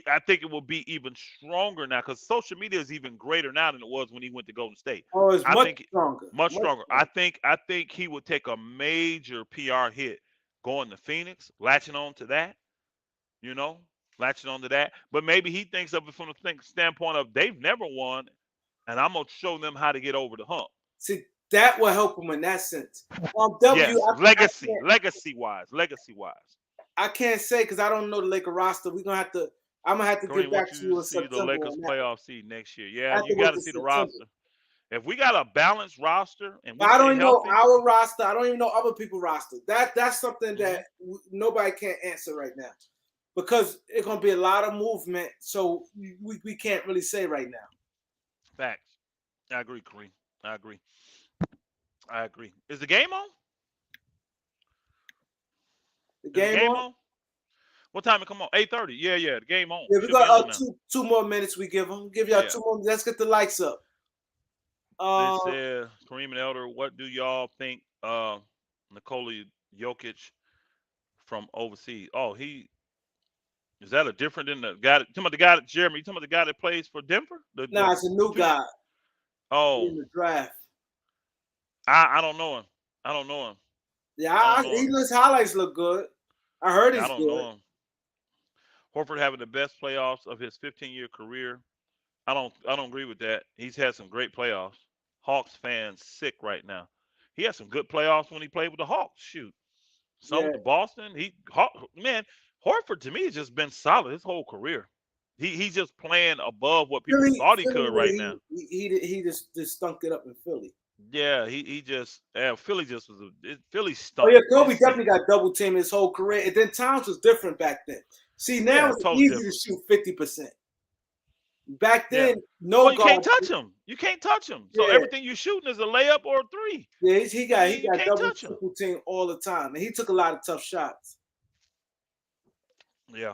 I think it will be even stronger now because social media is even greater now than it was when he went to Golden State. Oh, it's much stronger. Much stronger. I think he would take a major PR hit going to Phoenix, latching on to that, latching on to that. But maybe he thinks of it from the standpoint of they've never won, and I'm going to show them how to get over the hump. See, that will help him in that sense. Yes, legacy-wise. I can't say because I don't know the Laker roster. I'm gonna have to Kareem, get back to you in see September. The Lakers playoff seed next year. Yeah, you got to see the roster. If we got a balanced roster, and I don't know our roster. I don't even know other people's roster. That's something that nobody can answer right now because it's gonna be a lot of movement. So we can't really say right now. Facts. I agree, Kareem. I agree. Is the game on? The game on? What time it come on? 8:30. Yeah. The game on. Yeah, we got two more minutes. We give them. Give y'all 2 more. Let's get the lights up. They said, Kareem and Elder, what do y'all think? Nikola Jokic from overseas. Oh, is that a different than the guy? Talking about the guy that Jeremy? You talking about the guy that plays for Denver? No, it's a new guy. Oh, in the draft. I don't know him. Yeah, his highlights look good. I heard he's good. I don't know him. Horford having the best playoffs of his 15-year career. I don't agree with that. He's had some great playoffs. Hawks fans sick right now. He had some good playoffs when he played with the Hawks. Shoot, some with the Boston. Horford to me has just been solid his whole career. He's just playing above what people thought he could right now. He just stunk it up in Philly. Yeah, he just Philly just was Philly Oh stunk. yeah, It Kobe stink. definitely got double teamed his whole career, and then Towns was different back then. See, now Yeah, it's totally easy to different. shoot 50%. Back Yeah. then, no Well, you can't guard. touch him. You can't touch him. So Yeah, everything you're shooting is a layup or a three. yeah, I he mean, you got can't double touch him. triple team all the time, and he took a lot of tough shots. Yeah,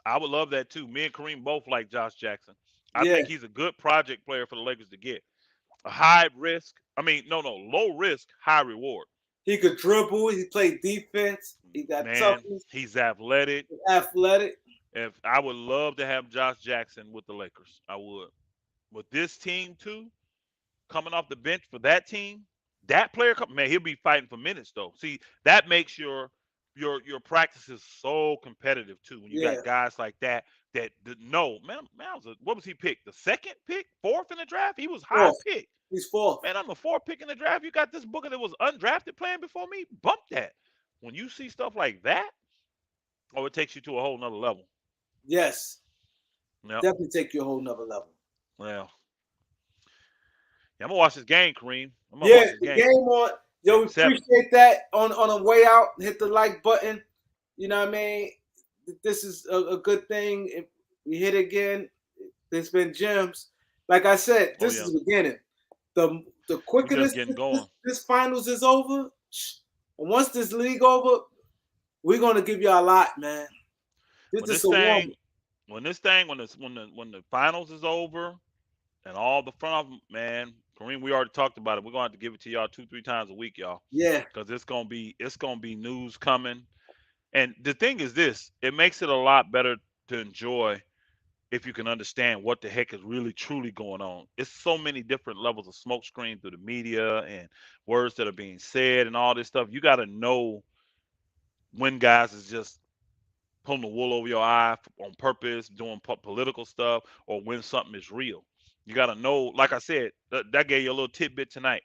I would love that too. Me and Kareem both like Josh Jackson. I Yeah, think he's a good project player for the Lakers to get. A high risk. I mean, no, low risk, high reward. he could dribble. He played defense. He got Man, toughness, he's athletic. athletic. If I would love to have Josh Jackson with the Lakers, I would. With this team too, coming off the bench for that team, that player, man, he'll be fighting for minutes though. See, that makes your practices so competitive too. When you Yeah, got guys like that no, man, what was he picked? The second pick, fourth in the draft. He was high fourth. pick. He's fourth. Man, I'm the fourth pick in the draft. You got this Booker that was undrafted playing before me. Bump that. When you see stuff like that, oh, it takes you to a whole nother level. Yes, Yep. definitely take you a whole nother level. Well, yeah, I'm gonna watch this game, Kareem. I'm gonna Yeah, watch this the game. game on. Yo, Game we seven. appreciate that. On the way out, hit the like button. You know what I mean? This is a good thing. If we hit again, there's been gems. Like I said, Oh this yeah, is the beginning. The we quicker just this, getting this going. this finals is over, and once this league over, we're gonna give you a lot, man. This When is this a warm. thing, when the finals is over and all the front of man, Kareem, we already talked about it. We're gonna have to give it to y'all 2, 3 times a week, y'all, Yeah, because it's gonna be news coming. And the thing is this, it makes it a lot better to enjoy if you can understand what the heck is really truly going on. It's so many different levels of smoke screen through the media and words that are being said and all this stuff. You got to know when guys is just pulling the wool over your eye on purpose, doing political stuff, or when something is real. You got to know, like I said, that gave you a little tidbit tonight.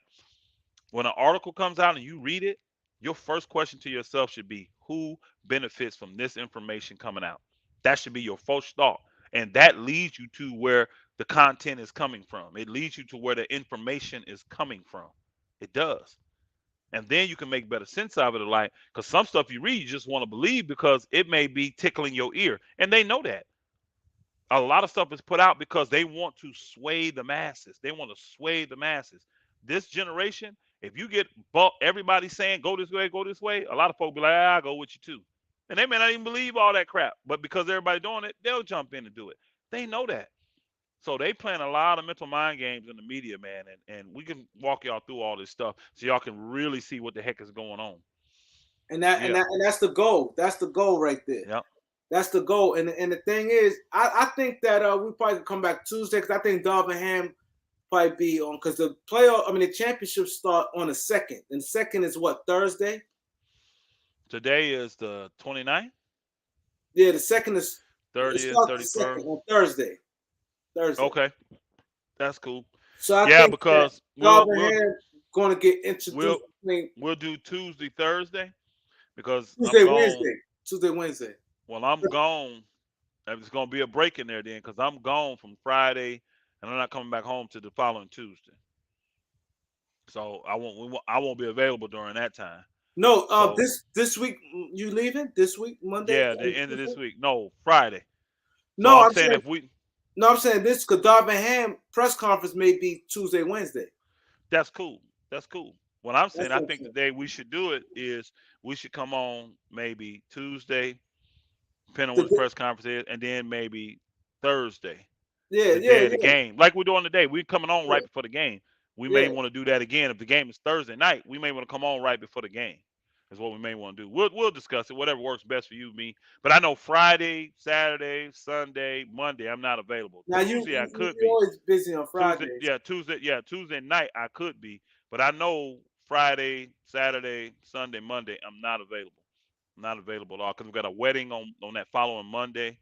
When an article comes out and you read it, your first question to yourself should be, who benefits from this information coming out? That should be your first thought. And that leads you to where the content is coming from. It leads you to where the information is coming from. It does. And then you can make better sense out of it. Like, because some stuff you read, you just want to believe because it may be tickling your ear. And they know that. A lot of stuff is put out because they want to sway the masses. They want to sway the masses. This generation, if you get everybody saying go this way, a lot of folks be like, I'll go with you too. And they may not even believe all that crap, but because everybody doing it, they'll jump in and do it. They know that. So they playing a lot of mental mind games in the media, man, and we can walk y'all through all this stuff so y'all can really see what the heck is going on. Yeah. and that's the goal. That's the goal right there. Yep. That's the goal. And the thing is, I think that we probably could come back Tuesday because I think Darvin Ham probably be on because the playoff. I mean, the championship start on the second, and second is what, Thursday? Today is the 29th, Yeah, the second is it 30th, starts the second 31st. on Thursday. Thursday. Okay. That's cool. So I Yeah, think that because Darvin Ham going to get we'll introduced. Between we'll do Tuesday, Thursday because I'm Tuesday, gone. Wednesday, Tuesday, Wednesday. Well, I'm gone. And it's gonna be a break in there then because I'm gone from Friday and I'm not coming back home to the following Tuesday. So I won't be available during that time. No, So this week you leaving? This week, Monday, yeah, the end of Tuesday? this week. No, Friday. So No, I'm I'm saying saying if we no, I'm saying this because Darvin Ham press conference may be Tuesday, Wednesday. that's cool. That's cool. What I'm saying, That's I what I'm think the saying. day we should do it is we should come on maybe Tuesday, depending on what his The- press conference is, and then maybe Thursday, yeah, the yeah, day of the yeah, game. Like we're doing today. We're coming on yeah, right before the game. We may yeah. want to do that again. If the game is Thursday night, we may want to come on right before the game. Is what we may want to do. We'll discuss it. Whatever works best for you, me. But I know Friday, Saturday, Sunday, Monday, I'm not available. Now Tuesday I could you're be. always busy on Tuesday, Fridays. yeah, Tuesday night I could be. But I know Friday, Saturday, Sunday, Monday, I'm not available. I'm not available at all because we've got a wedding on that following Monday,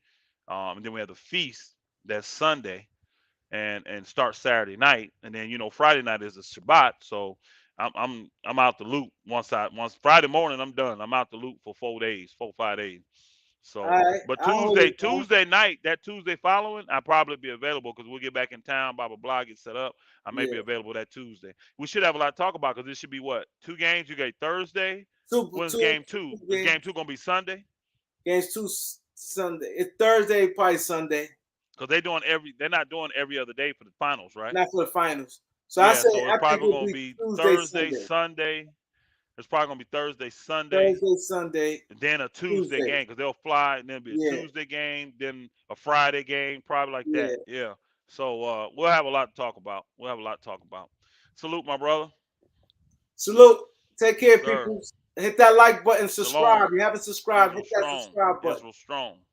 and then we have the feast that's Sunday, and start Saturday night, and then Friday night is a Shabbat, so I'm out the loop once Friday morning I'm done. I'm out the loop for 4 days, 4 5 days. So, All right. but I'll hold it down. Tuesday night, that Tuesday following, I'll probably be available because we'll get back in town, blah, blah, blah, get set up. I may be Yeah. available that Tuesday. We should have a lot to talk about because this should be what? 2 games? You got Thursday? Super When's two, game 2? two Is game games. 2 going to be Sunday? Games 2 Sunday. It's Thursday, probably Sunday. Because they're not doing every other day for the finals, right? Not for the finals. So Yeah, so I it's think probably it'll going to be be Tuesday, Thursday, Sunday. Sunday. It's probably going to be Thursday, Sunday. Thursday, Sunday. And then a Tuesday game because they'll fly and then be a Yeah. Tuesday game, then a Friday game, probably like Yeah. that. Yeah. So we'll have a lot to talk about. Salute, my brother. Salute. Take care, Sir. people. Hit that like button. Shalom. Subscribe. If you haven't subscribed, Israel hit that strong. subscribe button. Israel strong.